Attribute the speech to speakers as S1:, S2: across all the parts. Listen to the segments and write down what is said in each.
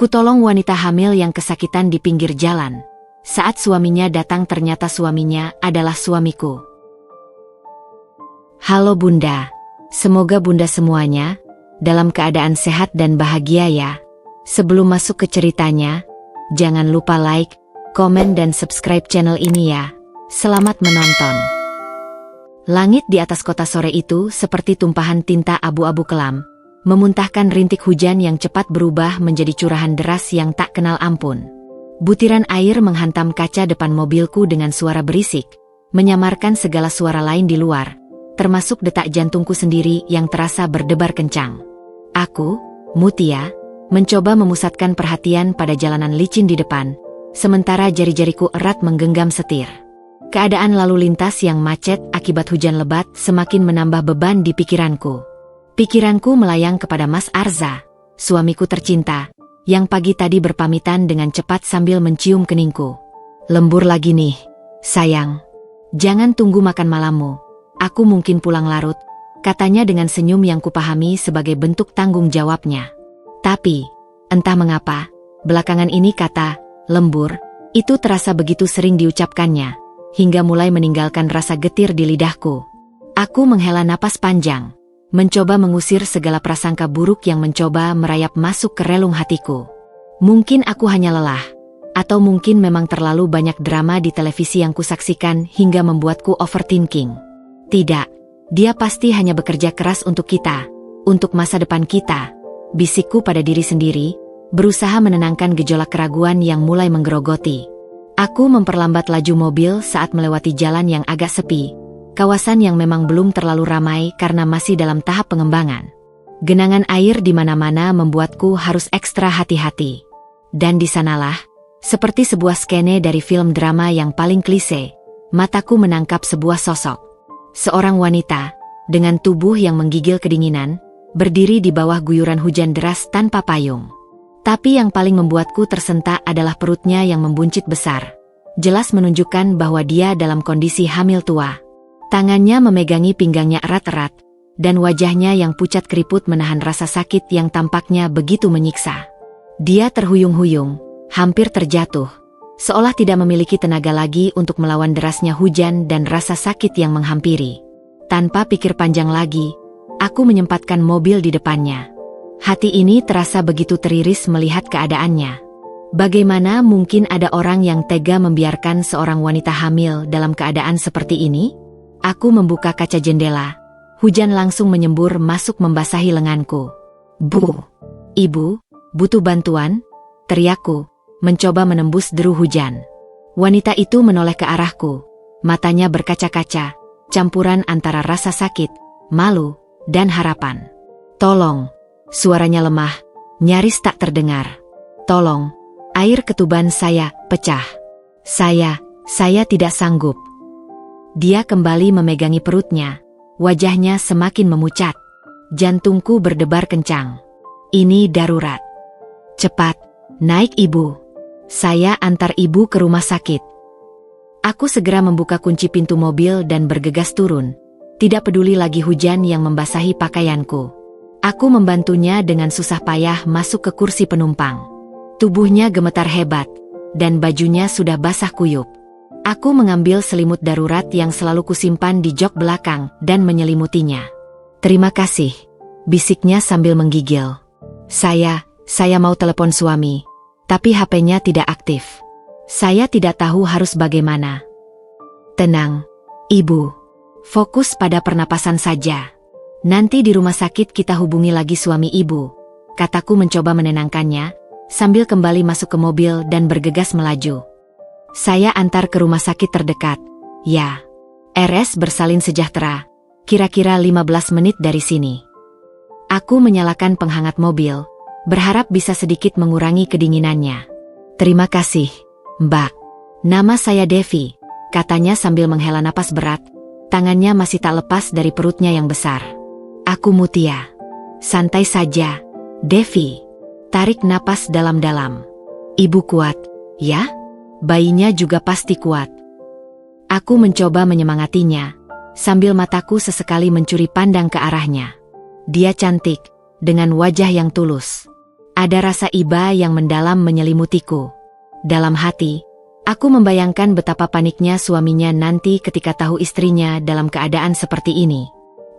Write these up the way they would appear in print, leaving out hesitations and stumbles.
S1: Kutolong wanita hamil yang kesakitan di pinggir jalan. Saat suaminya datang ternyata suaminya adalah suamiku. Halo Bunda, semoga Bunda semuanya dalam keadaan sehat dan bahagia ya. Sebelum masuk ke ceritanya, jangan lupa like, komen dan subscribe channel ini ya. Selamat menonton. Langit di atas kota sore itu seperti tumpahan tinta abu-abu kelam, memuntahkan rintik hujan yang cepat berubah menjadi curahan deras yang tak kenal ampun. Butiran air menghantam kaca depan mobilku dengan suara berisik, menyamarkan segala suara lain di luar, termasuk detak jantungku sendiri yang terasa berdebar kencang. Aku, Mutia, mencoba memusatkan perhatian pada jalanan licin di depan, sementara jari-jariku erat menggenggam setir. Keadaan lalu lintas yang macet akibat hujan lebat semakin menambah beban di pikiranku. Pikiranku melayang kepada Mas Arza, suamiku tercinta, yang pagi tadi berpamitan dengan cepat sambil mencium keningku. Lembur lagi nih, sayang. Jangan tunggu makan malammu. Aku mungkin pulang larut, katanya dengan senyum yang kupahami sebagai bentuk tanggung jawabnya. Tapi, entah mengapa, belakangan ini kata, lembur, itu terasa begitu sering diucapkannya, hingga mulai meninggalkan rasa getir di lidahku. Aku menghela napas panjang, mencoba mengusir segala prasangka buruk yang mencoba merayap masuk ke relung hatiku. Mungkin aku hanya lelah, atau mungkin memang terlalu banyak drama di televisi yang kusaksikan hingga membuatku overthinking. Tidak, dia pasti hanya bekerja keras untuk kita, untuk masa depan kita, bisikku pada diri sendiri, berusaha menenangkan gejolak keraguan yang mulai menggerogoti. Aku memperlambat laju mobil saat melewati jalan yang agak sepi, kawasan yang memang belum terlalu ramai karena masih dalam tahap pengembangan. Genangan air di mana-mana membuatku harus ekstra hati-hati. Dan di sanalah, seperti sebuah skene dari film drama yang paling klise, mataku menangkap sebuah sosok. Seorang wanita, dengan tubuh yang menggigil kedinginan, berdiri di bawah guyuran hujan deras tanpa payung. Tapi yang paling membuatku tersentak adalah perutnya yang membuncit besar. Jelas menunjukkan bahwa dia dalam kondisi hamil tua. Tangannya memegangi pinggangnya erat-erat, dan wajahnya yang pucat keriput menahan rasa sakit yang tampaknya begitu menyiksa. Dia terhuyung-huyung, hampir terjatuh, seolah tidak memiliki tenaga lagi untuk melawan derasnya hujan dan rasa sakit yang menghampiri. Tanpa pikir panjang lagi, aku menyempatkan mobil di depannya. Hati ini terasa begitu teriris melihat keadaannya. Bagaimana mungkin ada orang yang tega membiarkan seorang wanita hamil dalam keadaan seperti ini? Aku membuka kaca jendela. Hujan langsung menyembur masuk membasahi lenganku. Bu, Ibu, butuh bantuan? Teriakku, mencoba menembus deru hujan. Wanita itu menoleh ke arahku. Matanya berkaca-kaca, campuran antara rasa sakit, malu, dan harapan. Tolong, suaranya lemah, nyaris tak terdengar. Tolong, air ketuban saya pecah. Saya tidak sanggup. Dia kembali memegangi perutnya, wajahnya semakin memucat. Jantungku berdebar kencang. Ini darurat. Cepat, naik Ibu. Saya antar Ibu ke rumah sakit. Aku segera membuka kunci pintu mobil dan bergegas turun, tidak peduli lagi hujan yang membasahi pakaianku. Aku membantunya dengan susah payah masuk ke kursi penumpang. Tubuhnya gemetar hebat, dan bajunya sudah basah kuyup. Aku mengambil selimut darurat yang selalu kusimpan di jok belakang dan menyelimutinya. Terima kasih, bisiknya sambil menggigil. Saya mau telepon suami, tapi HP-nya tidak aktif. Saya tidak tahu harus bagaimana. Tenang, Ibu. Fokus pada pernapasan saja. Nanti di rumah sakit kita hubungi lagi suami Ibu, kataku mencoba menenangkannya, sambil kembali masuk ke mobil dan bergegas melaju. Saya antar ke rumah sakit terdekat. Ya. RS Bersalin Sejahtera. Kira-kira 15 menit dari sini. Aku menyalakan penghangat mobil, berharap bisa sedikit mengurangi kedinginannya. Terima kasih, Mbak. Nama saya Devi, katanya sambil menghela napas berat. Tangannya masih tak lepas dari perutnya yang besar. Aku Mutia. Santai saja, Devi. Tarik napas dalam-dalam. Ibu kuat, ya? Bayinya juga pasti kuat. Aku mencoba menyemangatinya, sambil mataku sesekali mencuri pandang ke arahnya. Dia cantik, dengan wajah yang tulus. Ada rasa iba yang mendalam menyelimutiku. Dalam hati, aku membayangkan betapa paniknya suaminya nanti ketika tahu istrinya dalam keadaan seperti ini.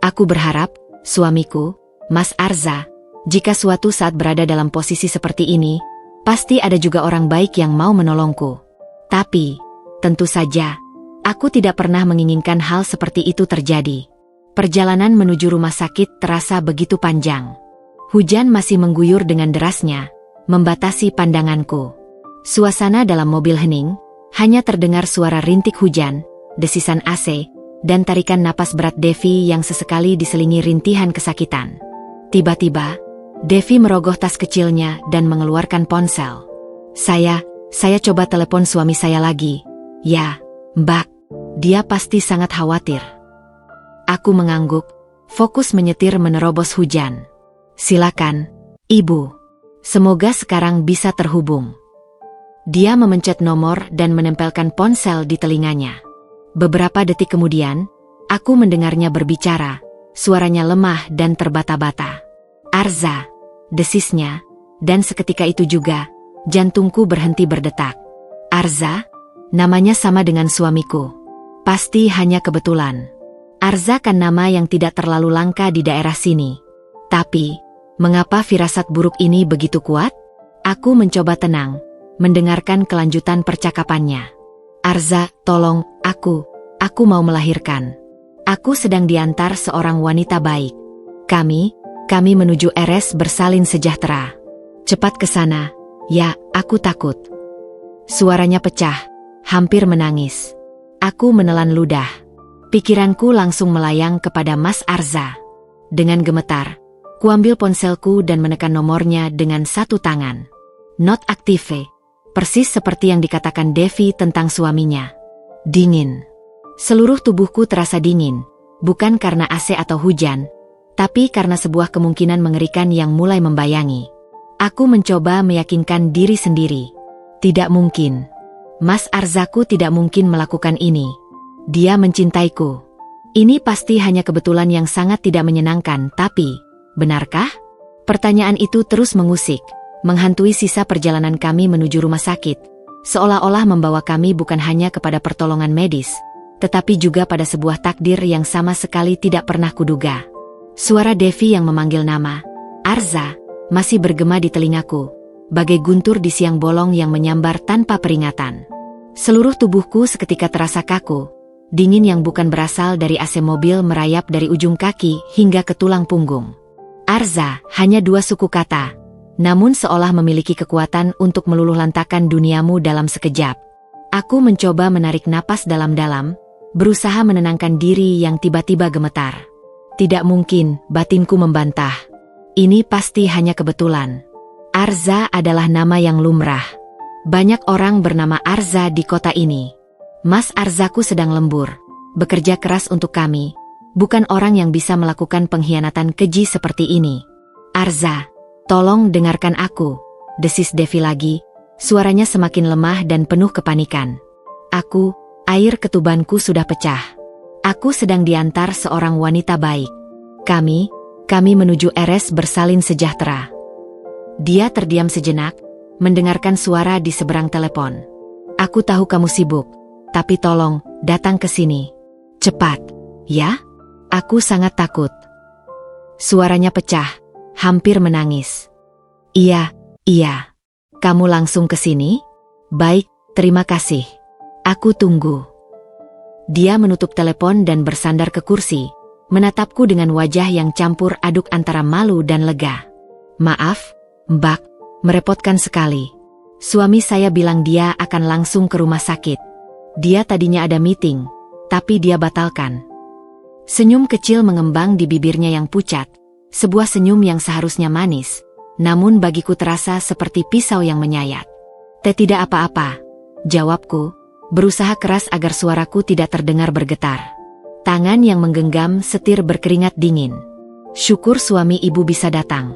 S1: Aku berharap, suamiku, Mas Arza, jika suatu saat berada dalam posisi seperti ini, pasti ada juga orang baik yang mau menolongku. Tapi, tentu saja, aku tidak pernah menginginkan hal seperti itu terjadi. Perjalanan menuju rumah sakit terasa begitu panjang. Hujan masih mengguyur dengan derasnya, membatasi pandanganku. Suasana dalam mobil hening, hanya terdengar suara rintik hujan, desisan AC, dan tarikan napas berat Devi yang sesekali diselingi rintihan kesakitan. Tiba-tiba, Devi merogoh tas kecilnya dan mengeluarkan ponsel. Saya coba telepon suami saya lagi. Ya, Mbak, dia pasti sangat khawatir. Aku mengangguk, fokus menyetir menerobos hujan. Silakan, Ibu. Semoga sekarang bisa terhubung. Dia memencet nomor dan menempelkan ponsel di telinganya. Beberapa detik kemudian, aku mendengarnya berbicara, suaranya lemah dan terbata-bata. Arza, desisnya, dan seketika itu juga, jantungku berhenti berdetak. Arza? Namanya sama dengan suamiku. Pasti hanya kebetulan. Arza kan nama yang tidak terlalu langka di daerah sini. Tapi, mengapa firasat buruk ini begitu kuat? Aku mencoba tenang, mendengarkan kelanjutan percakapannya. Arza, tolong, aku mau melahirkan. Aku sedang diantar seorang wanita baik. Kami menuju RS Bersalin Sejahtera. Cepat ke sana, ya, aku takut. Suaranya pecah, hampir menangis. Aku menelan ludah. Pikiranku langsung melayang kepada Mas Arza. Dengan gemetar, kuambil ponselku dan menekan nomornya dengan satu tangan. Not active. Persis seperti yang dikatakan Devi tentang suaminya. Dingin. Seluruh tubuhku terasa dingin, bukan karena AC atau hujan, tapi karena sebuah kemungkinan mengerikan yang mulai membayangi. Aku mencoba meyakinkan diri sendiri. Tidak mungkin. Mas Arzaku tidak mungkin melakukan ini. Dia mencintaiku. Ini pasti hanya kebetulan yang sangat tidak menyenangkan, tapi, benarkah? Pertanyaan itu terus mengusik, menghantui sisa perjalanan kami menuju rumah sakit, seolah-olah membawa kami bukan hanya kepada pertolongan medis, tetapi juga pada sebuah takdir yang sama sekali tidak pernah kuduga. Suara Devi yang memanggil nama Arza masih bergema di telingaku, bagai guntur di siang bolong yang menyambar tanpa peringatan. Seluruh tubuhku seketika terasa kaku, dingin yang bukan berasal dari AC mobil merayap dari ujung kaki hingga ke tulang punggung. Arza hanya dua suku kata, namun seolah memiliki kekuatan untuk meluluhlantakkan duniamu dalam sekejap. Aku mencoba menarik napas dalam-dalam, berusaha menenangkan diri yang tiba-tiba gemetar. Tidak mungkin, batinku membantah. Ini pasti hanya kebetulan. Arza adalah nama yang lumrah. Banyak orang bernama Arza di kota ini. Mas Arzaku sedang lembur, bekerja keras untuk kami, bukan orang yang bisa melakukan pengkhianatan keji seperti ini. Arza, tolong dengarkan aku, desis Devi lagi, suaranya semakin lemah dan penuh kepanikan. Air ketubanku sudah pecah. Aku sedang diantar seorang wanita baik. Kami menuju RS Bersalin Sejahtera. Dia terdiam sejenak, mendengarkan suara di seberang telepon. Aku tahu kamu sibuk, tapi tolong, datang ke sini. Cepat, ya? Aku sangat takut. Suaranya pecah, hampir menangis. Iya. Kamu langsung ke sini? Baik, terima kasih. Aku tunggu. Dia menutup telepon dan bersandar ke kursi, menatapku dengan wajah yang campur aduk antara malu dan lega. Maaf, Mbak, merepotkan sekali. Suami saya bilang dia akan langsung ke rumah sakit. Dia tadinya ada meeting, tapi dia batalkan. Senyum kecil mengembang di bibirnya yang pucat, sebuah senyum yang seharusnya manis, namun bagiku terasa seperti pisau yang menyayat. Tidak apa-apa, jawabku, berusaha keras agar suaraku tidak terdengar bergetar. Tangan yang menggenggam setir berkeringat dingin. Syukur suami ibu bisa datang.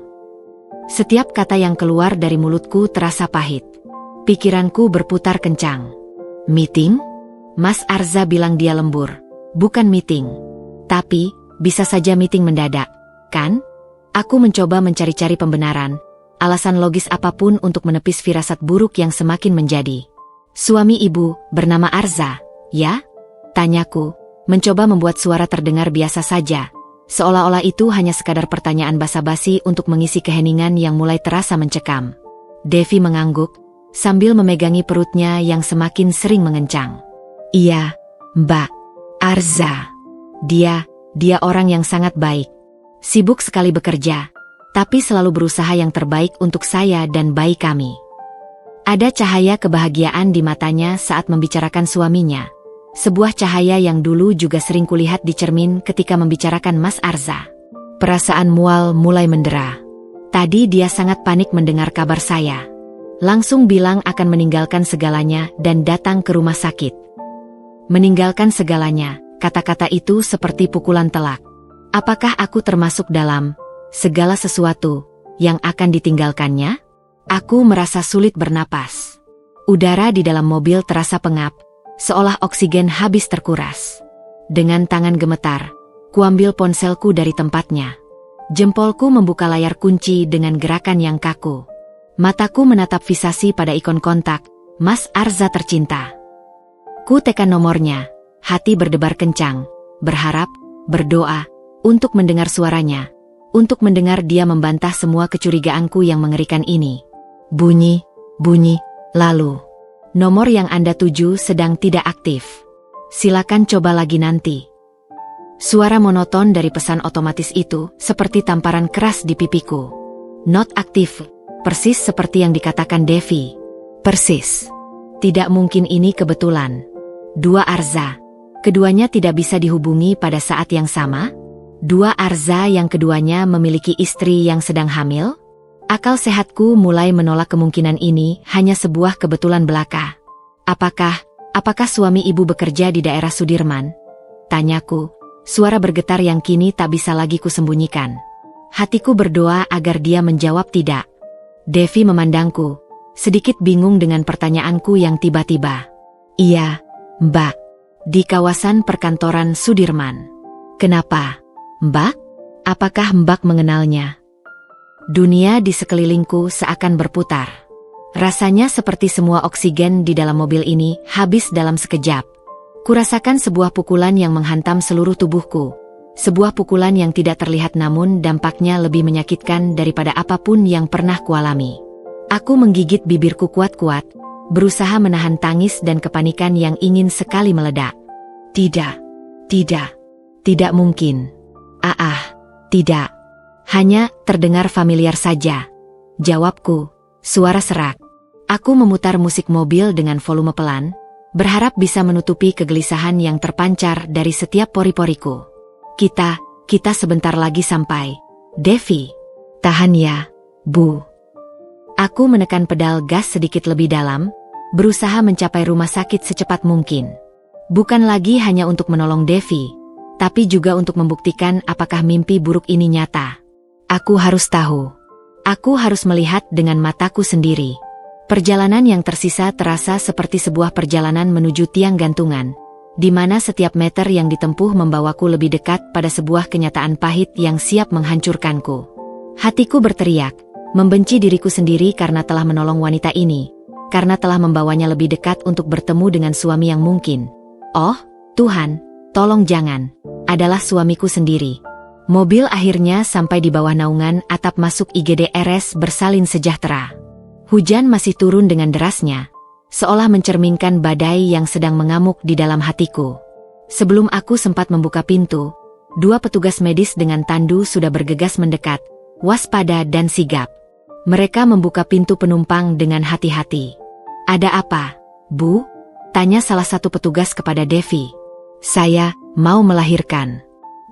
S1: Setiap kata yang keluar dari mulutku terasa pahit. Pikiranku berputar kencang. Meeting? Mas Arza bilang dia lembur. Bukan meeting. Tapi, bisa saja meeting mendadak, kan? Aku mencoba mencari-cari pembenaran, alasan logis apapun untuk menepis firasat buruk yang semakin menjadi. Suami ibu, bernama Arza, ya? Tanyaku, mencoba membuat suara terdengar biasa saja, seolah-olah itu hanya sekadar pertanyaan basa-basi untuk mengisi keheningan yang mulai terasa mencekam. Devi mengangguk, sambil memegangi perutnya yang semakin sering mengencang. Iya, Mbak. Arza. Dia orang yang sangat baik. Sibuk sekali bekerja, tapi selalu berusaha yang terbaik untuk saya dan bayi kami. Ada cahaya kebahagiaan di matanya saat membicarakan suaminya. Sebuah cahaya yang dulu juga sering kulihat di cermin ketika membicarakan Mas Arza. Perasaan mual mulai mendera. Tadi dia sangat panik mendengar kabar saya. Langsung bilang akan meninggalkan segalanya dan datang ke rumah sakit. Meninggalkan segalanya, kata-kata itu seperti pukulan telak. Apakah aku termasuk dalam segala sesuatu yang akan ditinggalkannya? Aku merasa sulit bernapas. Udara di dalam mobil terasa pengap, seolah oksigen habis terkuras. Dengan tangan gemetar, kuambil ponselku dari tempatnya. Jempolku membuka layar kunci dengan gerakan yang kaku. Mataku menatap visasi pada ikon kontak, Mas Arza tercinta. Ku tekan nomornya, hati berdebar kencang, berharap, berdoa, untuk mendengar suaranya, untuk mendengar dia membantah semua kecurigaanku yang mengerikan ini. Bunyi, lalu. Nomor yang Anda tuju sedang tidak aktif. Silakan coba lagi nanti. Suara monoton dari pesan otomatis itu seperti tamparan keras di pipiku. Not aktif, persis seperti yang dikatakan Devi. Persis. Tidak mungkin ini kebetulan. Dua Arza. Keduanya tidak bisa dihubungi pada saat yang sama? Dua Arza yang keduanya memiliki istri yang sedang hamil? Akal sehatku mulai menolak kemungkinan ini hanya sebuah kebetulan belaka. Apakah suami ibu bekerja di daerah Sudirman? Tanyaku, suara bergetar yang kini tak bisa lagi kusembunyikan. Hatiku berdoa agar dia menjawab tidak. Devi memandangku, sedikit bingung dengan pertanyaanku yang tiba-tiba. Iya, Mbak. Di kawasan perkantoran Sudirman. Kenapa? Mbak? Apakah Mbak mengenalnya? Dunia di sekelilingku seakan berputar. Rasanya seperti semua oksigen di dalam mobil ini habis dalam sekejap. Kurasakan sebuah pukulan yang menghantam seluruh tubuhku. Sebuah pukulan yang tidak terlihat namun dampaknya lebih menyakitkan daripada apapun yang pernah kualami. Aku menggigit bibirku kuat-kuat, berusaha menahan tangis dan kepanikan yang ingin sekali meledak. Tidak mungkin. Tidak. Hanya terdengar familiar saja. Jawabku, suara serak. Aku memutar musik mobil dengan volume pelan, berharap bisa menutupi kegelisahan yang terpancar dari setiap pori-poriku. Kita sebentar lagi sampai. Devi, tahan ya, Bu. Aku menekan pedal gas sedikit lebih dalam, berusaha mencapai rumah sakit secepat mungkin. Bukan lagi hanya untuk menolong Devi, tapi juga untuk membuktikan apakah mimpi buruk ini nyata. Aku harus tahu. Aku harus melihat dengan mataku sendiri. Perjalanan yang tersisa terasa seperti sebuah perjalanan menuju tiang gantungan, di mana setiap meter yang ditempuh membawaku lebih dekat pada sebuah kenyataan pahit yang siap menghancurkanku. Hatiku berteriak, membenci diriku sendiri karena telah menolong wanita ini, karena telah membawanya lebih dekat untuk bertemu dengan suami yang mungkin. Oh, Tuhan, tolong jangan. Adalah suamiku sendiri. Mobil akhirnya sampai di bawah naungan atap masuk IGD RS Bersalin Sejahtera. Hujan masih turun dengan derasnya, seolah mencerminkan badai yang sedang mengamuk di dalam hatiku. Sebelum aku sempat membuka pintu, dua petugas medis dengan tandu sudah bergegas mendekat, waspada dan sigap. Mereka membuka pintu penumpang dengan hati-hati. Ada apa, Bu? Tanya salah satu petugas kepada Devi. Saya mau melahirkan.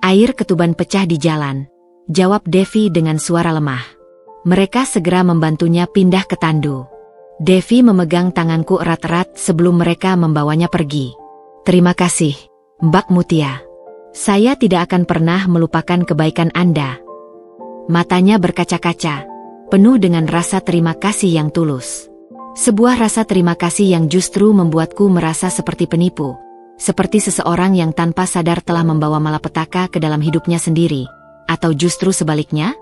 S1: Air ketuban pecah di jalan, jawab Devi dengan suara lemah. Mereka segera membantunya pindah ke tandu. Devi memegang tanganku erat-erat sebelum mereka membawanya pergi. Terima kasih, Mbak Mutia. Saya tidak akan pernah melupakan kebaikan Anda. Matanya berkaca-kaca, penuh dengan rasa terima kasih yang tulus. Sebuah rasa terima kasih yang justru membuatku merasa seperti penipu. Seperti seseorang yang tanpa sadar telah membawa malapetaka ke dalam hidupnya sendiri. Atau justru sebaliknya?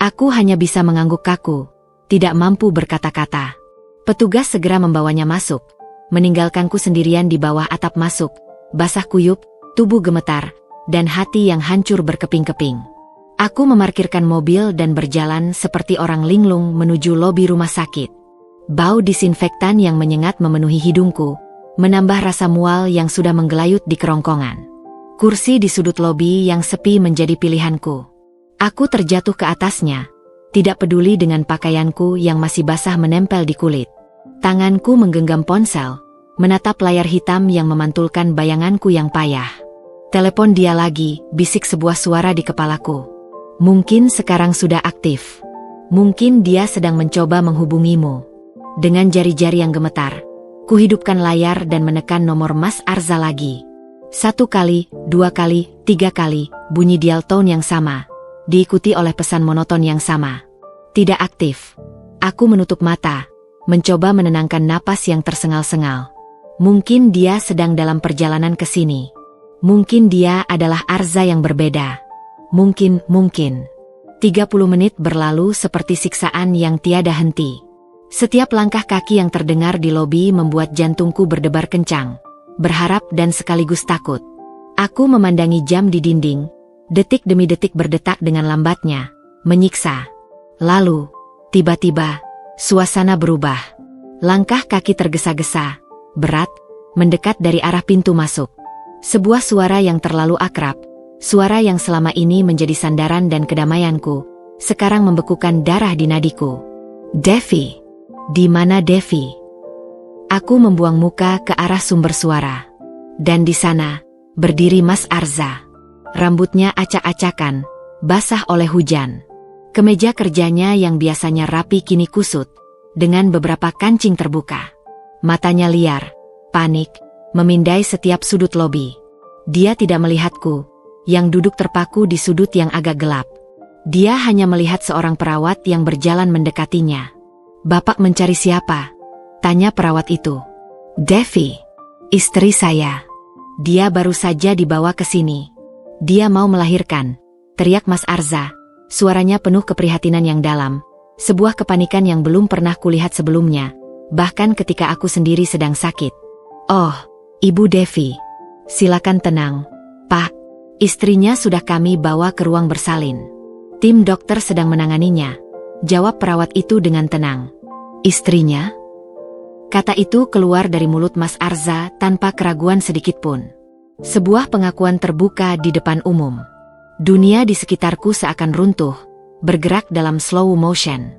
S1: Aku hanya bisa mengangguk kaku, tidak mampu berkata-kata. Petugas segera membawanya masuk, meninggalkanku sendirian di bawah atap masuk, basah kuyup, tubuh gemetar, dan hati yang hancur berkeping-keping. Aku memarkirkan mobil dan berjalan seperti orang linglung menuju lobi rumah sakit. Bau disinfektan yang menyengat memenuhi hidungku, menambah rasa mual yang sudah menggelayut di kerongkongan. Kursi di sudut lobi yang sepi menjadi pilihanku. Aku terjatuh ke atasnya, tidak peduli dengan pakaianku yang masih basah menempel di kulit. Tanganku menggenggam ponsel, menatap layar hitam yang memantulkan bayanganku yang payah. Telepon dia lagi, bisik sebuah suara di kepalaku. Mungkin sekarang sudah aktif. Mungkin dia sedang mencoba menghubungimu. Dengan jari-jari yang gemetar, kuhidupkan layar dan menekan nomor Mas Arza lagi. 1 kali, 2 kali, 3 kali, bunyi dial tone yang sama, diikuti oleh pesan monoton yang sama. Tidak aktif. Aku menutup mata, mencoba menenangkan napas yang tersengal-sengal. Mungkin dia sedang dalam perjalanan ke sini. Mungkin dia adalah Arza yang berbeda. Mungkin. 30 menit berlalu seperti siksaan yang tiada henti. Setiap langkah kaki yang terdengar di lobi membuat jantungku berdebar kencang, berharap dan sekaligus takut. Aku memandangi jam di dinding, detik demi detik berdetak dengan lambatnya, menyiksa. Lalu, tiba-tiba, suasana berubah. Langkah kaki tergesa-gesa, berat, mendekat dari arah pintu masuk. Sebuah suara yang terlalu akrab, suara yang selama ini menjadi sandaran dan kedamaianku, sekarang membekukan darah di nadiku. Devi. Di mana Devi? Aku membuang muka ke arah sumber suara. Dan di sana, berdiri Mas Arza. Rambutnya acak-acakan, basah oleh hujan. Kemeja kerjanya yang biasanya rapi kini kusut, dengan beberapa kancing terbuka. Matanya liar, panik, memindai setiap sudut lobi. Dia tidak melihatku, yang duduk terpaku di sudut yang agak gelap. Dia hanya melihat seorang perawat yang berjalan mendekatinya. "Bapak mencari siapa?" tanya perawat itu. "Devi, istri saya. Dia baru saja dibawa ke sini. Dia mau melahirkan," teriak Mas Arza. Suaranya penuh keprihatinan yang dalam, sebuah kepanikan yang belum pernah kulihat sebelumnya, bahkan ketika aku sendiri sedang sakit. "Oh, Ibu Devi, silakan tenang, Pak. Istrinya sudah kami bawa ke ruang bersalin. Tim dokter sedang menanganinya," jawab perawat itu dengan tenang. "Istrinya?" Kata itu keluar dari mulut Mas Arza tanpa keraguan sedikitpun. Sebuah pengakuan terbuka di depan umum. Dunia di sekitarku seakan runtuh, bergerak dalam slow motion.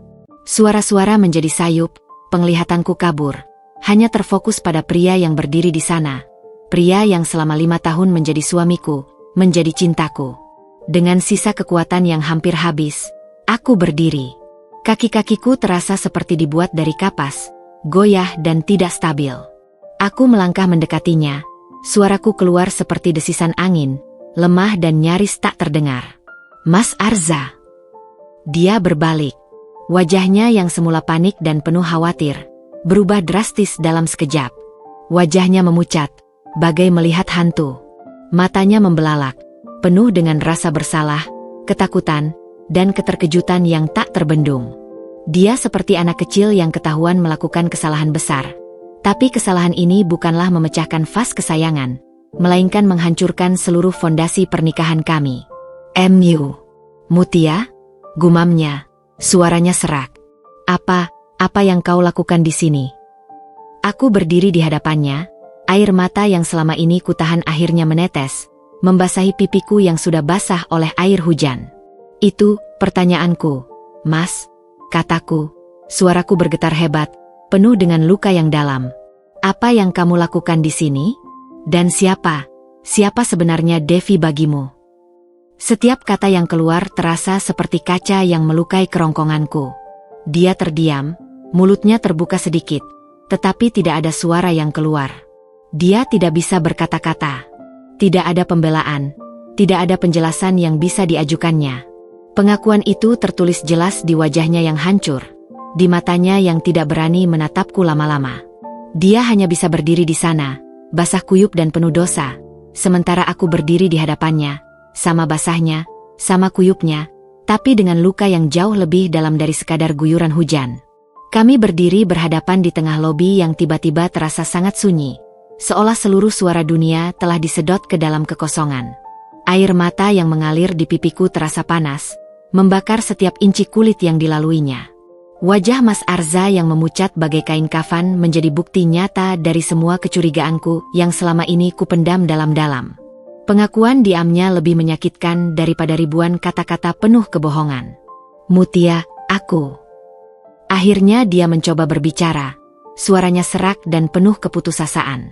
S1: Suara-suara menjadi sayup, penglihatanku kabur, hanya terfokus pada pria yang berdiri di sana. Pria yang selama 5 tahun menjadi suamiku, menjadi cintaku. Dengan sisa kekuatan yang hampir habis, aku berdiri. Kaki-kakiku terasa seperti dibuat dari kapas, goyah dan tidak stabil. Aku melangkah mendekatinya, suaraku keluar seperti desisan angin, lemah dan nyaris tak terdengar. "Mas Arza." Dia berbalik. Wajahnya yang semula panik dan penuh khawatir, berubah drastis dalam sekejap. Wajahnya memucat, bagai melihat hantu. Matanya membelalak, penuh dengan rasa bersalah, ketakutan, dan keterkejutan yang tak terbendung. Dia seperti anak kecil yang ketahuan melakukan kesalahan besar. Tapi kesalahan ini bukanlah memecahkan vas kesayangan, melainkan menghancurkan seluruh fondasi pernikahan kami. Mutia? Gumamnya, suaranya serak. Apa yang kau lakukan di sini?" Aku berdiri di hadapannya, air mata yang selama ini kutahan akhirnya menetes, membasahi pipiku yang sudah basah oleh air hujan. "Itu pertanyaanku, Mas," kataku. Suaraku bergetar hebat, penuh dengan luka yang dalam. "Apa yang kamu lakukan di sini? Dan siapa sebenarnya Devi bagimu?" Setiap kata yang keluar terasa seperti kaca yang melukai kerongkonganku. Dia terdiam, mulutnya terbuka sedikit, tetapi tidak ada suara yang keluar. Dia tidak bisa berkata-kata. Tidak ada pembelaan, tidak ada penjelasan yang bisa diajukannya. Pengakuan itu tertulis jelas di wajahnya yang hancur, di matanya yang tidak berani menatapku lama-lama. Dia hanya bisa berdiri di sana, basah kuyup dan penuh dosa, sementara aku berdiri di hadapannya, sama basahnya, sama kuyupnya, tapi dengan luka yang jauh lebih dalam dari sekadar guyuran hujan. Kami berdiri berhadapan di tengah lobi yang tiba-tiba terasa sangat sunyi, seolah seluruh suara dunia telah disedot ke dalam kekosongan. Air mata yang mengalir di pipiku terasa panas, membakar setiap inci kulit yang dilaluinya. Wajah Mas Arza yang memucat bagai kain kafan menjadi bukti nyata dari semua kecurigaanku yang selama ini kupendam dalam-dalam. Pengakuan diamnya lebih menyakitkan daripada ribuan kata-kata penuh kebohongan. Mutia, aku. Akhirnya dia mencoba berbicara, suaranya serak dan penuh keputusasaan.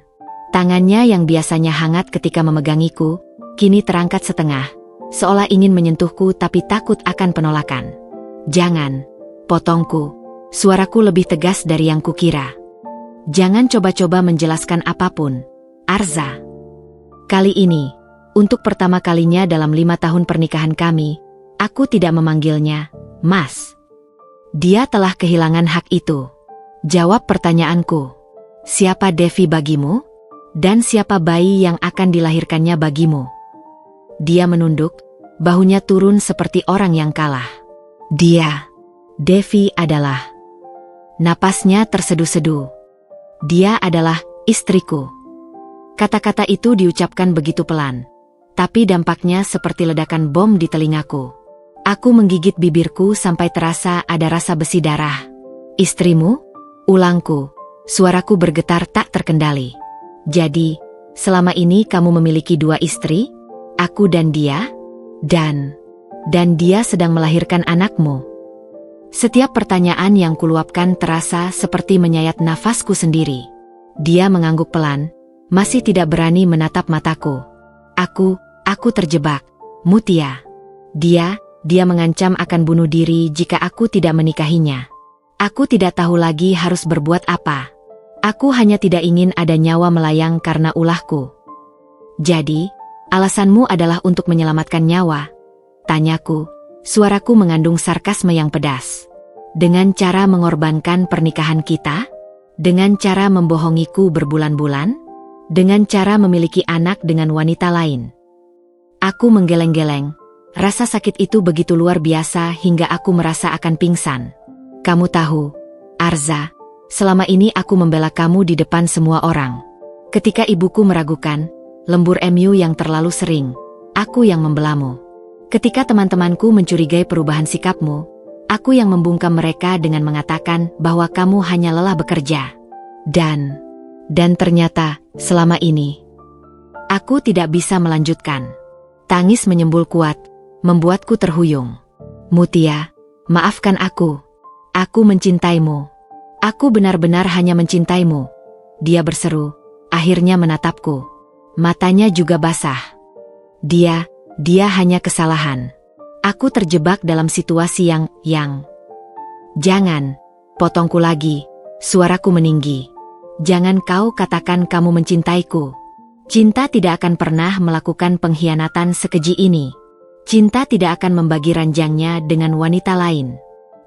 S1: Tangannya yang biasanya hangat ketika memegangiku, kini terangkat setengah, seolah ingin menyentuhku tapi takut akan penolakan. Jangan, potongku, suaraku lebih tegas dari yang kukira. Jangan coba-coba menjelaskan apapun, Arza. Kali ini, untuk pertama kalinya dalam 5 tahun pernikahan kami, aku tidak memanggilnya Mas. Dia telah kehilangan hak itu. Jawab pertanyaanku. Siapa Devi bagimu? Dan siapa bayi yang akan dilahirkannya bagimu? Dia menunduk, bahunya turun seperti orang yang kalah. Dia, Devi adalah. Napasnya terseduh-seduh. Dia adalah istriku. Kata-kata itu diucapkan begitu pelan, tapi dampaknya seperti ledakan bom di telingaku. Aku menggigit bibirku sampai terasa ada rasa besi darah. Istrimu? Ulangku. Suaraku bergetar tak terkendali. Jadi, selama ini kamu memiliki 2 istri? Aku dan dia? Dan dia sedang melahirkan anakmu. Setiap pertanyaan yang kuluapkan terasa seperti menyayat nafasku sendiri. Dia mengangguk pelan, masih tidak berani menatap mataku. Aku terjebak. Mutia. Dia mengancam akan bunuh diri jika aku tidak menikahinya. Aku tidak tahu lagi harus berbuat apa. Aku hanya tidak ingin ada nyawa melayang karena ulahku. Jadi, alasanmu adalah untuk menyelamatkan nyawa? Tanyaku, suaraku mengandung sarkasme yang pedas. Dengan cara mengorbankan pernikahan kita? Dengan cara membohongiku berbulan-bulan? Dengan cara memiliki anak dengan wanita lain? Aku menggeleng-geleng. Rasa sakit itu begitu luar biasa hingga aku merasa akan pingsan. Kamu tahu, Arza, selama ini aku membela kamu di depan semua orang. Ketika ibuku meragukan, lembur MU yang terlalu sering, aku yang membelamu. Ketika teman-temanku mencurigai perubahan sikapmu, aku yang membungkam mereka dengan mengatakan bahwa kamu hanya lelah bekerja. Dan ternyata, selama ini, aku tidak bisa melanjutkan. Tangis menyembul kuat, membuatku terhuyung. Mutia, maafkan aku. Aku mencintaimu. Aku benar-benar hanya mencintaimu. Dia berseru, akhirnya menatapku. Matanya juga basah. Dia hanya kesalahan. Aku terjebak dalam situasi yang... Jangan, potongku lagi, suaraku meninggi. Jangan kau katakan kamu mencintaiku. Cinta tidak akan pernah melakukan pengkhianatan sekeji ini. Cinta tidak akan membagi ranjangnya dengan wanita lain.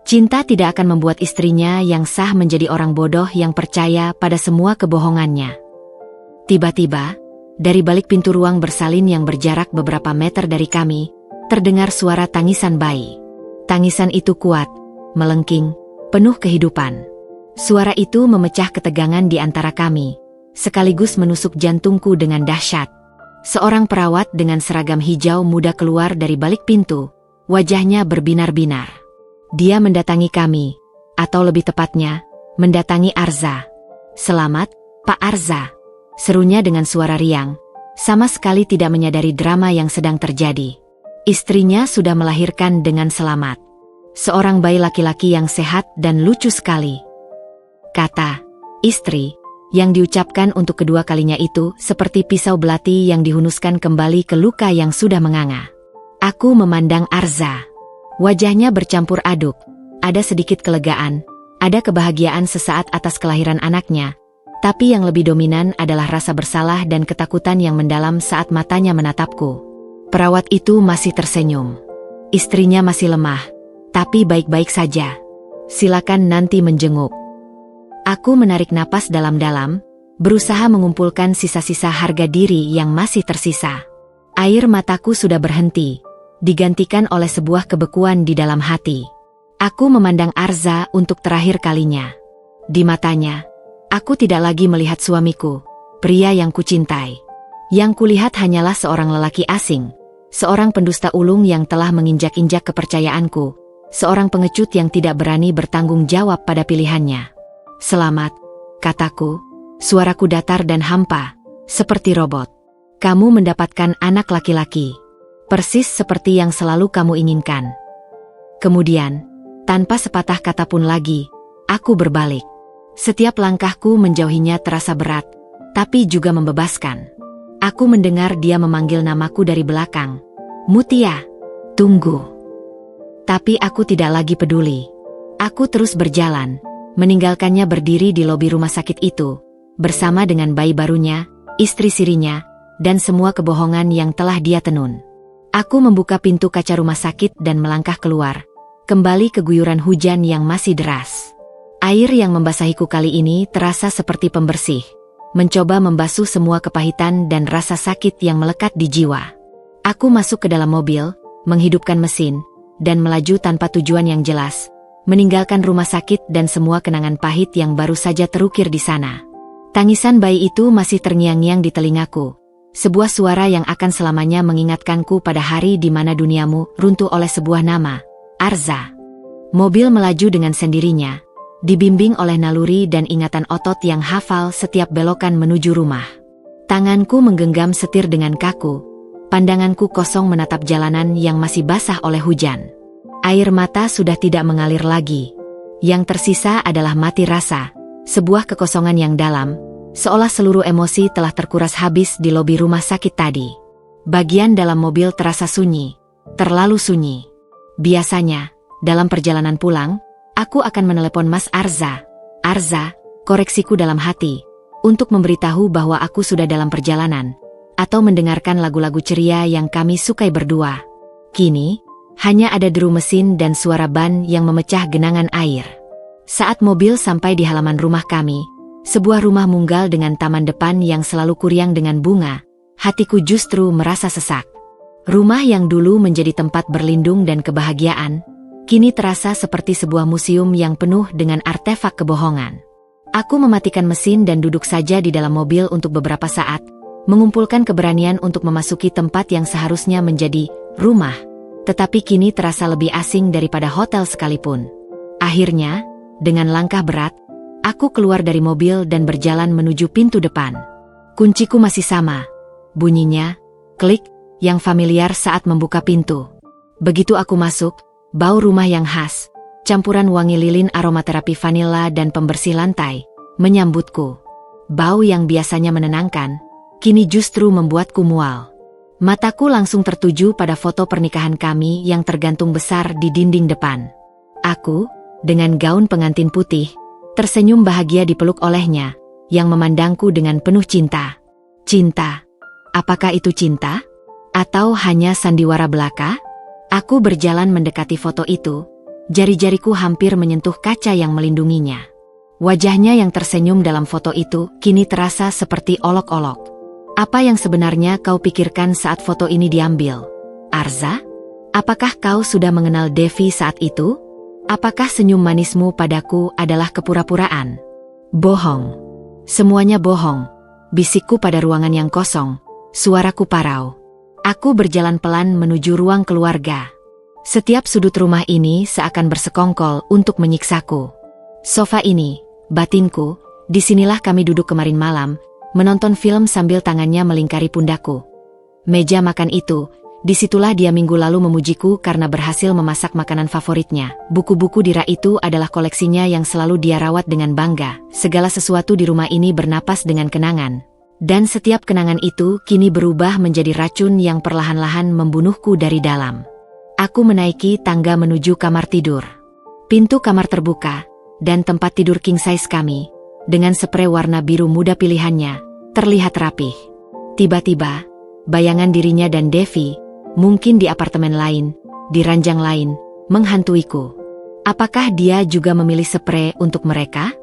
S1: Cinta tidak akan membuat istrinya yang sah menjadi orang bodoh yang percaya pada semua kebohongannya. Tiba-tiba, dari balik pintu ruang bersalin yang berjarak beberapa meter dari kami, terdengar suara tangisan bayi. Tangisan itu kuat, melengking, penuh kehidupan. Suara itu memecah ketegangan di antara kami, sekaligus menusuk jantungku dengan dahsyat. Seorang perawat dengan seragam hijau muda keluar dari balik pintu, wajahnya berbinar-binar. Dia mendatangi kami, atau lebih tepatnya, mendatangi Arza. Selamat, Pak Arza, serunya dengan suara riang, sama sekali tidak menyadari drama yang sedang terjadi. Istrinya sudah melahirkan dengan selamat. Seorang bayi laki-laki yang sehat dan lucu sekali. Kata istri yang diucapkan untuk kedua kalinya itu seperti pisau belati yang dihunuskan kembali ke luka yang sudah menganga. Aku memandang Arza. Wajahnya bercampur aduk. Ada sedikit kelegaan, ada kebahagiaan sesaat atas kelahiran anaknya, tapi yang lebih dominan adalah rasa bersalah dan ketakutan yang mendalam saat matanya menatapku. Perawat itu masih tersenyum. Istrinya masih lemah, tapi baik-baik saja. Silakan nanti menjenguk. Aku menarik napas dalam-dalam, berusaha mengumpulkan sisa-sisa harga diri yang masih tersisa. Air mataku sudah berhenti, digantikan oleh sebuah kebekuan di dalam hati. Aku memandang Arza untuk terakhir kalinya. Di matanya, aku tidak lagi melihat suamiku, pria yang kucintai. Yang kulihat hanyalah seorang lelaki asing, seorang pendusta ulung yang telah menginjak-injak kepercayaanku, seorang pengecut yang tidak berani bertanggung jawab pada pilihannya. Selamat, kataku, suaraku datar dan hampa, seperti robot. Kamu mendapatkan anak laki-laki, persis seperti yang selalu kamu inginkan. Kemudian, tanpa sepatah kata pun lagi, aku berbalik. Setiap langkahku menjauhinya terasa berat, tapi juga membebaskan. Aku mendengar dia memanggil namaku dari belakang. Mutia, tunggu. Tapi aku tidak lagi peduli. Aku terus berjalan, meninggalkannya berdiri di lobi rumah sakit itu, bersama dengan bayi barunya, istri sirinya, dan semua kebohongan yang telah dia tenun. Aku membuka pintu kaca rumah sakit dan melangkah keluar, kembali ke guyuran hujan yang masih deras. Air yang membasahiku kali ini terasa seperti pembersih, mencoba membasuh semua kepahitan dan rasa sakit yang melekat di jiwa. Aku masuk ke dalam mobil, menghidupkan mesin, dan melaju tanpa tujuan yang jelas, meninggalkan rumah sakit dan semua kenangan pahit yang baru saja terukir di sana. Tangisan bayi itu masih terngiang-ngiang di telingaku, sebuah suara yang akan selamanya mengingatkanku pada hari di mana duniamu runtuh oleh sebuah nama, Arza. Mobil melaju dengan sendirinya, dibimbing oleh naluri dan ingatan otot yang hafal setiap belokan menuju rumah. Tanganku menggenggam setir dengan kaku, pandanganku kosong menatap jalanan yang masih basah oleh hujan. Air mata sudah tidak mengalir lagi. Yang tersisa adalah mati rasa, sebuah kekosongan yang dalam, seolah seluruh emosi telah terkuras habis di lobi rumah sakit tadi. Bagian dalam mobil terasa sunyi, terlalu sunyi. Biasanya, dalam perjalanan pulang, aku akan menelepon Mas Arza. Arza, koreksiku dalam hati, untuk memberitahu bahwa aku sudah dalam perjalanan, atau mendengarkan lagu-lagu ceria yang kami sukai berdua. Kini, hanya ada deru mesin dan suara ban yang memecah genangan air. Saat mobil sampai di halaman rumah kami, sebuah rumah munggal dengan taman depan yang selalu kuriang dengan bunga, hatiku justru merasa sesak. Rumah yang dulu menjadi tempat berlindung dan kebahagiaan, kini terasa seperti sebuah museum yang penuh dengan artefak kebohongan. Aku mematikan mesin dan duduk saja di dalam mobil untuk beberapa saat, mengumpulkan keberanian untuk memasuki tempat yang seharusnya menjadi rumah, tetapi kini terasa lebih asing daripada hotel sekalipun. Akhirnya, dengan langkah berat, aku keluar dari mobil dan berjalan menuju pintu depan. Kunciku masih sama, bunyinya, klik, yang familiar saat membuka pintu. Begitu aku masuk, bau rumah yang khas, campuran wangi lilin aromaterapi vanila dan pembersih lantai, menyambutku. Bau yang biasanya menenangkan, kini justru membuatku mual. Mataku langsung tertuju pada foto pernikahan kami yang tergantung besar di dinding depan. Aku, dengan gaun pengantin putih, tersenyum bahagia dipeluk olehnya, yang memandangku dengan penuh cinta. Cinta? Apakah itu cinta? Atau hanya sandiwara belaka? Aku berjalan mendekati foto itu, jari-jariku hampir menyentuh kaca yang melindunginya. Wajahnya yang tersenyum dalam foto itu kini terasa seperti olok-olok. Apa yang sebenarnya kau pikirkan saat foto ini diambil? Arza? Apakah kau sudah mengenal Devi saat itu? Apakah senyum manismu padaku adalah kepura-puraan? Bohong. Semuanya bohong. Bisikku pada ruangan yang kosong, suaraku parau. Aku berjalan pelan menuju ruang keluarga. Setiap sudut rumah ini seakan bersekongkol untuk menyiksaku. Sofa ini, batinku, disinilah kami duduk kemarin malam, menonton film sambil tangannya melingkari pundakku. Meja makan itu, disitulah dia minggu lalu memujiku karena berhasil memasak makanan favoritnya. Buku-buku di rak itu adalah koleksinya yang selalu dia rawat dengan bangga. Segala sesuatu di rumah ini bernapas dengan kenangan. Dan setiap kenangan itu kini berubah menjadi racun yang perlahan-lahan membunuhku dari dalam. Aku menaiki tangga menuju kamar tidur. Pintu kamar terbuka, dan tempat tidur king size kami, dengan sprei warna biru muda pilihannya, terlihat rapih. Tiba-tiba, bayangan dirinya dan Devi, mungkin di apartemen lain, di ranjang lain, menghantuiku. Apakah dia juga memilih sprei untuk mereka?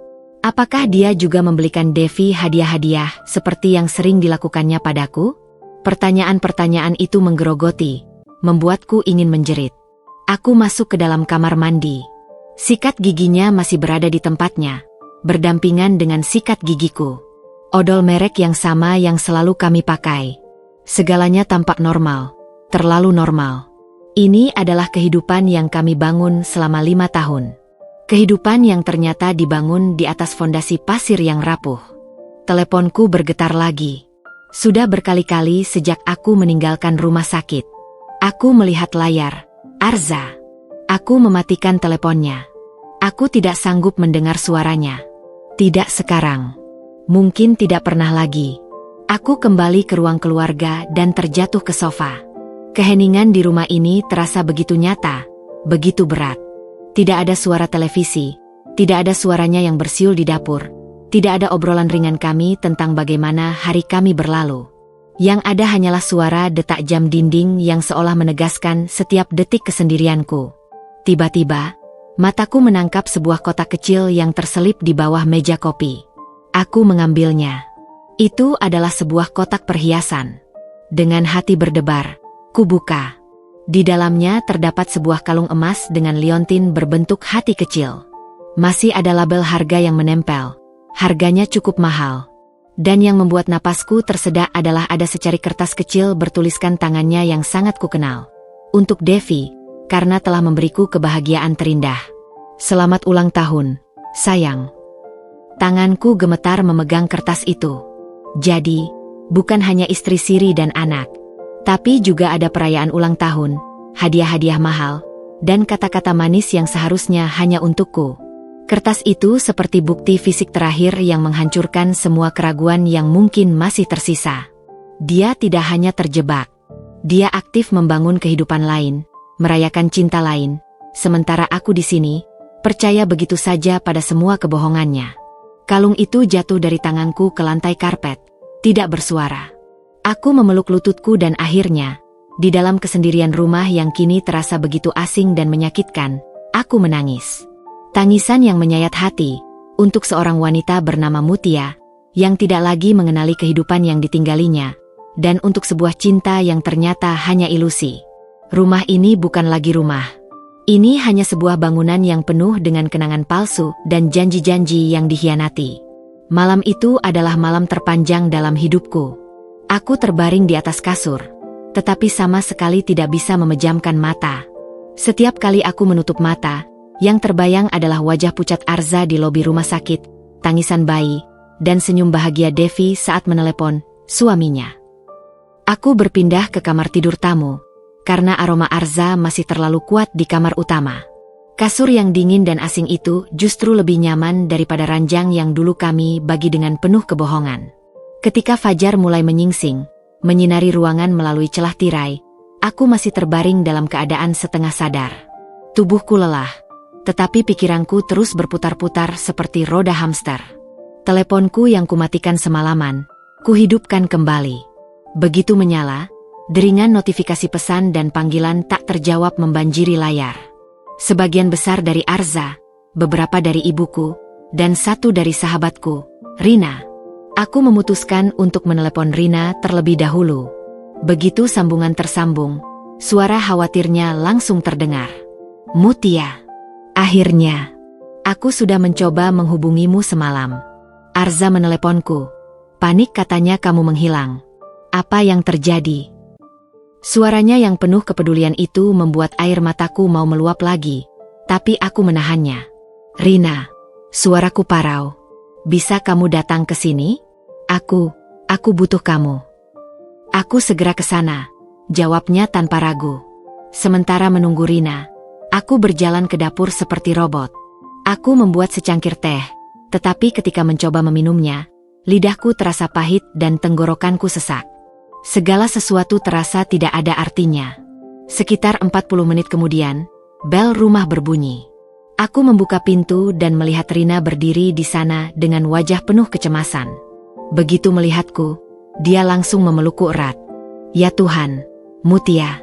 S1: Apakah dia juga membelikan Devi hadiah-hadiah seperti yang sering dilakukannya padaku? Pertanyaan-pertanyaan itu menggerogoti, membuatku ingin menjerit. Aku masuk ke dalam kamar mandi. Sikat giginya masih berada di tempatnya, berdampingan dengan sikat gigiku. Odol merek yang sama yang selalu kami pakai. Segalanya tampak normal, terlalu normal. Ini adalah kehidupan yang kami bangun selama 5 tahun. Kehidupan yang ternyata dibangun di atas fondasi pasir yang rapuh. Teleponku bergetar lagi. Sudah berkali-kali sejak aku meninggalkan rumah sakit. Aku melihat layar. Arza. Aku mematikan teleponnya. Aku tidak sanggup mendengar suaranya. Tidak sekarang. Mungkin tidak pernah lagi. Aku kembali ke ruang keluarga dan terjatuh ke sofa. Keheningan di rumah ini terasa begitu nyata, begitu berat. Tidak ada suara televisi, tidak ada suaranya yang bersiul di dapur. Tidak ada obrolan ringan kami tentang bagaimana hari kami berlalu. Yang ada hanyalah suara detak jam dinding yang seolah menegaskan setiap detik kesendirianku. Tiba-tiba, mataku menangkap sebuah kotak kecil yang terselip di bawah meja kopi. Aku mengambilnya. Itu adalah sebuah kotak perhiasan. Dengan hati berdebar, ku buka. Di dalamnya terdapat sebuah kalung emas dengan liontin berbentuk hati kecil. Masih ada label harga yang menempel. Harganya cukup mahal. Dan yang membuat napasku tersedak adalah ada secari kertas kecil bertuliskan tangannya yang sangat kukenal. Untuk Devi, karena telah memberiku kebahagiaan terindah. Selamat ulang tahun, sayang. Tanganku gemetar memegang kertas itu. Jadi, bukan hanya istri Siri dan anak, tapi juga ada perayaan ulang tahun, hadiah-hadiah mahal, dan kata-kata manis yang seharusnya hanya untukku. Kertas itu seperti bukti fisik terakhir yang menghancurkan semua keraguan yang mungkin masih tersisa. Dia tidak hanya terjebak. Dia aktif membangun kehidupan lain, merayakan cinta lain, sementara aku di sini, percaya begitu saja pada semua kebohongannya. Kalung itu jatuh dari tanganku ke lantai karpet, tidak bersuara. Aku memeluk lututku dan akhirnya, di dalam kesendirian rumah yang kini terasa begitu asing dan menyakitkan, aku menangis. Tangisan yang menyayat hati, untuk seorang wanita bernama Mutia, yang tidak lagi mengenali kehidupan yang ditinggalinya, dan untuk sebuah cinta yang ternyata hanya ilusi. Rumah ini bukan lagi rumah. Ini hanya sebuah bangunan yang penuh dengan kenangan palsu dan janji-janji yang dikhianati. Malam itu adalah malam terpanjang dalam hidupku. Aku terbaring di atas kasur, tetapi sama sekali tidak bisa memejamkan mata. Setiap kali aku menutup mata, yang terbayang adalah wajah pucat Arza di lobi rumah sakit, tangisan bayi, dan senyum bahagia Devi saat menelepon suaminya. Aku berpindah ke kamar tidur tamu, karena aroma Arza masih terlalu kuat di kamar utama. Kasur yang dingin dan asing itu justru lebih nyaman daripada ranjang yang dulu kami bagi dengan penuh kebohongan. Ketika fajar mulai menyingsing, menyinari ruangan melalui celah tirai, aku masih terbaring dalam keadaan setengah sadar. Tubuhku lelah, tetapi pikiranku terus berputar-putar seperti roda hamster. Teleponku yang kumatikan semalaman, kuhidupkan kembali. Begitu menyala, deringan notifikasi pesan dan panggilan tak terjawab membanjiri layar. Sebagian besar dari Arza, beberapa dari ibuku, dan satu dari sahabatku, Rina. Aku memutuskan untuk menelepon Rina terlebih dahulu. Begitu sambungan tersambung, suara khawatirnya langsung terdengar. Mutia. Akhirnya, aku sudah mencoba menghubungimu semalam. Arza meneleponku. Panik katanya kamu menghilang. Apa yang terjadi? Suaranya yang penuh kepedulian itu membuat air mataku mau meluap lagi, tapi aku menahannya. Rina, suaraku parau. Bisa kamu datang ke sini? Aku butuh kamu. Aku segera ke sana, jawabnya tanpa ragu. Sementara menunggu Rina, aku berjalan ke dapur seperti robot. Aku membuat secangkir teh, tetapi ketika mencoba meminumnya, lidahku terasa pahit dan tenggorokanku sesak. Segala sesuatu terasa tidak ada artinya. Sekitar 40 menit kemudian, bel rumah berbunyi. Aku membuka pintu dan melihat Rina berdiri di sana dengan wajah penuh kecemasan. Begitu melihatku, dia langsung memelukku erat. Ya Tuhan, Mutia,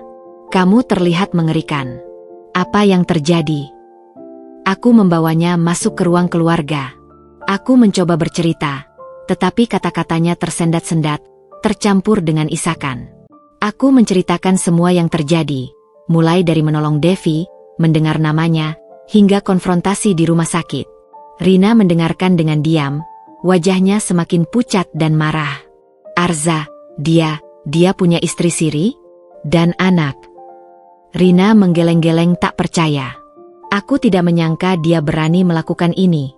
S1: kamu terlihat mengerikan. Apa yang terjadi? Aku membawanya masuk ke ruang keluarga. Aku mencoba bercerita, tetapi kata-katanya tersendat-sendat, tercampur dengan isakan. Aku menceritakan semua yang terjadi, mulai dari menolong Devi, mendengar namanya, hingga konfrontasi di rumah sakit. Rina mendengarkan dengan diam, wajahnya semakin pucat dan marah. Arza, dia punya istri siri? Dan anak. Rina menggeleng-geleng tak percaya. Aku tidak menyangka dia berani melakukan ini.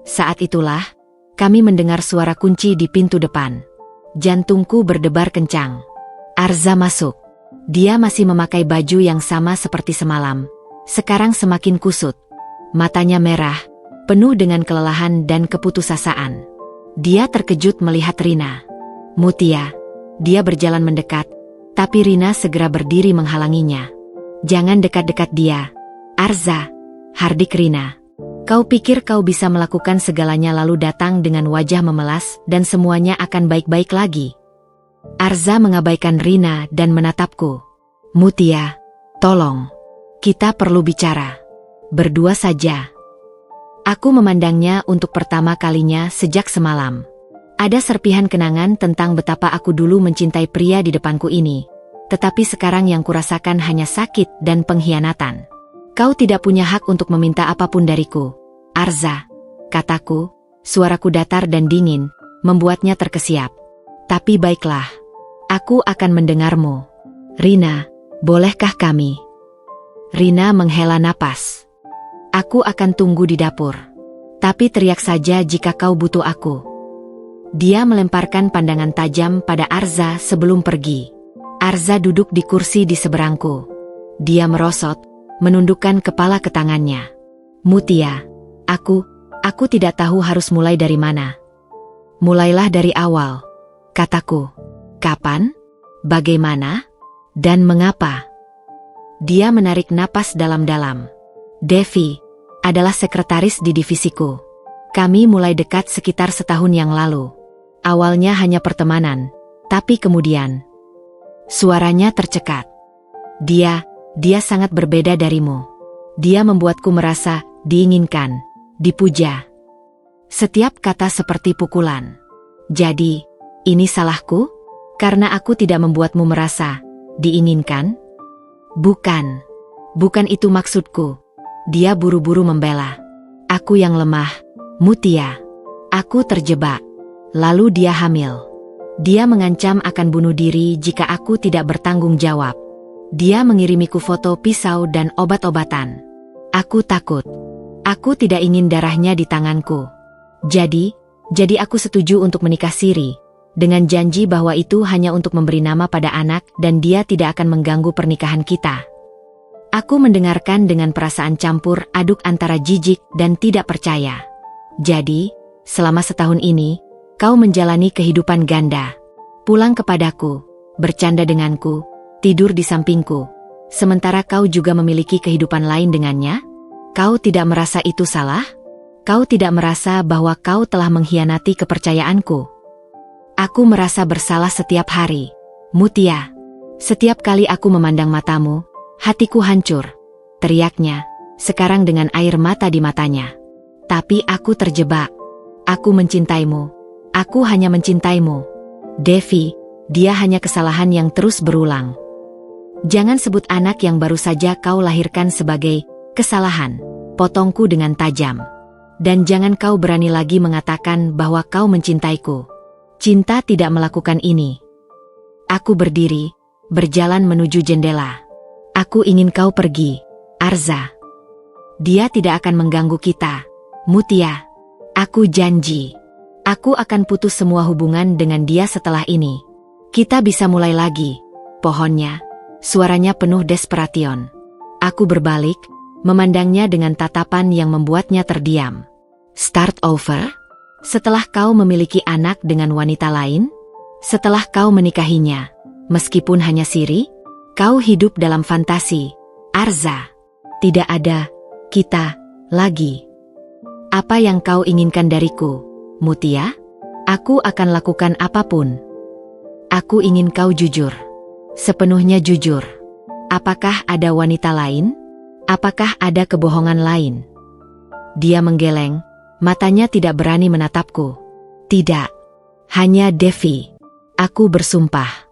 S1: Saat itulah, kami mendengar suara kunci di pintu depan. Jantungku berdebar kencang. Arza masuk. Dia masih memakai baju yang sama seperti semalam. Sekarang semakin kusut. Matanya merah, penuh dengan kelelahan dan keputusasaan. Dia terkejut melihat Rina. Mutia. Dia berjalan mendekat, tapi Rina segera berdiri menghalanginya. Jangan dekat-dekat dia. Arza. Hardik Rina. Kau pikir kau bisa melakukan segalanya lalu datang dengan wajah memelas dan semuanya akan baik-baik lagi? Arza mengabaikan Rina dan menatapku. Mutia, tolong. Kita perlu bicara. Berdua saja. Aku memandangnya untuk pertama kalinya sejak semalam. Ada serpihan kenangan tentang betapa aku dulu mencintai pria di depanku ini. Tetapi sekarang yang kurasakan hanya sakit dan pengkhianatan. Kau tidak punya hak untuk meminta apapun dariku. Arza, kataku, suaraku datar dan dingin, membuatnya terkesiap. Tapi baiklah, aku akan mendengarmu. Rina, bolehkah kami? Rina menghela napas. Aku akan tunggu di dapur. Tapi teriak saja jika kau butuh aku. Dia melemparkan pandangan tajam pada Arza sebelum pergi. Arza duduk di kursi di seberangku. Dia merosot, menundukkan kepala ke tangannya. Mutia, aku tidak tahu harus mulai dari mana. Mulailah dari awal. Kataku, kapan, bagaimana, dan mengapa? Dia menarik napas dalam-dalam. Devi adalah sekretaris di divisiku. Kami mulai dekat sekitar setahun yang lalu. Awalnya hanya pertemanan, tapi kemudian... Suaranya tercekat. Dia sangat berbeda darimu. Dia membuatku merasa diinginkan, dipuja. Setiap kata seperti pukulan. Jadi... Ini salahku? Karena aku tidak membuatmu merasa diinginkan? Bukan itu maksudku. Dia buru-buru membela. Aku yang lemah, Mutia. Aku terjebak. Lalu dia hamil. Dia mengancam akan bunuh diri jika aku tidak bertanggung jawab. Dia mengirimiku foto pisau dan obat-obatan. Aku takut. Aku tidak ingin darahnya di tanganku. Jadi aku setuju untuk menikah siri. Dengan janji bahwa itu hanya untuk memberi nama pada anak dan dia tidak akan mengganggu pernikahan kita. Aku mendengarkan dengan perasaan campur aduk antara jijik dan tidak percaya. Jadi, selama setahun ini, kau menjalani kehidupan ganda. Pulang kepadaku, bercanda denganku, tidur di sampingku. Sementara kau juga memiliki kehidupan lain dengannya? Kau tidak merasa itu salah? Kau tidak merasa bahwa kau telah mengkhianati kepercayaanku? Aku merasa bersalah setiap hari. Mutia, setiap kali aku memandang matamu, hatiku hancur. Teriaknya, sekarang dengan air mata di matanya. Tapi aku terjebak. Aku mencintaimu. Aku hanya mencintaimu. Devi, dia hanya kesalahan yang terus berulang. Jangan sebut anak yang baru saja kau lahirkan sebagai kesalahan, potongku dengan tajam. Dan jangan kau berani lagi mengatakan bahwa kau mencintaiku. Cinta tidak melakukan ini. Aku berdiri, berjalan menuju jendela. Aku ingin kau pergi, Arza. Dia tidak akan mengganggu kita, Mutia. Aku janji. Aku akan putus semua hubungan dengan dia setelah ini. Kita bisa mulai lagi, pohonnya. Suaranya penuh desperation. Aku berbalik, memandangnya dengan tatapan yang membuatnya terdiam. Start over? Setelah kau memiliki anak dengan wanita lain? Setelah kau menikahinya, meskipun hanya siri? Kau hidup dalam fantasi, Arza. Tidak ada kita lagi. Apa yang kau inginkan dariku, Mutia? Aku akan lakukan apapun. Aku ingin kau jujur. Sepenuhnya jujur. Apakah ada wanita lain? Apakah ada kebohongan lain? Dia menggeleng. Matanya tidak berani menatapku. Tidak. Hanya Devi. Aku bersumpah.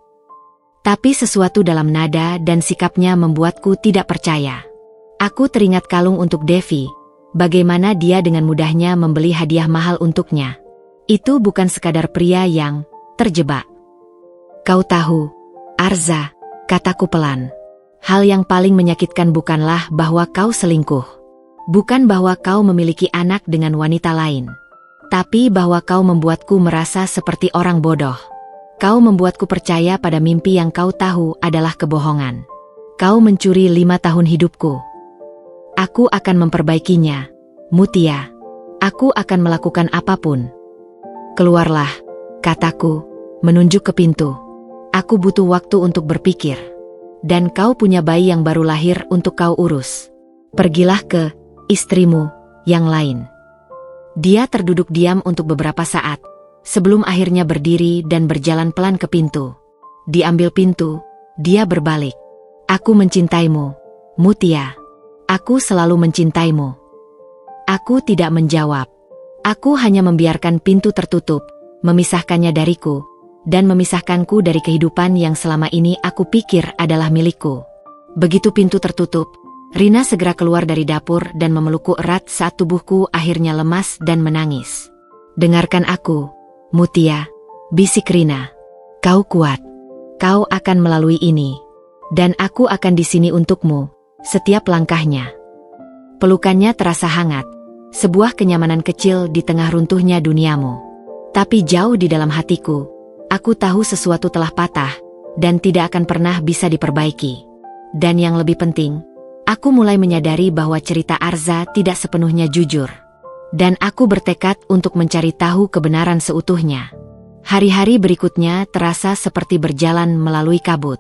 S1: Tapi sesuatu dalam nada dan sikapnya membuatku tidak percaya. Aku teringat kalung untuk Devi, bagaimana dia dengan mudahnya membeli hadiah mahal untuknya. Itu bukan sekadar pria yang terjebak. Kau tahu, Arza, kataku pelan. Hal yang paling menyakitkan bukanlah bahwa kau selingkuh. Bukan bahwa kau memiliki anak dengan wanita lain. Tapi bahwa kau membuatku merasa seperti orang bodoh. Kau membuatku percaya pada mimpi yang kau tahu adalah kebohongan. Kau mencuri 5 tahun hidupku. Aku akan memperbaikinya, Mutia. Aku akan melakukan apapun. Keluarlah, kataku, menunjuk ke pintu. Aku butuh waktu untuk berpikir. Dan kau punya bayi yang baru lahir untuk kau urus. Pergilah ke istrimu yang lain. Dia terduduk diam untuk beberapa saat, sebelum akhirnya berdiri dan berjalan pelan ke pintu. Diambil pintu, dia berbalik. Aku mencintaimu, Mutia. Aku selalu mencintaimu. Aku tidak menjawab. Aku hanya membiarkan pintu tertutup, memisahkannya dariku, dan memisahkanku dari kehidupan yang selama ini aku pikir adalah milikku. Begitu pintu tertutup, Rina segera keluar dari dapur dan memelukku erat saat tubuhku akhirnya lemas dan menangis. Dengarkan aku, Mutia, bisik Rina. Kau kuat. Kau akan melalui ini. Dan aku akan di sini untukmu, setiap langkahnya. Pelukannya terasa hangat, sebuah kenyamanan kecil di tengah runtuhnya duniamu. Tapi jauh di dalam hatiku, aku tahu sesuatu telah patah, dan tidak akan pernah bisa diperbaiki. Dan yang lebih penting, aku mulai menyadari bahwa cerita Arza tidak sepenuhnya jujur. Dan aku bertekad untuk mencari tahu kebenaran seutuhnya. Hari-hari berikutnya terasa seperti berjalan melalui kabut.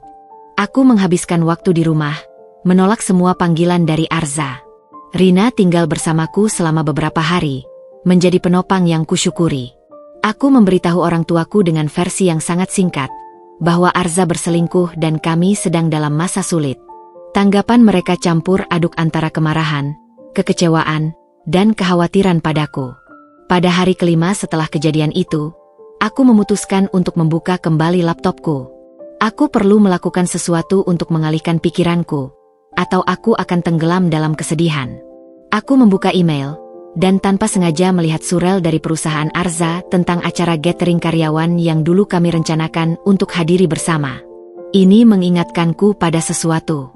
S1: Aku menghabiskan waktu di rumah, menolak semua panggilan dari Arza. Rina tinggal bersamaku selama beberapa hari, menjadi penopang yang kusyukuri. Aku memberitahu orang tuaku dengan versi yang sangat singkat, bahwa Arza berselingkuh dan kami sedang dalam masa sulit. Tanggapan mereka campur aduk antara kemarahan, kekecewaan, dan kekhawatiran padaku. Pada hari kelima setelah kejadian itu, aku memutuskan untuk membuka kembali laptopku. Aku perlu melakukan sesuatu untuk mengalihkan pikiranku, atau aku akan tenggelam dalam kesedihan. Aku membuka email, dan tanpa sengaja melihat surel dari perusahaan Arza tentang acara gathering karyawan yang dulu kami rencanakan untuk hadiri bersama. Ini mengingatkanku pada sesuatu.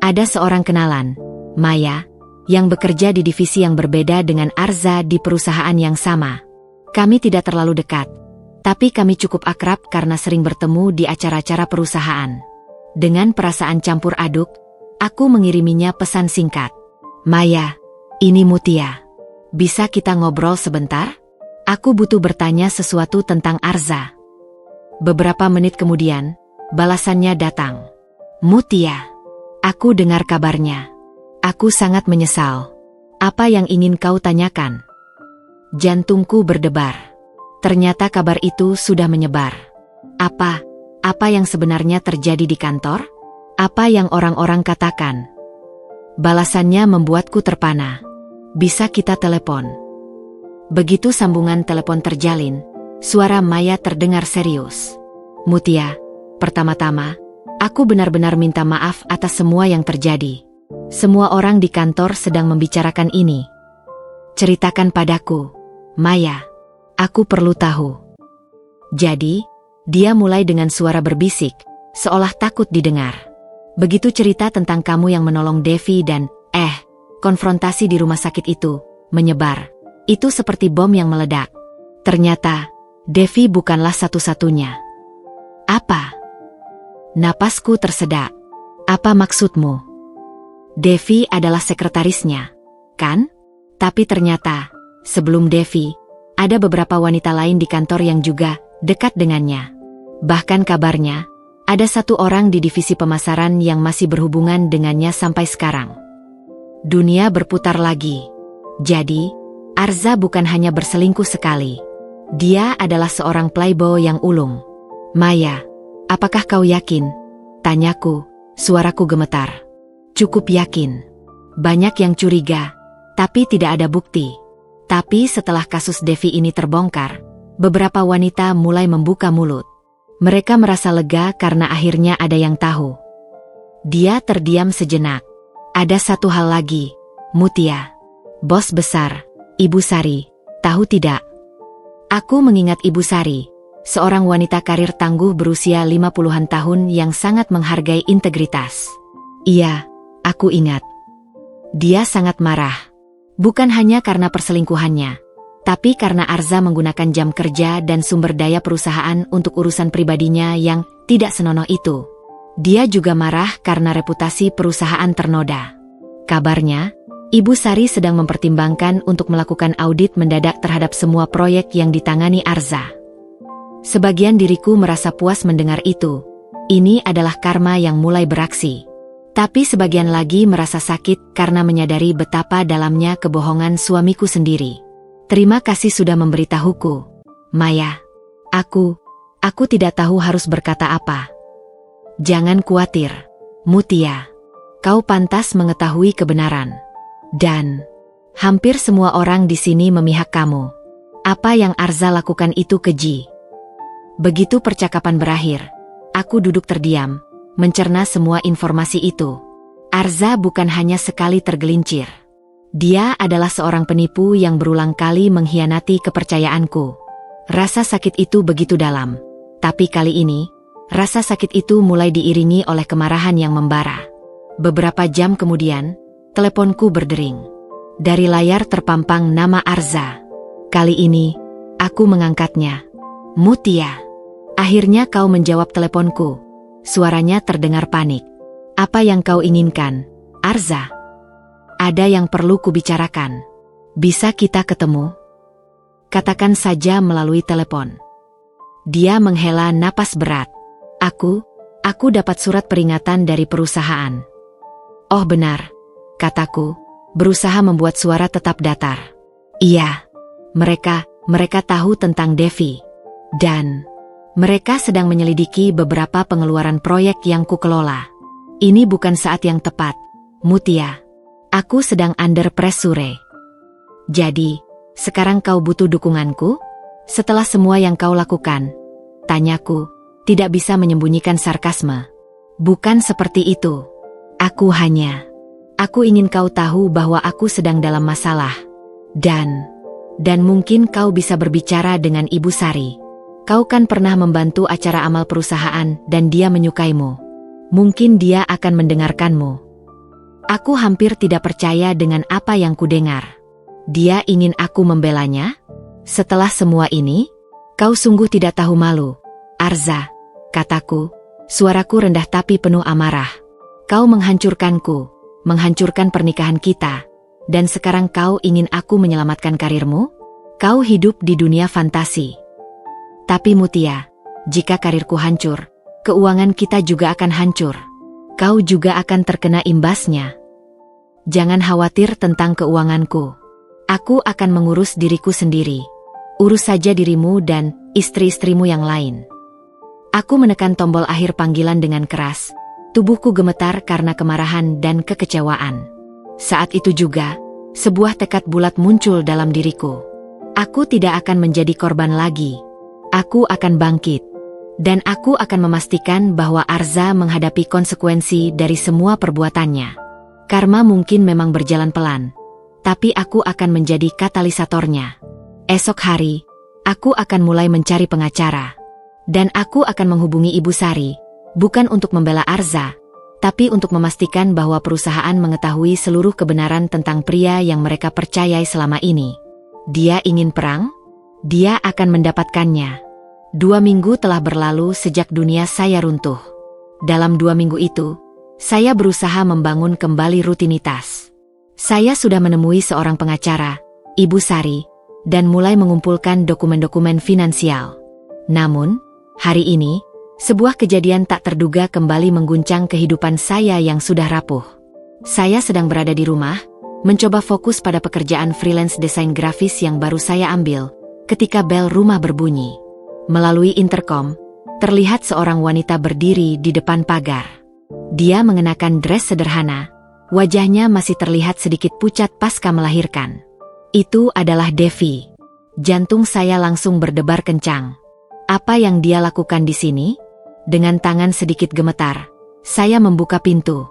S1: Ada seorang kenalan, Maya, yang bekerja di divisi yang berbeda dengan Arza di perusahaan yang sama. Kami tidak terlalu dekat, tapi kami cukup akrab karena sering bertemu di acara-acara perusahaan. Dengan perasaan campur aduk, aku mengiriminya pesan singkat. Maya, ini Mutia. Bisa kita ngobrol sebentar? Aku butuh bertanya sesuatu tentang Arza. Beberapa menit kemudian, balasannya datang. Mutia, aku dengar kabarnya. Aku sangat menyesal. Apa yang ingin kau tanyakan? Jantungku berdebar. Ternyata kabar itu sudah menyebar. Apa yang sebenarnya terjadi di kantor? Apa yang orang-orang katakan? Balasannya membuatku terpana. Bisa kita telepon? Begitu sambungan telepon terjalin, suara Maya terdengar serius. Mutia, pertama-tama, aku benar-benar minta maaf atas semua yang terjadi. Semua orang di kantor sedang membicarakan ini. Ceritakan padaku, Maya. Aku perlu tahu. Jadi, dia mulai dengan suara berbisik, seolah takut didengar. Begitu cerita tentang kamu yang menolong Devi dan, konfrontasi di rumah sakit itu, menyebar. Itu seperti bom yang meledak. Ternyata, Devi bukanlah satu-satunya. Apa? Napasku tersedak. Apa maksudmu? Devi adalah sekretarisnya, kan? Tapi ternyata, sebelum Devi, ada beberapa wanita lain di kantor yang juga dekat dengannya. Bahkan kabarnya, ada satu orang di divisi pemasaran yang masih berhubungan dengannya sampai sekarang. Dunia berputar lagi. Jadi, Arza bukan hanya berselingkuh sekali. Dia adalah seorang playboy yang ulung. Maya, apakah kau yakin? Tanyaku, suaraku gemetar. Cukup yakin. Banyak yang curiga, tapi tidak ada bukti. Tapi setelah kasus Devi ini terbongkar, beberapa wanita mulai membuka mulut. Mereka merasa lega karena akhirnya ada yang tahu. Dia terdiam sejenak. Ada satu hal lagi, Mutia. Bos besar, Ibu Sari, tahu tidak? Aku mengingat Ibu Sari, seorang wanita karir tangguh berusia 50-an tahun yang sangat menghargai integritas. Iya, aku ingat. Dia sangat marah. Bukan hanya karena perselingkuhannya, tapi karena Arza menggunakan jam kerja dan sumber daya perusahaan untuk urusan pribadinya yang tidak senonoh itu. Dia juga marah karena reputasi perusahaan ternoda. Kabarnya, Ibu Sari sedang mempertimbangkan untuk melakukan audit mendadak terhadap semua proyek yang ditangani Arza. Sebagian diriku merasa puas mendengar itu. Ini adalah karma yang mulai beraksi. Tapi sebagian lagi merasa sakit karena menyadari betapa dalamnya kebohongan suamiku sendiri. Terima kasih sudah memberitahuku, Maya. Aku tidak tahu harus berkata apa. Jangan khawatir, Mutia. Kau pantas mengetahui kebenaran. Dan hampir semua orang di sini memihak kamu. Apa yang Arza lakukan itu keji. Begitu percakapan berakhir, aku duduk terdiam, mencerna semua informasi itu. Arza bukan hanya sekali tergelincir. Dia adalah seorang penipu yang berulang kali mengkhianati kepercayaanku. Rasa sakit itu begitu dalam. Tapi kali ini, rasa sakit itu mulai diiringi oleh kemarahan yang membara. Beberapa jam kemudian, teleponku berdering. Dari layar terpampang nama Arza. Kali ini, aku mengangkatnya. Mutia. Akhirnya kau menjawab teleponku. Suaranya terdengar panik. Apa yang kau inginkan, Arza? Ada yang perlu kubicarakan. Bisa kita ketemu? Katakan saja melalui telepon. Dia menghela napas berat. Aku dapat surat peringatan dari perusahaan. Oh benar, kataku, berusaha membuat suara tetap datar. Iya, mereka tahu tentang Devi. Dan mereka sedang menyelidiki beberapa pengeluaran proyek yang kukelola. Ini bukan saat yang tepat, Mutia. Aku sedang under pressure. Jadi, sekarang kau butuh dukunganku? Setelah semua yang kau lakukan? Tanyaku, tidak bisa menyembunyikan sarkasme. Bukan seperti itu. Aku ingin kau tahu bahwa aku sedang dalam masalah. Dan mungkin kau bisa berbicara dengan Ibu Sari. Kau kan pernah membantu acara amal perusahaan dan dia menyukaimu. Mungkin dia akan mendengarkanmu. Aku hampir tidak percaya dengan apa yang kudengar. Dia ingin aku membelanya? Setelah semua ini, kau sungguh tidak tahu malu, Arza, kataku, suaraku rendah tapi penuh amarah. Kau menghancurkanku, menghancurkan pernikahan kita, dan sekarang kau ingin aku menyelamatkan karirmu? Kau hidup di dunia fantasi. Tapi Mutia, jika karirku hancur, keuangan kita juga akan hancur. Kau juga akan terkena imbasnya. Jangan khawatir tentang keuanganku. Aku akan mengurus diriku sendiri. Urus saja dirimu dan istri-istrimu yang lain. Aku menekan tombol akhir panggilan dengan keras. Tubuhku gemetar karena kemarahan dan kekecewaan. Saat itu juga, sebuah tekad bulat muncul dalam diriku. Aku tidak akan menjadi korban lagi. Aku akan bangkit. Dan aku akan memastikan bahwa Arza menghadapi konsekuensi dari semua perbuatannya. Karma mungkin memang berjalan pelan, tapi aku akan menjadi katalisatornya. Esok hari, aku akan mulai mencari pengacara. Dan aku akan menghubungi Ibu Sari, bukan untuk membela Arza, tapi untuk memastikan bahwa perusahaan mengetahui seluruh kebenaran tentang pria yang mereka percayai selama ini. Dia ingin perang? Dia akan mendapatkannya. 2 minggu telah berlalu sejak dunia saya runtuh. Dalam 2 minggu itu, saya berusaha membangun kembali rutinitas. Saya sudah menemui seorang pengacara, Ibu Sari, dan mulai mengumpulkan dokumen-dokumen finansial. Namun, hari ini, sebuah kejadian tak terduga kembali mengguncang kehidupan saya yang sudah rapuh. Saya sedang berada di rumah, mencoba fokus pada pekerjaan freelance desain grafis yang baru saya ambil, ketika bel rumah berbunyi. Melalui interkom, terlihat seorang wanita berdiri di depan pagar. Dia mengenakan dress sederhana, wajahnya masih terlihat sedikit pucat pasca melahirkan. Itu adalah Devi. Jantung saya langsung berdebar kencang. Apa yang dia lakukan di sini? Dengan tangan sedikit gemetar, saya membuka pintu.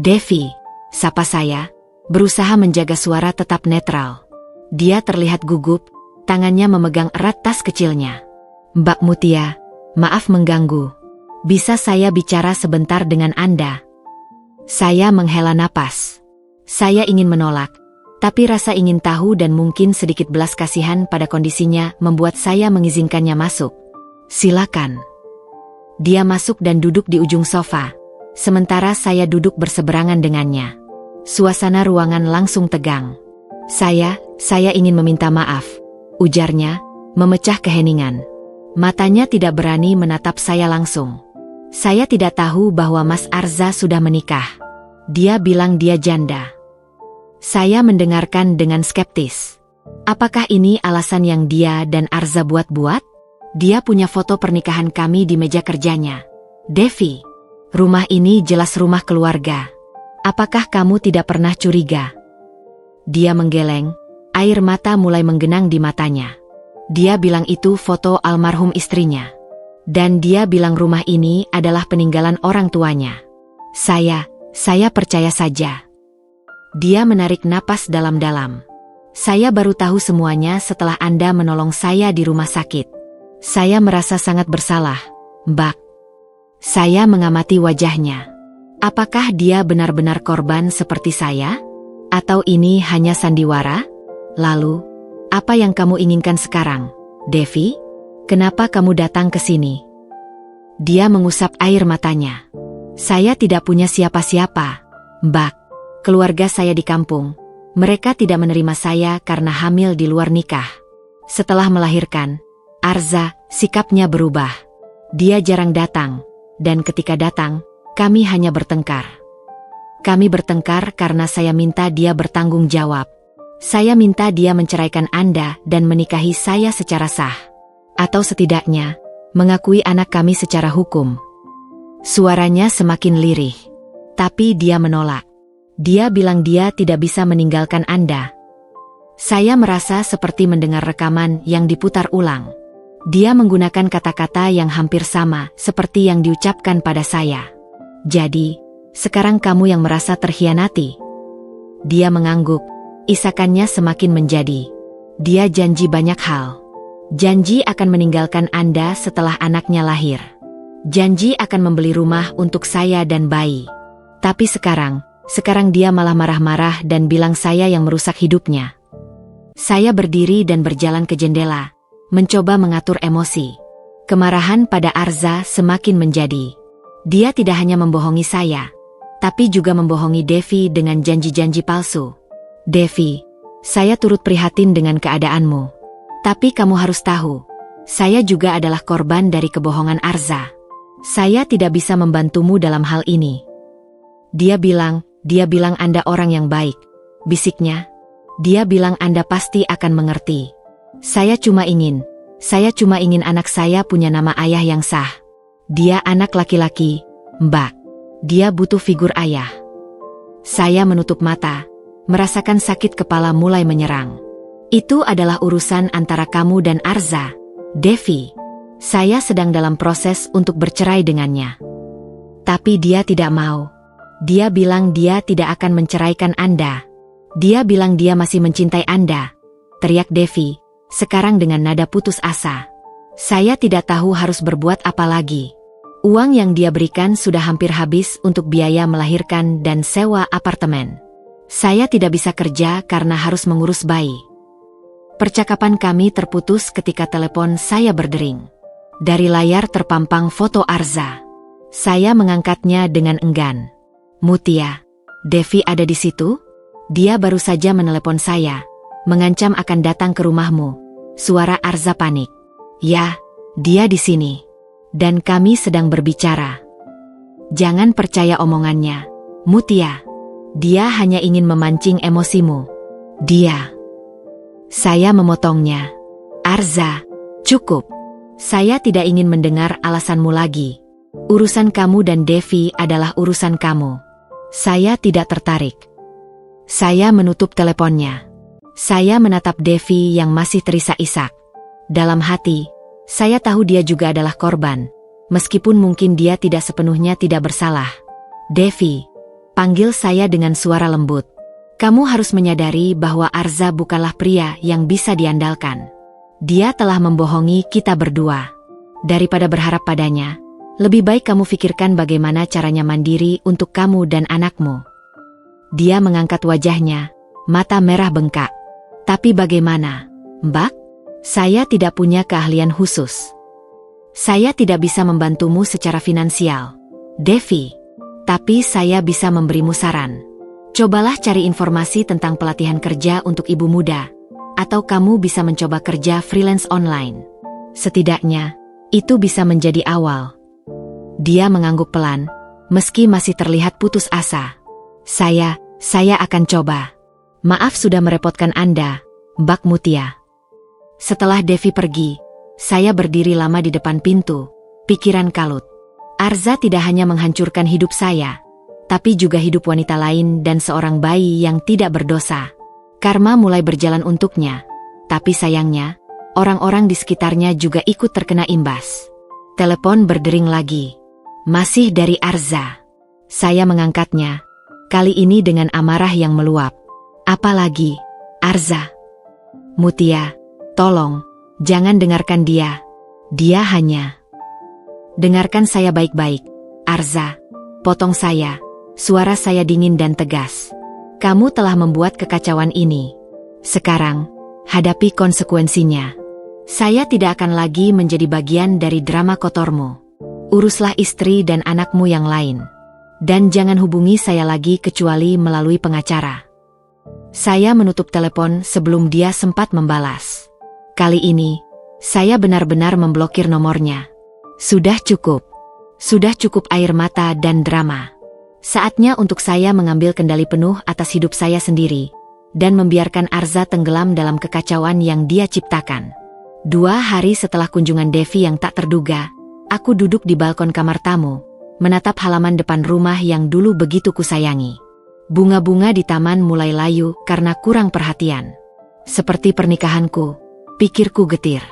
S1: Devi, sapa saya, berusaha menjaga suara tetap netral. Dia terlihat gugup, tangannya memegang erat tas kecilnya. Mbak Mutia, maaf mengganggu. Bisa saya bicara sebentar dengan Anda? Saya menghela napas. Saya ingin menolak, tapi rasa ingin tahu dan mungkin sedikit belas kasihan pada kondisinya membuat saya mengizinkannya masuk. Silakan. Dia masuk dan duduk di ujung sofa, sementara saya duduk berseberangan dengannya. Suasana ruangan langsung tegang. Saya ingin meminta maaf, ujarnya, memecah keheningan. Matanya tidak berani menatap saya langsung. Saya tidak tahu bahwa Mas Arza sudah menikah. Dia bilang dia janda. Saya mendengarkan dengan skeptis. Apakah ini alasan yang dia dan Arza buat-buat? Dia punya foto pernikahan kami di meja kerjanya. Devi, rumah ini jelas rumah keluarga. Apakah kamu tidak pernah curiga? Dia menggeleng, air mata mulai menggenang di matanya. Dia bilang itu foto almarhum istrinya. Dan dia bilang rumah ini adalah peninggalan orang tuanya. Saya percaya saja. Dia menarik napas dalam-dalam. Saya baru tahu semuanya setelah Anda menolong saya di rumah sakit. Saya merasa sangat bersalah, Mbak. Saya mengamati wajahnya. Apakah dia benar-benar korban seperti saya? Atau ini hanya sandiwara? Lalu, apa yang kamu inginkan sekarang, Devi? Kenapa kamu datang ke sini? Dia mengusap air matanya. Saya tidak punya siapa-siapa, Mbak. Keluarga saya di kampung. Mereka tidak menerima saya karena hamil di luar nikah. Setelah melahirkan, Arza, sikapnya berubah. Dia jarang datang, dan ketika datang, kami hanya bertengkar. Kami bertengkar karena saya minta dia bertanggung jawab. Saya minta dia menceraikan Anda dan menikahi saya secara sah. Atau setidaknya, mengakui anak kami secara hukum. Suaranya semakin lirih. Tapi dia menolak. Dia bilang dia tidak bisa meninggalkan Anda. Saya merasa seperti mendengar rekaman yang diputar ulang. Dia menggunakan kata-kata yang hampir sama seperti yang diucapkan pada saya. Jadi, sekarang kamu yang merasa terhianati. Dia mengangguk, isakannya semakin menjadi. Dia janji banyak hal. Janji akan meninggalkan Anda setelah anaknya lahir. Janji akan membeli rumah untuk saya dan bayi. Tapi sekarang dia malah marah-marah dan bilang saya yang merusak hidupnya. Saya berdiri dan berjalan ke jendela, mencoba mengatur emosi. Kemarahan pada Arza semakin menjadi. Dia tidak hanya membohongi saya, tapi juga membohongi Devi dengan janji-janji palsu. Devi, saya turut prihatin dengan keadaanmu. Tapi kamu harus tahu, saya juga adalah korban dari kebohongan Arza. Saya tidak bisa membantumu dalam hal ini. Dia bilang Anda orang yang baik, bisiknya. Dia bilang Anda pasti akan mengerti. Saya cuma ingin anak saya punya nama ayah yang sah. Dia anak laki-laki, Mbak. Dia butuh figur ayah. Saya menutup mata, merasakan sakit kepala mulai menyerang. Itu adalah urusan antara kamu dan Arza, Devi. Saya sedang dalam proses untuk bercerai dengannya. Tapi dia tidak mau. Dia bilang dia tidak akan menceraikan Anda. Dia bilang dia masih mencintai Anda, teriak Devi, sekarang dengan nada putus asa. Saya tidak tahu harus berbuat apa lagi. Uang yang dia berikan sudah hampir habis untuk biaya melahirkan dan sewa apartemen. Saya tidak bisa kerja karena harus mengurus bayi. Percakapan kami terputus ketika telepon saya berdering. Dari layar terpampang foto Arza. Saya mengangkatnya dengan enggan. Mutia, Devi ada di situ? Dia baru saja menelepon saya, mengancam akan datang ke rumahmu. Suara Arza panik. Ya, dia di sini. Dan kami sedang berbicara. Jangan percaya omongannya, Mutia. Dia hanya ingin memancing emosimu. Saya memotongnya. Arza, cukup. Saya tidak ingin mendengar alasanmu lagi. Urusan kamu dan Devi adalah urusan kamu. Saya tidak tertarik. Saya menutup teleponnya. Saya menatap Devi yang masih terisak-isak. Dalam hati, Saya tahu dia juga adalah korban, meskipun mungkin dia tidak sepenuhnya tidak bersalah. Devi, panggil saya dengan suara lembut. Kamu harus menyadari bahwa Arza bukanlah pria yang bisa diandalkan. Dia telah membohongi kita berdua. Daripada berharap padanya, lebih baik kamu pikirkan bagaimana caranya mandiri untuk kamu dan anakmu. Dia mengangkat wajahnya, mata merah bengkak. Tapi bagaimana, Mbak? Saya tidak punya keahlian khusus. Saya tidak bisa membantumu secara finansial, Devi. Tapi saya bisa memberimu saran. Cobalah cari informasi tentang pelatihan kerja untuk ibu muda. Atau kamu bisa mencoba kerja freelance online. Setidaknya, itu bisa menjadi awal. Dia mengangguk pelan, meski masih terlihat putus asa. Saya akan coba. Maaf sudah merepotkan Anda, Mbak Mutia. Setelah Devi pergi, saya berdiri lama di depan pintu, pikiran kalut. Arza tidak hanya menghancurkan hidup saya, tapi juga hidup wanita lain dan seorang bayi yang tidak berdosa. Karma mulai berjalan untuknya, tapi sayangnya, orang-orang di sekitarnya juga ikut terkena imbas. Telepon berdering lagi. Masih dari Arza. Saya mengangkatnya, kali ini dengan amarah yang meluap. Apalagi, Arza. Mutia, tolong, jangan dengarkan dia. Dia hanya... Dengarkan saya baik-baik, Arza. Potong saya. Suara saya dingin dan tegas. Kamu telah membuat kekacauan ini. Sekarang, hadapi konsekuensinya. Saya tidak akan lagi menjadi bagian dari drama kotormu. Uruslah istri dan anakmu yang lain. Dan jangan hubungi saya lagi kecuali melalui pengacara. Saya menutup telepon sebelum dia sempat membalas. Kali ini, saya benar-benar memblokir nomornya. Sudah cukup. Sudah cukup air mata dan drama. Saatnya untuk saya mengambil kendali penuh atas hidup saya sendiri. Dan membiarkan Arza tenggelam dalam kekacauan yang dia ciptakan. 2 hari setelah kunjungan Devi yang tak terduga, aku duduk di balkon kamar tamu, menatap halaman depan rumah yang dulu begitu kusayangi. Bunga-bunga di taman mulai layu karena kurang perhatian. Seperti pernikahanku, pikirku getir.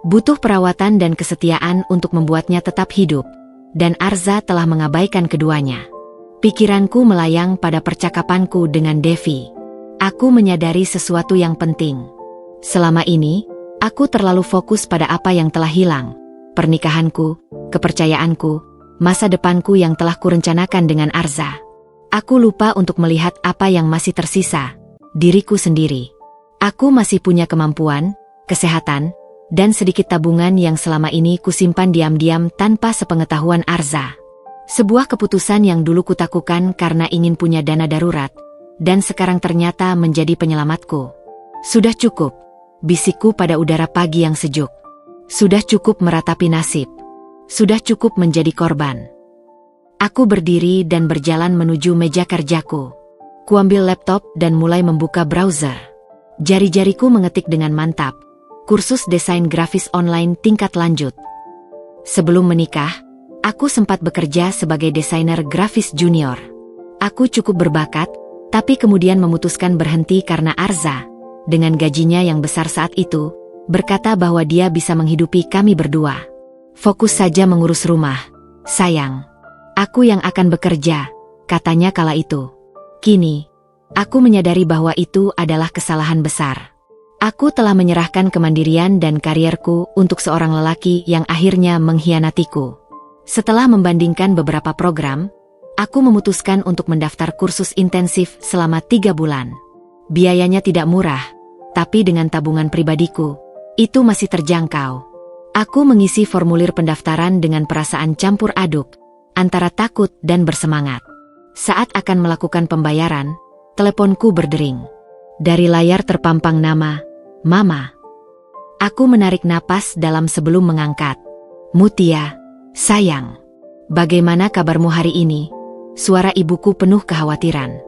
S1: Butuh perawatan dan kesetiaan untuk membuatnya tetap hidup, dan Arza telah mengabaikan keduanya. Pikiranku melayang pada percakapanku dengan Devi. Aku menyadari sesuatu yang penting. Selama ini, aku terlalu fokus pada apa yang telah hilang. Pernikahanku, kepercayaanku, masa depanku yang telah kurencanakan dengan Arza. Aku lupa untuk melihat apa yang masih tersisa, diriku sendiri. Aku masih punya kemampuan, kesehatan, dan sedikit tabungan yang selama ini kusimpan diam-diam tanpa sepengetahuan Arza. Sebuah keputusan yang dulu kutakukan karena ingin punya dana darurat, dan sekarang ternyata menjadi penyelamatku. Sudah cukup, bisikku pada udara pagi yang sejuk. Sudah cukup meratapi nasib. Sudah cukup menjadi korban. Aku berdiri dan berjalan menuju meja kerjaku. Kuambil laptop dan mulai membuka browser. Jari-jariku mengetik dengan mantap. Kursus desain grafis online tingkat lanjut. Sebelum menikah, aku sempat bekerja sebagai desainer grafis junior. Aku cukup berbakat, tapi kemudian memutuskan berhenti karena Arza, dengan gajinya yang besar saat itu, berkata bahwa dia bisa menghidupi kami berdua. Fokus saja mengurus rumah, sayang. Aku yang akan bekerja, katanya kala itu. Kini, aku menyadari bahwa itu adalah kesalahan besar. Aku telah menyerahkan kemandirian dan karierku untuk seorang lelaki yang akhirnya mengkhianatiku. Setelah membandingkan beberapa program, aku memutuskan untuk mendaftar kursus intensif selama 3 bulan. Biayanya tidak murah, tapi dengan tabungan pribadiku, itu masih terjangkau. Aku mengisi formulir pendaftaran dengan perasaan campur aduk, antara takut dan bersemangat. Saat akan melakukan pembayaran, teleponku berdering. Dari layar terpampang nama, Mama. Aku menarik napas dalam sebelum mengangkat. Mutia, sayang. Bagaimana kabarmu hari ini? Suara ibuku penuh kekhawatiran.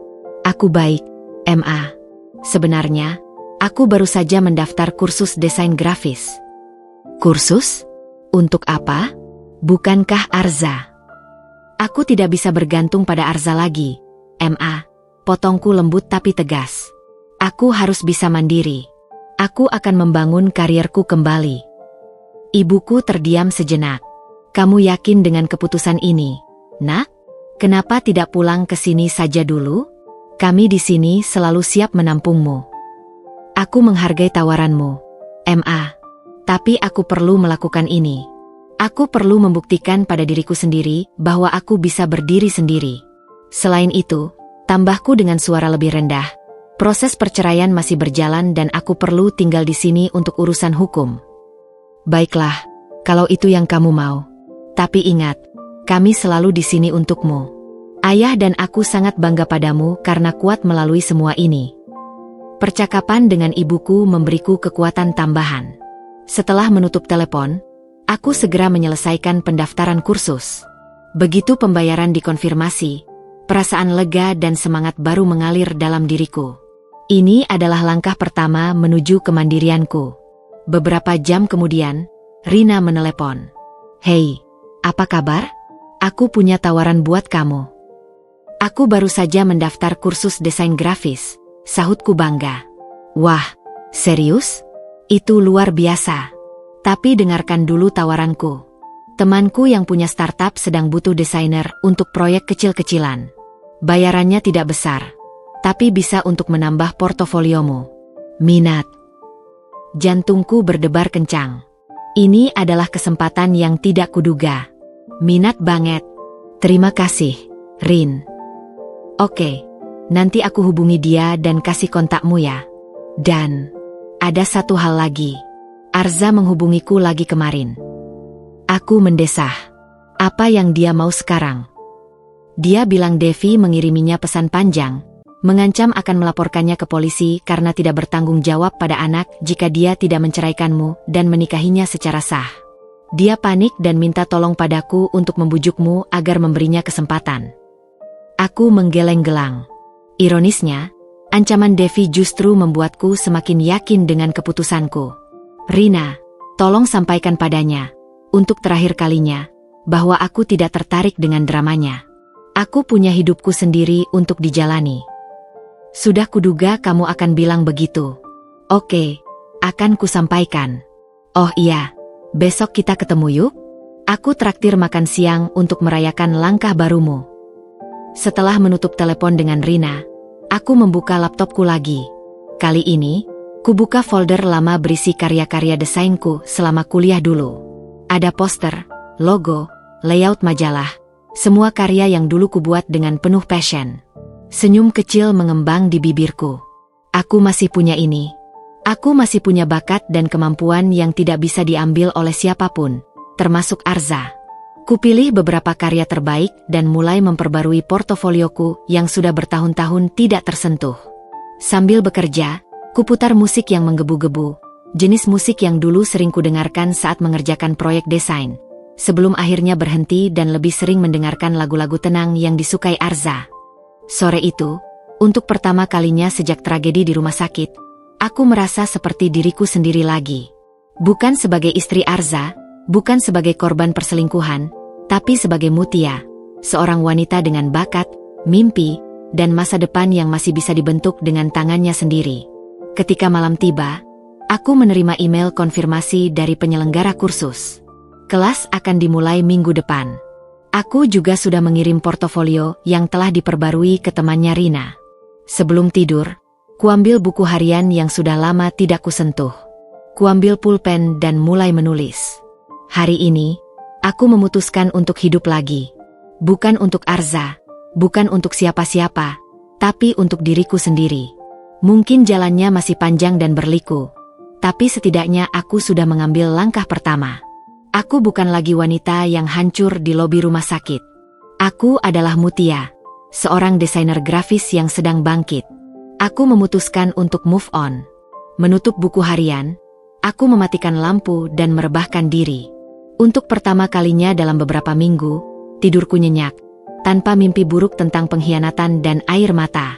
S1: Aku baik, Ma. Sebenarnya, aku baru saja mendaftar kursus desain grafis. Kursus? Untuk apa? Bukankah Arza? Aku tidak bisa bergantung pada Arza lagi, Ma. Potongku lembut tapi tegas. Aku harus bisa mandiri. Aku akan membangun karierku kembali. Ibuku terdiam sejenak. Kamu yakin dengan keputusan ini, Nak? Kenapa tidak pulang ke sini saja dulu? Kami di sini selalu siap menampungmu. Aku menghargai tawaranmu, Ma. Tapi aku perlu melakukan ini. Aku perlu membuktikan pada diriku sendiri bahwa aku bisa berdiri sendiri. Selain itu, tambahku dengan suara lebih rendah, proses perceraian masih berjalan dan aku perlu tinggal di sini untuk urusan hukum. Baiklah, kalau itu yang kamu mau. Tapi ingat, kami selalu di sini untukmu. Ayah dan aku sangat bangga padamu karena kuat melalui semua ini. Percakapan dengan ibuku memberiku kekuatan tambahan. Setelah menutup telepon, aku segera menyelesaikan pendaftaran kursus. Begitu pembayaran dikonfirmasi, perasaan lega dan semangat baru mengalir dalam diriku. Ini adalah langkah pertama menuju kemandirianku. Beberapa jam kemudian, Rina menelepon. Hei, apa kabar? Aku punya tawaran buat kamu. Aku baru saja mendaftar kursus desain grafis, sahutku bangga. Wah, serius? Itu luar biasa. Tapi dengarkan dulu tawaranku. Temanku yang punya startup sedang butuh desainer untuk proyek kecil-kecilan. Bayarannya tidak besar, tapi bisa untuk menambah portofoliomu. Minat? Jantungku berdebar kencang. Ini adalah kesempatan yang tidak kuduga. Minat banget. Terima kasih, Rin. Oke, nanti aku hubungi dia dan kasih kontakmu ya. Dan ada satu hal lagi. Arza menghubungiku lagi kemarin. Aku mendesah. Apa yang dia mau sekarang? Dia bilang Devi mengiriminya pesan panjang, mengancam akan melaporkannya ke polisi karena tidak bertanggung jawab pada anak jika dia tidak menceraikanmu dan menikahinya secara sah. Dia panik dan minta tolong padaku untuk membujukmu agar memberinya kesempatan. Aku menggeleng-gelang. Ironisnya, ancaman Devi justru membuatku semakin yakin dengan keputusanku. Rina, tolong sampaikan padanya, untuk terakhir kalinya, bahwa aku tidak tertarik dengan dramanya. Aku punya hidupku sendiri untuk dijalani. Sudah kuduga kamu akan bilang begitu. Oke, akan kusampaikan. Oh iya, besok kita ketemu yuk? Aku traktir makan siang untuk merayakan langkah barumu. Setelah menutup telepon dengan Rina, aku membuka laptopku lagi. Kali ini, kubuka folder lama berisi karya-karya desainku selama kuliah dulu. Ada poster, logo, layout majalah, semua karya yang dulu kubuat dengan penuh passion. Senyum kecil mengembang di bibirku. Aku masih punya ini. Aku masih punya bakat dan kemampuan yang tidak bisa diambil oleh siapapun, termasuk Arza. Kupilih beberapa karya terbaik dan mulai memperbarui portofolioku yang sudah bertahun-tahun tidak tersentuh. Sambil bekerja, kuputar musik yang menggebu-gebu, jenis musik yang dulu sering kudengarkan saat mengerjakan proyek desain, sebelum akhirnya berhenti dan lebih sering mendengarkan lagu-lagu tenang yang disukai Arza. Sore itu, untuk pertama kalinya sejak tragedi di rumah sakit, aku merasa seperti diriku sendiri lagi. Bukan sebagai istri Arza, bukan sebagai korban perselingkuhan, tapi sebagai Mutia, seorang wanita dengan bakat, mimpi, dan masa depan yang masih bisa dibentuk dengan tangannya sendiri. Ketika malam tiba, aku menerima email konfirmasi dari penyelenggara kursus. Kelas akan dimulai minggu depan. Aku juga sudah mengirim portofolio yang telah diperbarui ke temannya Rina. Sebelum tidur, kuambil buku harian yang sudah lama tidak kusentuh. Kuambil pulpen dan mulai menulis. Hari ini, aku memutuskan untuk hidup lagi. Bukan untuk Arza, bukan untuk siapa-siapa, tapi untuk diriku sendiri. Mungkin jalannya masih panjang dan berliku, tapi setidaknya aku sudah mengambil langkah pertama. Aku bukan lagi wanita yang hancur di lobi rumah sakit. Aku adalah Mutia, seorang desainer grafis yang sedang bangkit. Aku memutuskan untuk move on. Menutup buku harian, aku mematikan lampu dan merebahkan diri. Untuk pertama kalinya dalam beberapa minggu, tidurku nyenyak, tanpa mimpi buruk tentang pengkhianatan dan air mata.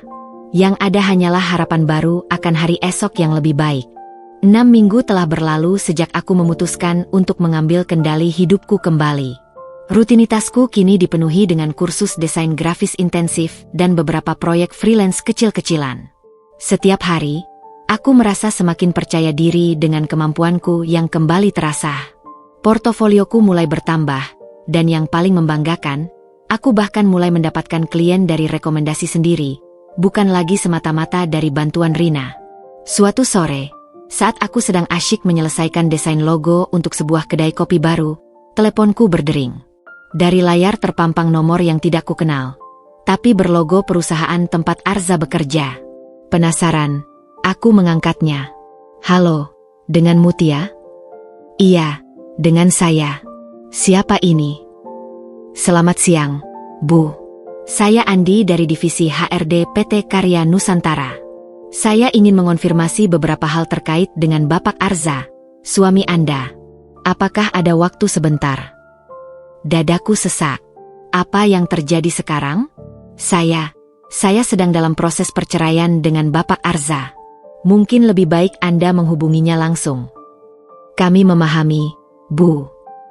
S1: Yang ada hanyalah harapan baru akan hari esok yang lebih baik. 6 minggu telah berlalu sejak aku memutuskan untuk mengambil kendali hidupku kembali. Rutinitasku kini dipenuhi dengan kursus desain grafis intensif dan beberapa proyek freelance kecil-kecilan. Setiap hari, aku merasa semakin percaya diri dengan kemampuanku yang kembali terasah. Portofolioku mulai bertambah, dan yang paling membanggakan, aku bahkan mulai mendapatkan klien dari rekomendasi sendiri, bukan lagi semata-mata dari bantuan Rina. Suatu sore, saat aku sedang asyik menyelesaikan desain logo untuk sebuah kedai kopi baru, teleponku berdering. Dari layar terpampang nomor yang tidak kukenal, tapi berlogo perusahaan tempat Arza bekerja. Penasaran, aku mengangkatnya. Halo, dengan Mutia? Iya, dengan saya. Siapa ini? Selamat siang, Bu. Saya Andi dari Divisi HRD PT Karya Nusantara. Saya ingin mengonfirmasi beberapa hal terkait dengan Bapak Arza, suami Anda. Apakah ada waktu sebentar? Dadaku sesak. Apa yang terjadi sekarang? Saya sedang dalam proses perceraian dengan Bapak Arza. Mungkin lebih baik Anda menghubunginya langsung. Kami memahami, Bu.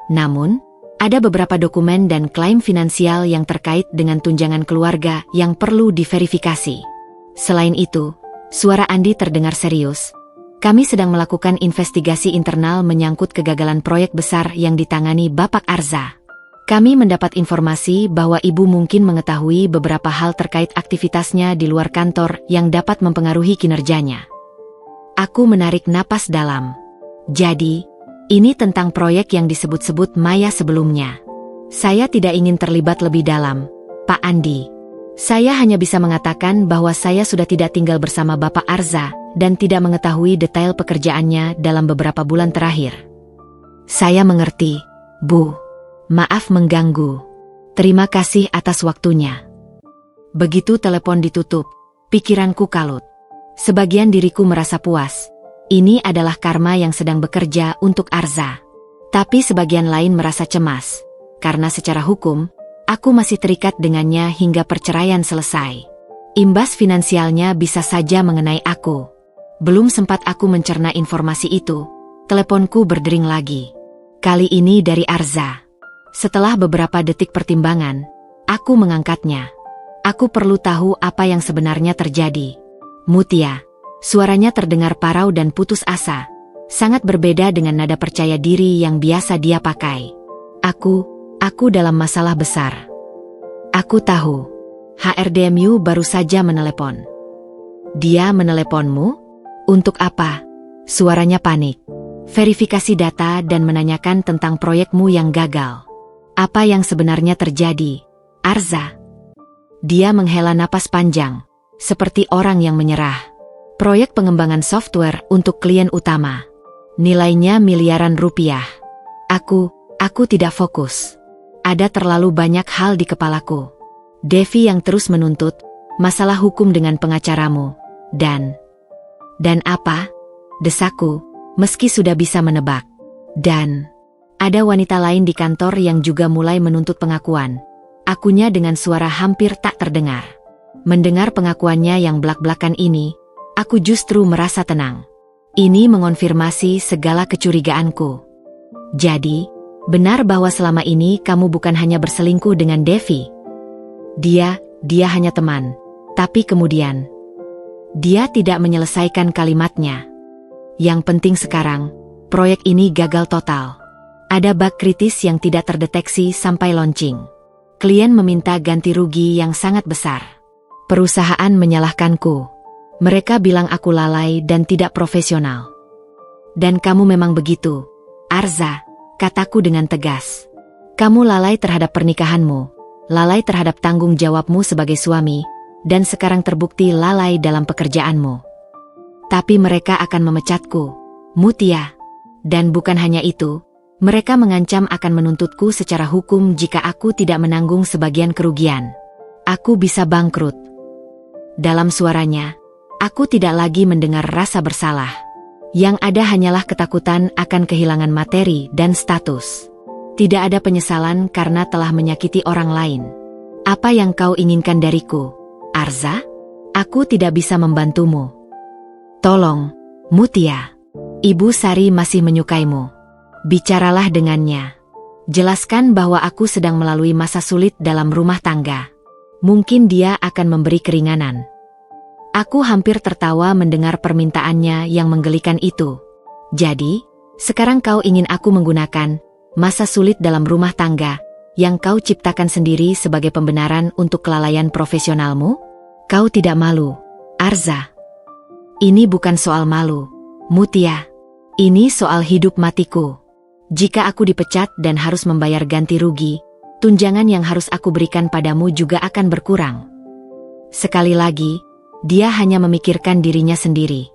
S1: Namun, ada beberapa dokumen dan klaim finansial yang terkait dengan tunjangan keluarga yang perlu diverifikasi. Selain itu, suara Andi terdengar serius. Kami sedang melakukan investigasi internal menyangkut kegagalan proyek besar yang ditangani Bapak Arza. Kami mendapat informasi bahwa Ibu mungkin mengetahui beberapa hal terkait aktivitasnya di luar kantor yang dapat mempengaruhi kinerjanya. Aku menarik napas dalam. Jadi, ini tentang proyek yang disebut-sebut Maya sebelumnya. Saya tidak ingin terlibat lebih dalam, Pak Andi. Saya hanya bisa mengatakan bahwa saya sudah tidak tinggal bersama Bapak Arza dan tidak mengetahui detail pekerjaannya dalam beberapa bulan terakhir. Saya mengerti, Bu. Maaf mengganggu. Terima kasih atas waktunya. Begitu telepon ditutup, pikiranku kalut. Sebagian diriku merasa puas. Ini adalah karma yang sedang bekerja untuk Arza. Tapi sebagian lain merasa cemas, karena secara hukum, aku masih terikat dengannya hingga perceraian selesai. Imbas finansialnya bisa saja mengenai aku. Belum sempat aku mencerna informasi itu, teleponku berdering lagi. Kali ini dari Arza. Setelah beberapa detik pertimbangan, aku mengangkatnya. Aku perlu tahu apa yang sebenarnya terjadi. Mutia. Suaranya terdengar parau dan putus asa, sangat berbeda dengan nada percaya diri yang biasa dia pakai. Aku dalam masalah besar. Aku tahu. HRDMU baru saja menelepon. Dia meneleponmu? Untuk apa? Suaranya panik. Verifikasi data dan menanyakan tentang proyekmu yang gagal. Apa yang sebenarnya terjadi, Arza? Dia menghela napas panjang, seperti orang yang menyerah. Proyek pengembangan software untuk klien utama. Nilainya miliaran rupiah. Aku tidak fokus. Ada terlalu banyak hal di kepalaku. Devi yang terus menuntut, masalah hukum dengan pengacaramu, dan apa? Desaku, meski sudah bisa menebak. Dan ada wanita lain di kantor yang juga mulai menuntut pengakuan. Akunya dengan suara hampir tak terdengar. Mendengar pengakuannya yang blak-blakan ini, aku justru merasa tenang. Ini mengonfirmasi segala kecurigaanku. Jadi, benar bahwa selama ini kamu bukan hanya berselingkuh dengan Devi. Dia hanya teman. Tapi kemudian, dia tidak menyelesaikan kalimatnya. Yang penting sekarang, proyek ini gagal total. Ada bug kritis yang tidak terdeteksi sampai launching. Klien meminta ganti rugi yang sangat besar. Perusahaan menyalahkanku. Mereka bilang aku lalai dan tidak profesional. Dan kamu memang begitu, Arza, kataku dengan tegas. Kamu lalai terhadap pernikahanmu, lalai terhadap tanggung jawabmu sebagai suami, dan sekarang terbukti lalai dalam pekerjaanmu. Tapi mereka akan memecatku, Mutia. Dan bukan hanya itu, mereka mengancam akan menuntutku secara hukum jika aku tidak menanggung sebagian kerugian. Aku bisa bangkrut. Dalam suaranya, aku tidak lagi mendengar rasa bersalah. Yang ada hanyalah ketakutan akan kehilangan materi dan status. Tidak ada penyesalan karena telah menyakiti orang lain. Apa yang kau inginkan dariku, Arza? Aku tidak bisa membantumu. Tolong, Mutia. Ibu Sari masih menyukaimu. Bicaralah dengannya. Jelaskan bahwa aku sedang melalui masa sulit dalam rumah tangga. Mungkin dia akan memberi keringanan. Aku hampir tertawa mendengar permintaannya yang menggelikan itu. Jadi, sekarang kau ingin aku menggunakan masa sulit dalam rumah tangga, yang kau ciptakan sendiri sebagai pembenaran untuk kelalaian profesionalmu? Kau tidak malu, Arza? Ini bukan soal malu, Mutia. Ini soal hidup matiku. Jika aku dipecat dan harus membayar ganti rugi, tunjangan yang harus aku berikan padamu juga akan berkurang. Sekali lagi, dia hanya memikirkan dirinya sendiri.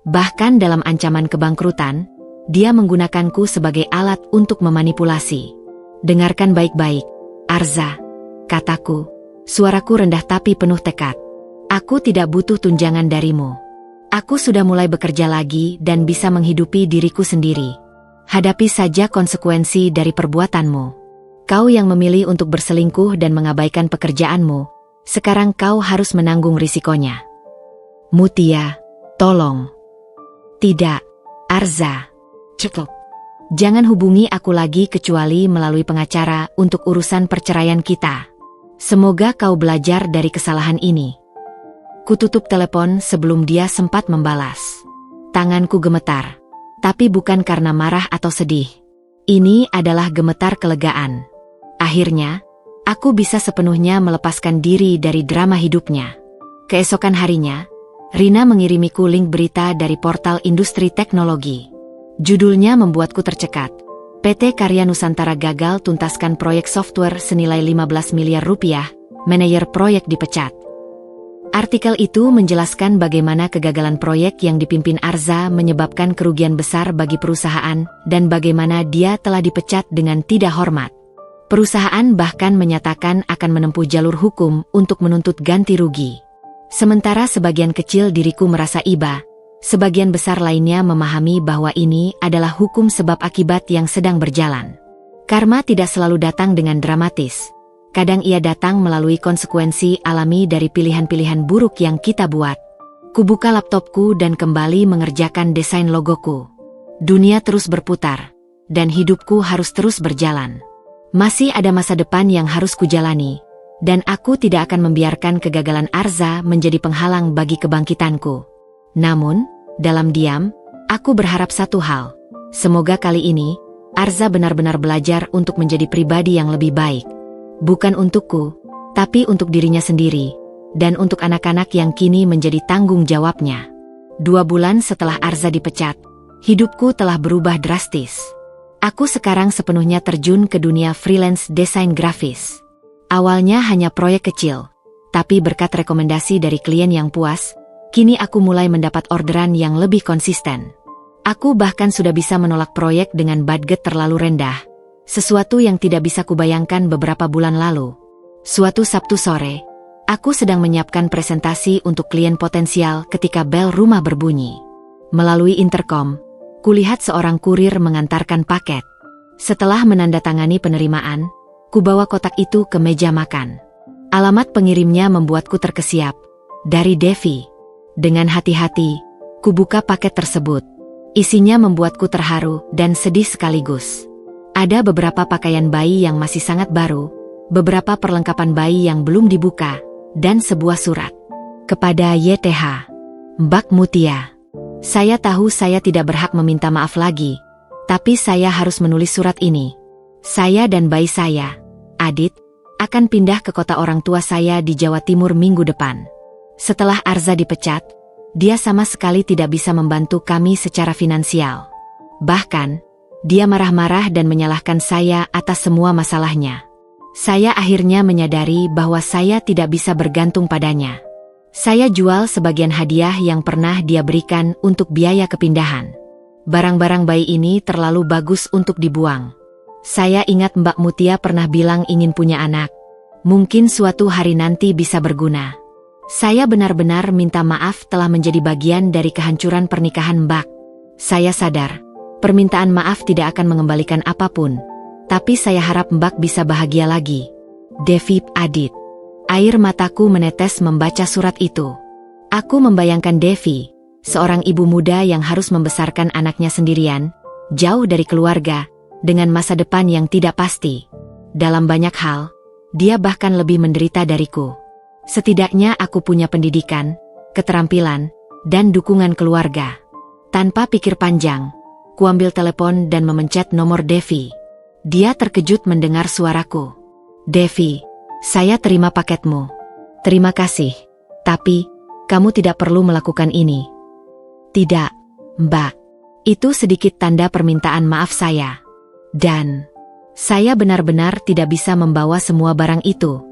S1: Bahkan dalam ancaman kebangkrutan, dia menggunakanku sebagai alat untuk memanipulasi. Dengarkan baik-baik, Arza, kataku. Suaraku rendah tapi penuh tekad. Aku tidak butuh tunjangan darimu. Aku sudah mulai bekerja lagi dan bisa menghidupi diriku sendiri. Hadapi saja konsekuensi dari perbuatanmu. Kau yang memilih untuk berselingkuh dan mengabaikan pekerjaanmu, sekarang kau harus menanggung risikonya. Mutia, tolong. Tidak, Arza. Cukup. Jangan hubungi aku lagi kecuali melalui pengacara untuk urusan perceraian kita. Semoga kau belajar dari kesalahan ini. Kututup telepon sebelum dia sempat membalas. Tanganku gemetar. Tapi bukan karena marah atau sedih. Ini adalah gemetar kelegaan. Akhirnya, aku bisa sepenuhnya melepaskan diri dari drama hidupnya. Keesokan harinya, Rina mengirimiku link berita dari portal industri teknologi. Judulnya membuatku tercekat. PT Karya Nusantara gagal tuntaskan proyek software senilai 15 miliar rupiah, manajer proyek dipecat. Artikel itu menjelaskan bagaimana kegagalan proyek yang dipimpin Arza menyebabkan kerugian besar bagi perusahaan dan bagaimana dia telah dipecat dengan tidak hormat. Perusahaan bahkan menyatakan akan menempuh jalur hukum untuk menuntut ganti rugi. Sementara sebagian kecil diriku merasa iba, sebagian besar lainnya memahami bahwa ini adalah hukum sebab akibat yang sedang berjalan. Karma tidak selalu datang dengan dramatis. Kadang ia datang melalui konsekuensi alami dari pilihan-pilihan buruk yang kita buat. Kubuka laptopku dan kembali mengerjakan desain logoku. Dunia terus berputar, dan hidupku harus terus berjalan. Masih ada masa depan yang harus kujalani, dan aku tidak akan membiarkan kegagalan Arza menjadi penghalang bagi kebangkitanku. Namun, dalam diam, aku berharap satu hal. Semoga kali ini, Arza benar-benar belajar untuk menjadi pribadi yang lebih baik. Bukan untukku, tapi untuk dirinya sendiri, dan untuk anak-anak yang kini menjadi tanggung jawabnya. 2 bulan setelah Arza dipecat, hidupku telah berubah drastis. Aku sekarang sepenuhnya terjun ke dunia freelance desain grafis. Awalnya hanya proyek kecil, tapi berkat rekomendasi dari klien yang puas, kini aku mulai mendapat orderan yang lebih konsisten. Aku bahkan sudah bisa menolak proyek dengan budget terlalu rendah. Sesuatu yang tidak bisa kubayangkan beberapa bulan lalu. Suatu Sabtu sore, aku sedang menyiapkan presentasi untuk klien potensial ketika bel rumah berbunyi. Melalui interkom, kulihat seorang kurir mengantarkan paket. Setelah menandatangani penerimaan, kubawa kotak itu ke meja makan. Alamat pengirimnya membuatku terkesiap. Dari Devi. Dengan hati-hati, kubuka paket tersebut. Isinya membuatku terharu dan sedih sekaligus. Ada beberapa pakaian bayi yang masih sangat baru, beberapa perlengkapan bayi yang belum dibuka, dan sebuah surat. Kepada YTH. Mbak Mutia. Saya tahu saya tidak berhak meminta maaf lagi, tapi saya harus menulis surat ini. Saya dan bayi saya, Adit, akan pindah ke kota orang tua saya di Jawa Timur minggu depan. Setelah Arza dipecat, dia sama sekali tidak bisa membantu kami secara finansial. Bahkan, dia marah-marah dan menyalahkan saya atas semua masalahnya. Saya akhirnya menyadari bahwa saya tidak bisa bergantung padanya. Saya jual sebagian hadiah yang pernah dia berikan untuk biaya kepindahan. Barang-barang bayi ini terlalu bagus untuk dibuang. Saya ingat Mbak Mutia pernah bilang ingin punya anak. Mungkin suatu hari nanti bisa berguna. Saya benar-benar minta maaf telah menjadi bagian dari kehancuran pernikahan Mbak. Saya sadar, permintaan maaf tidak akan mengembalikan apapun, tapi saya harap Mbak bisa bahagia lagi. Devi, Adit. Air mataku menetes membaca surat itu. Aku membayangkan Devi, seorang ibu muda yang harus membesarkan anaknya sendirian, jauh dari keluarga, dengan masa depan yang tidak pasti. Dalam banyak hal, dia bahkan lebih menderita dariku. Setidaknya aku punya pendidikan, keterampilan, dan dukungan keluarga. Tanpa pikir panjang, kuambil telepon dan memencet nomor Devi. Dia terkejut mendengar suaraku. Devi, saya terima paketmu. Terima kasih. Tapi, kamu tidak perlu melakukan ini. Tidak, Mbak. Itu sedikit tanda permintaan maaf saya. Dan, saya benar-benar tidak bisa membawa semua barang itu.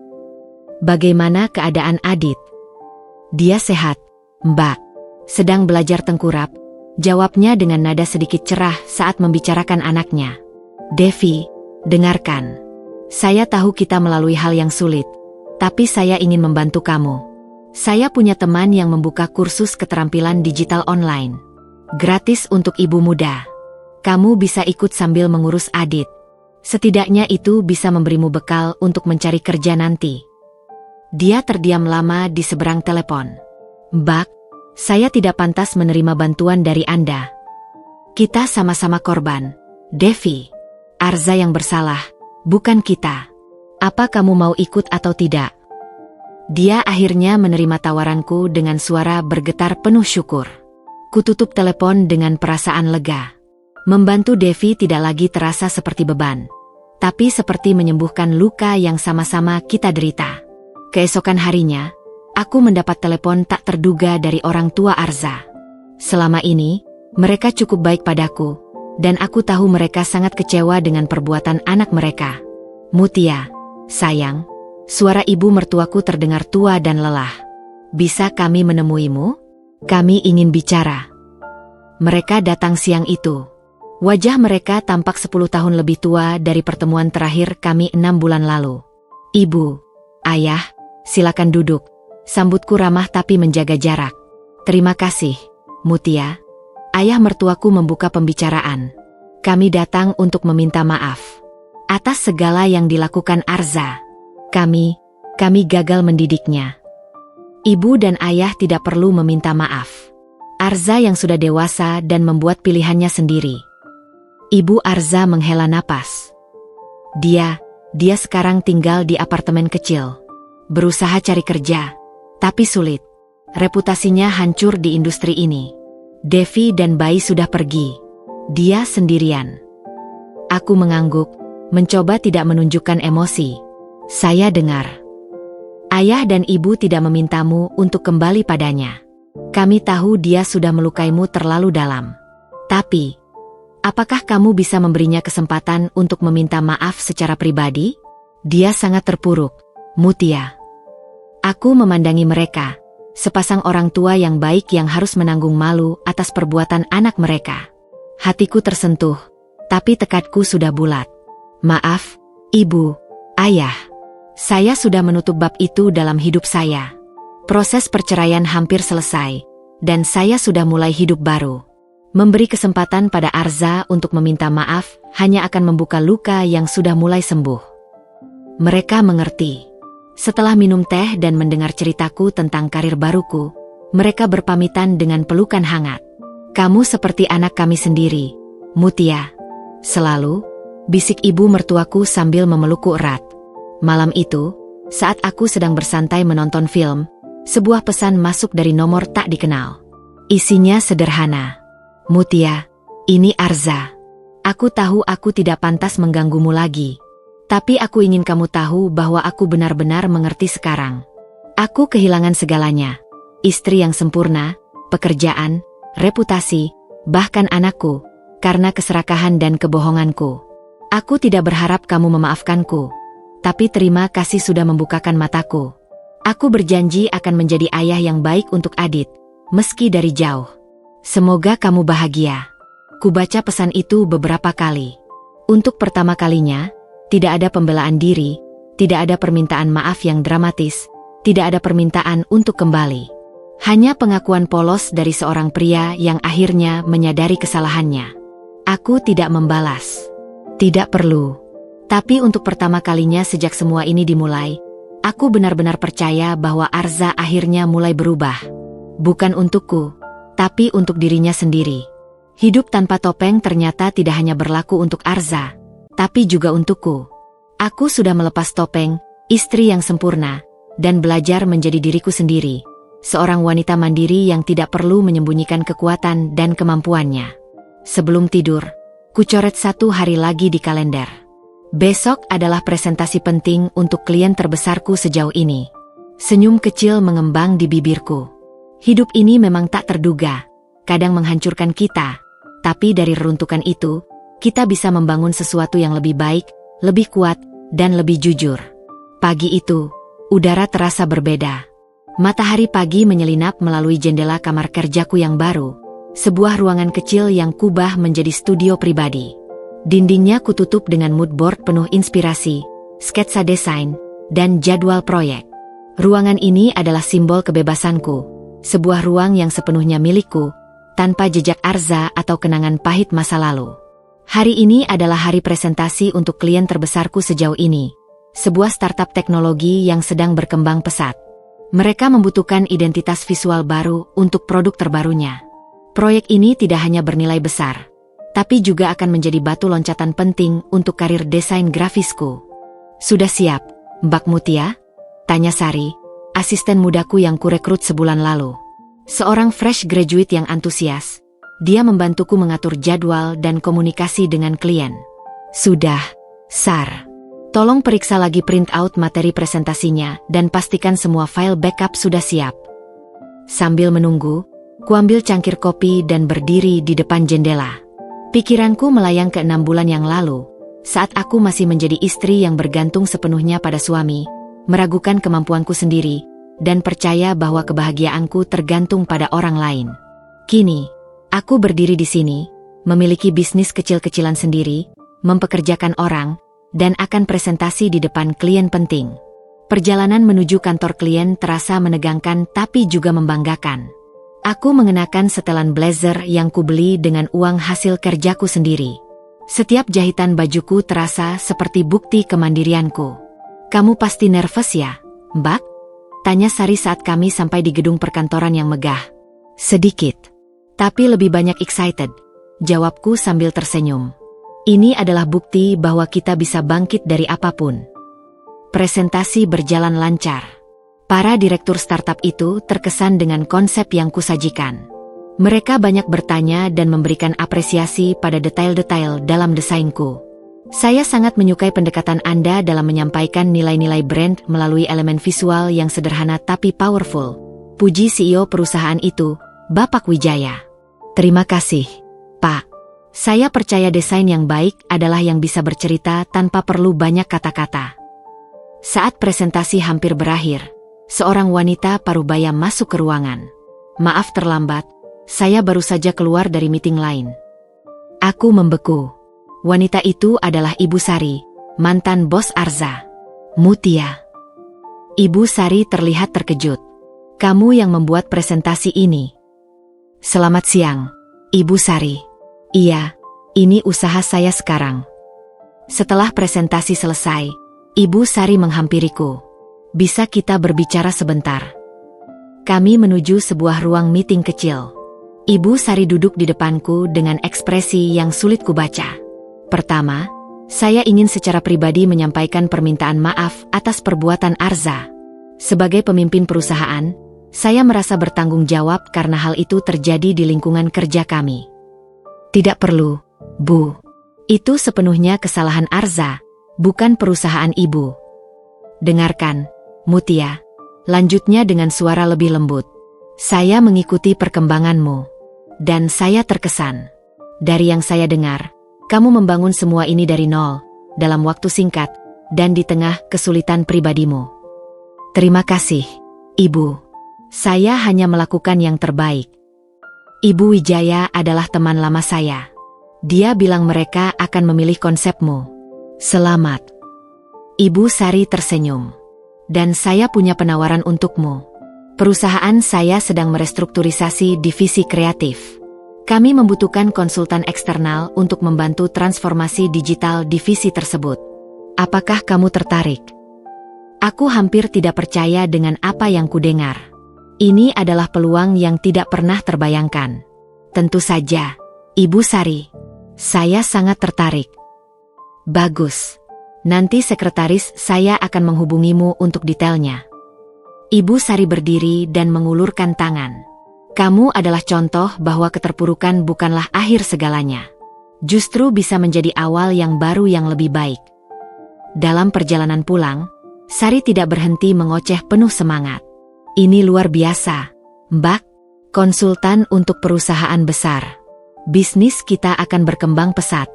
S1: Bagaimana keadaan Adit? Dia sehat, Mbak. Sedang belajar tengkurap, jawabnya dengan nada sedikit cerah saat membicarakan anaknya. Devi, dengarkan. Saya tahu kita melalui hal yang sulit, tapi saya ingin membantu kamu. Saya punya teman yang membuka kursus keterampilan digital online. Gratis untuk ibu muda. Kamu bisa ikut sambil mengurus Adit. Setidaknya itu bisa memberimu bekal untuk mencari kerja nanti. Dia terdiam lama di seberang telepon. Mbak, saya tidak pantas menerima bantuan dari Anda. Kita sama-sama korban. Devi, Arza yang bersalah, bukan kita. Apa kamu mau ikut atau tidak? Dia akhirnya menerima tawaranku dengan suara bergetar penuh syukur. Kututup telepon dengan perasaan lega. Membantu Devi tidak lagi terasa seperti beban, tapi seperti menyembuhkan luka yang sama-sama kita derita. Keesokan harinya, aku mendapat telepon tak terduga dari orang tua Arza. Selama ini, mereka cukup baik padaku, dan aku tahu mereka sangat kecewa dengan perbuatan anak mereka. Mutia, sayang, suara ibu mertuaku terdengar tua dan lelah. Bisa kami menemuimu? Kami ingin bicara. Mereka datang siang itu. Wajah mereka tampak 10 tahun lebih tua dari pertemuan terakhir kami 6 bulan lalu. Ibu, ayah, silakan duduk. Sambutku ramah tapi menjaga jarak. Terima kasih, Mutia. Ayah mertuaku membuka pembicaraan. Kami datang untuk meminta maaf atas segala yang dilakukan Arza. Kami gagal mendidiknya. Ibu dan ayah tidak perlu meminta maaf. Arza yang sudah dewasa dan membuat pilihannya sendiri. Ibu Arza menghela napas. Dia sekarang tinggal di apartemen kecil. Berusaha cari kerja, tapi sulit. Reputasinya hancur di industri ini. Devi dan bayi sudah pergi. Dia sendirian. Aku mengangguk, mencoba tidak menunjukkan emosi. Saya dengar. Ayah dan ibu tidak memintamu untuk kembali padanya. Kami tahu dia sudah melukaimu terlalu dalam. Tapi, apakah kamu bisa memberinya kesempatan untuk meminta maaf secara pribadi? Dia sangat terpuruk, Mutia. Aku memandangi mereka, sepasang orang tua yang baik yang harus menanggung malu atas perbuatan anak mereka. Hatiku tersentuh, tapi tekadku sudah bulat. Maaf, ibu, ayah. Saya sudah menutup bab itu dalam hidup saya. Proses perceraian hampir selesai, dan saya sudah mulai hidup baru. Memberi kesempatan pada Arza untuk meminta maaf hanya akan membuka luka yang sudah mulai sembuh. Mereka mengerti. Setelah minum teh dan mendengar ceritaku tentang karir baruku, mereka berpamitan dengan pelukan hangat. Kamu seperti anak kami sendiri, Mutia. Selalu, bisik ibu mertuaku sambil memelukku erat. Malam itu, saat aku sedang bersantai menonton film, sebuah pesan masuk dari nomor tak dikenal. Isinya sederhana. Mutia, ini Arza. Aku tahu aku tidak pantas mengganggumu lagi. Tapi aku ingin kamu tahu bahwa aku benar-benar mengerti sekarang. Aku kehilangan segalanya. Istri yang sempurna, pekerjaan, reputasi, bahkan anakku, karena keserakahan dan kebohonganku. Aku tidak berharap kamu memaafkanku. Tapi terima kasih sudah membukakan mataku. Aku berjanji akan menjadi ayah yang baik untuk Adit, meski dari jauh. Semoga kamu bahagia. Kubaca pesan itu beberapa kali. Untuk pertama kalinya, tidak ada pembelaan diri, tidak ada permintaan maaf yang dramatis, tidak ada permintaan untuk kembali. Hanya pengakuan polos dari seorang pria yang akhirnya menyadari kesalahannya. Aku tidak membalas. Tidak perlu. Tapi untuk pertama kalinya sejak semua ini dimulai, aku benar-benar percaya bahwa Arza akhirnya mulai berubah. Bukan untukku, tapi untuk dirinya sendiri. Hidup tanpa topeng ternyata tidak hanya berlaku untuk Arza, tapi juga untukku. Aku sudah melepas topeng, istri yang sempurna, dan belajar menjadi diriku sendiri. Seorang wanita mandiri yang tidak perlu menyembunyikan kekuatan dan kemampuannya. Sebelum tidur, kucoret 1 hari lagi di kalender. Besok adalah presentasi penting untuk klien terbesarku sejauh ini. Senyum kecil mengembang di bibirku. Hidup ini memang tak terduga, kadang menghancurkan kita, tapi dari reruntukan itu, kita bisa membangun sesuatu yang lebih baik, lebih kuat, dan lebih jujur. Pagi itu, udara terasa berbeda. Matahari pagi menyelinap melalui jendela kamar kerjaku yang baru, sebuah ruangan kecil yang kubah menjadi studio pribadi. Dindingnya kututup dengan mood board penuh inspirasi, sketsa desain, dan jadwal proyek. Ruangan ini adalah simbol kebebasanku, sebuah ruang yang sepenuhnya milikku, tanpa jejak arza atau kenangan pahit masa lalu. Hari ini adalah hari presentasi untuk klien terbesarku sejauh ini, sebuah startup teknologi yang sedang berkembang pesat. Mereka membutuhkan identitas visual baru untuk produk terbarunya. Proyek ini tidak hanya bernilai besar, tapi juga akan menjadi batu loncatan penting untuk karir desain grafisku. Sudah siap, Mbak Mutia? Tanya Sari, asisten mudaku yang kurekrut sebulan lalu. Seorang fresh graduate yang antusias. Dia membantuku mengatur jadwal dan komunikasi dengan klien. Sudah, Sar. Tolong periksa lagi print out materi presentasinya dan pastikan semua file backup sudah siap. Sambil menunggu, kuambil cangkir kopi dan berdiri di depan jendela. Pikiranku melayang ke 6 bulan yang lalu, saat aku masih menjadi istri yang bergantung sepenuhnya pada suami, meragukan kemampuanku sendiri, dan percaya bahwa kebahagiaanku tergantung pada orang lain. Kini, aku berdiri di sini, memiliki bisnis kecil-kecilan sendiri, mempekerjakan orang, dan akan presentasi di depan klien penting. Perjalanan menuju kantor klien terasa menegangkan tapi juga membanggakan. Aku mengenakan setelan blazer yang kubeli dengan uang hasil kerjaku sendiri. Setiap jahitan bajuku terasa seperti bukti kemandirianku. Kamu pasti nervous ya, Mbak? Tanya Sari saat kami sampai di gedung perkantoran yang megah. Sedikit, tapi lebih banyak excited, jawabku sambil tersenyum. Ini adalah bukti bahwa kita bisa bangkit dari apapun. Presentasi berjalan lancar. Para direktur startup itu terkesan dengan konsep yang kusajikan. Mereka banyak bertanya dan memberikan apresiasi pada detail-detail dalam desainku. Saya sangat menyukai pendekatan Anda dalam menyampaikan nilai-nilai brand melalui elemen visual yang sederhana tapi powerful. Puji CEO perusahaan itu, Bapak Wijaya. Terima kasih, Pak. Saya percaya desain yang baik adalah yang bisa bercerita tanpa perlu banyak kata-kata. Saat presentasi hampir berakhir, seorang wanita parubaya masuk ke ruangan. Maaf terlambat, saya baru saja keluar dari meeting lain. Aku membeku. Wanita itu adalah Ibu Sari, mantan bos Arza. Mutia. Ibu Sari terlihat terkejut. Kamu yang membuat presentasi ini. Selamat siang, Ibu Sari. Iya, ini usaha saya sekarang. Setelah presentasi selesai, Ibu Sari menghampiriku. Bisa kita berbicara sebentar? Kami menuju sebuah ruang meeting kecil. Ibu Sari duduk di depanku dengan ekspresi yang sulit kubaca. Pertama, saya ingin secara pribadi menyampaikan permintaan maaf atas perbuatan Arza. Sebagai pemimpin perusahaan, saya merasa bertanggung jawab karena hal itu terjadi di lingkungan kerja kami. Tidak perlu, Bu. Itu sepenuhnya kesalahan Arza, bukan perusahaan Ibu. Dengarkan, Mutia, lanjutnya dengan suara lebih lembut. Saya mengikuti perkembanganmu, dan saya terkesan. Dari yang saya dengar, kamu membangun semua ini dari nol, dalam waktu singkat, dan di tengah kesulitan pribadimu. Terima kasih, Ibu. Saya hanya melakukan yang terbaik. Ibu Wijaya adalah teman lama saya. Dia bilang mereka akan memilih konsepmu. Selamat. Ibu Sari tersenyum. Dan saya punya penawaran untukmu. Perusahaan saya sedang merestrukturisasi divisi kreatif. Kami membutuhkan konsultan eksternal untuk membantu transformasi digital divisi tersebut. Apakah kamu tertarik? Aku hampir tidak percaya dengan apa yang kudengar. Ini adalah peluang yang tidak pernah terbayangkan. Tentu saja, Ibu Sari. Saya sangat tertarik. Bagus. Nanti sekretaris saya akan menghubungimu untuk detailnya. Ibu Sari berdiri dan mengulurkan tangan. Kamu adalah contoh bahwa keterpurukan bukanlah akhir segalanya. Justru bisa menjadi awal yang baru yang lebih baik. Dalam perjalanan pulang, Sari tidak berhenti mengoceh penuh semangat. Ini luar biasa, Mbak. Konsultan untuk perusahaan besar. Bisnis kita akan berkembang pesat.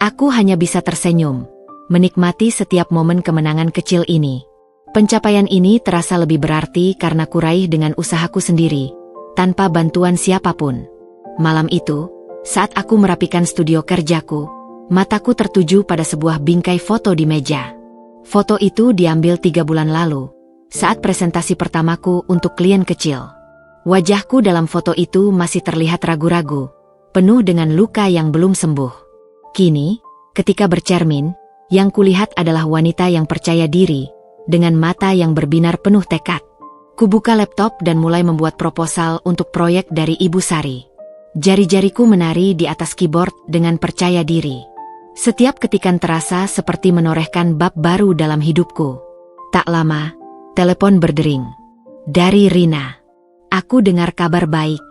S1: Aku hanya bisa tersenyum, menikmati setiap momen kemenangan kecil ini. Pencapaian ini terasa lebih berarti karena kuraih dengan usahaku sendiri, tanpa bantuan siapapun. Malam itu, saat aku merapikan studio kerjaku, mataku tertuju pada sebuah bingkai foto di meja. Foto itu diambil 3 bulan lalu, saat presentasi pertamaku untuk klien kecil. Wajahku dalam foto itu masih terlihat ragu-ragu, penuh dengan luka yang belum sembuh. Kini, ketika bercermin, yang kulihat adalah wanita yang percaya diri, dengan mata yang berbinar penuh tekad. Kubuka laptop dan mulai membuat proposal untuk proyek dari Ibu Sari. Jari-jariku menari di atas keyboard dengan percaya diri. Setiap ketikan terasa seperti menorehkan bab baru dalam hidupku. Tak lama, telepon berdering. Dari Rina. Aku dengar kabar baik.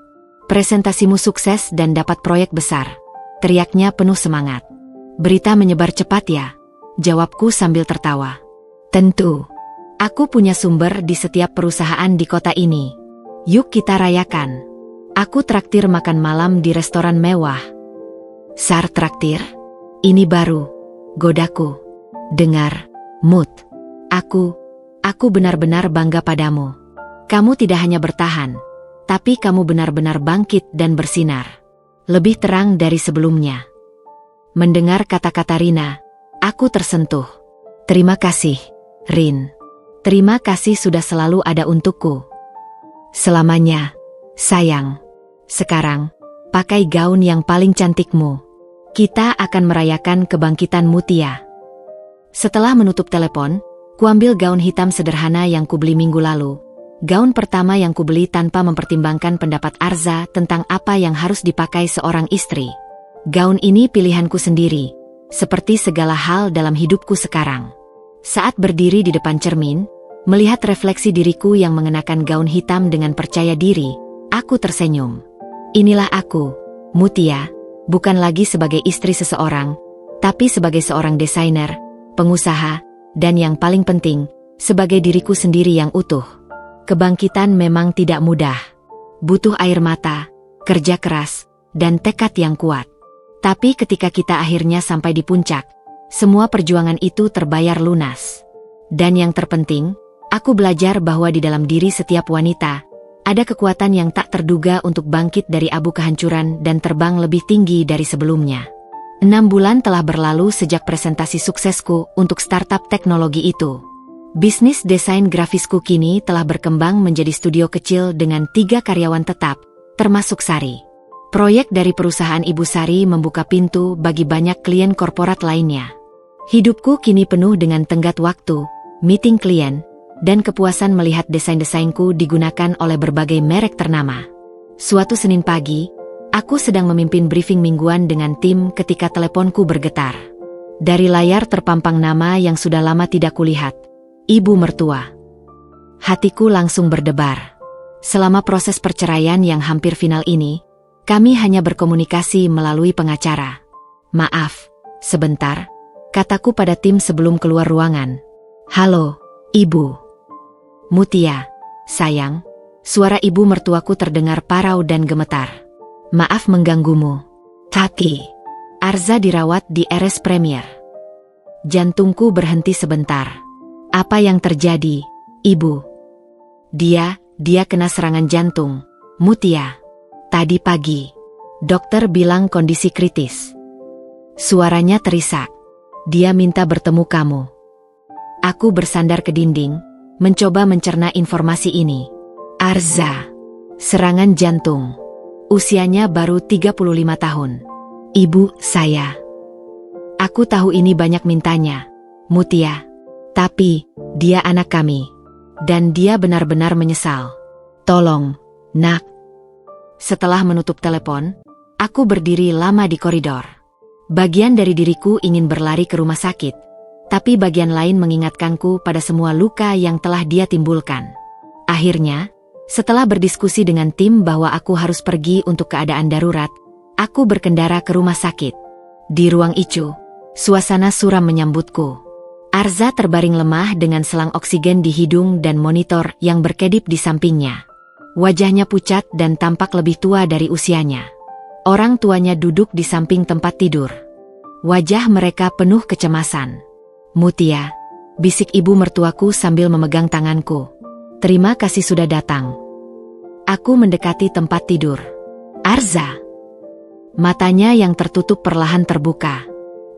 S1: Presentasimu sukses dan dapat proyek besar. Teriaknya penuh semangat. Berita menyebar cepat ya? Jawabku sambil tertawa. Tentu. Aku punya sumber di setiap perusahaan di kota ini. Yuk kita rayakan. Aku traktir makan malam di restoran mewah. Sar traktir? Ini baru. Godaku. Dengar, Mut. Aku benar-benar bangga padamu. Kamu tidak hanya bertahan, tapi kamu benar-benar bangkit dan bersinar. Lebih terang dari sebelumnya. Mendengar kata-kata Rina, aku tersentuh. Terima kasih, Rin. Terima kasih sudah selalu ada untukku. Selamanya, sayang. Sekarang, pakai gaun yang paling cantikmu. Kita akan merayakan kebangkitan Mutia. Setelah menutup telepon, kuambil gaun hitam sederhana yang kubeli minggu lalu. Gaun pertama yang kubeli tanpa mempertimbangkan pendapat Arza tentang apa yang harus dipakai seorang istri. Gaun ini pilihanku sendiri, seperti segala hal dalam hidupku sekarang. Saat berdiri di depan cermin, melihat refleksi diriku yang mengenakan gaun hitam dengan percaya diri, aku tersenyum. Inilah aku, Mutia, bukan lagi sebagai istri seseorang, tapi sebagai seorang desainer, pengusaha, dan yang paling penting, sebagai diriku sendiri yang utuh. Kebangkitan memang tidak mudah. Butuh air mata, kerja keras, dan tekad yang kuat. Tapi ketika kita akhirnya sampai di puncak, semua perjuangan itu terbayar lunas. Dan yang terpenting, aku belajar bahwa di dalam diri setiap wanita, ada kekuatan yang tak terduga untuk bangkit dari abu kehancuran dan terbang lebih tinggi dari sebelumnya. 6 bulan telah berlalu sejak presentasi suksesku untuk startup teknologi itu. Bisnis desain grafisku kini telah berkembang menjadi studio kecil dengan 3 karyawan tetap, termasuk Sari. Proyek dari perusahaan Ibu Sari membuka pintu bagi banyak klien korporat lainnya. Hidupku kini penuh dengan tenggat waktu, meeting klien, dan kepuasan melihat desain-desainku digunakan oleh berbagai merek ternama. Suatu Senin pagi, aku sedang memimpin briefing mingguan dengan tim ketika teleponku bergetar. Dari layar terpampang nama yang sudah lama tidak kulihat. Ibu mertua. Hatiku langsung berdebar. Selama proses perceraian yang hampir final ini, kami hanya berkomunikasi melalui pengacara. Maaf, sebentar, kataku pada tim sebelum keluar ruangan. Halo, Ibu. Mutia, sayang, suara ibu mertuaku terdengar parau dan gemetar. Maaf mengganggumu. Tapi, Arza dirawat di RS Premier. Jantungku berhenti sebentar. Apa yang terjadi, Ibu? Dia kena serangan jantung, Mutia. Tadi pagi, dokter bilang kondisi kritis. Suaranya terisak. Dia minta bertemu kamu. Aku bersandar ke dinding, mencoba mencerna informasi ini. Arza, serangan jantung. Usianya baru 35 tahun. Ibu, saya. Aku tahu ini banyak mintanya, Mutia. Tapi, dia anak kami. Dan dia benar-benar menyesal. Tolong, Nak. Setelah menutup telepon, aku berdiri lama di koridor. Bagian dari diriku ingin berlari ke rumah sakit, tapi bagian lain mengingatkanku pada semua luka yang telah dia timbulkan. Akhirnya, setelah berdiskusi dengan tim bahwa aku harus pergi untuk keadaan darurat, aku berkendara ke rumah sakit. Di ruang ICU, suasana suram menyambutku. Arza terbaring lemah dengan selang oksigen di hidung dan monitor yang berkedip di sampingnya. Wajahnya pucat dan tampak lebih tua dari usianya. Orang tuanya duduk di samping tempat tidur. Wajah mereka penuh kecemasan. "Mutia," bisik ibu mertuaku sambil memegang tanganku. "Terima kasih sudah datang." Aku mendekati tempat tidur. Arza. Matanya yang tertutup perlahan terbuka.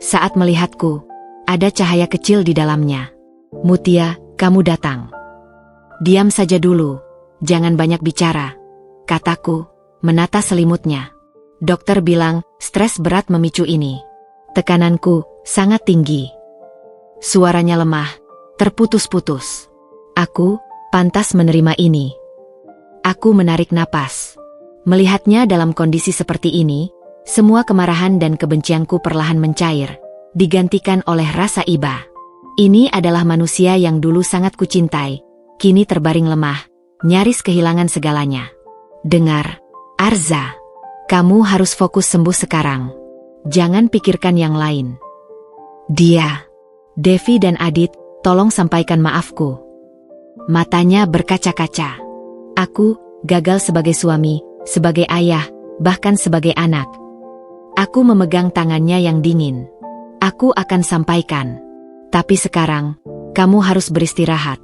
S1: Saat melihatku, ada cahaya kecil di dalamnya. "Mutia, kamu datang." "Diam saja dulu, jangan banyak bicara," kataku, menata selimutnya. "Dokter bilang, stres berat memicu ini. Tekananku sangat tinggi." Suaranya lemah, terputus-putus. "Aku pantas menerima ini." Aku menarik napas. Melihatnya dalam kondisi seperti ini, semua kemarahan dan kebencianku perlahan mencair, digantikan oleh rasa iba. Ini adalah manusia yang dulu sangat kucintai, kini terbaring lemah, nyaris kehilangan segalanya. "Dengar, Arza, kamu harus fokus sembuh sekarang. Jangan pikirkan yang lain." "Dia, Devi dan Adit, tolong sampaikan maafku." Matanya berkaca-kaca. Aku gagal sebagai suami, sebagai ayah, bahkan sebagai anak. Aku memegang tangannya yang dingin. "Aku akan sampaikan. Tapi sekarang, kamu harus beristirahat."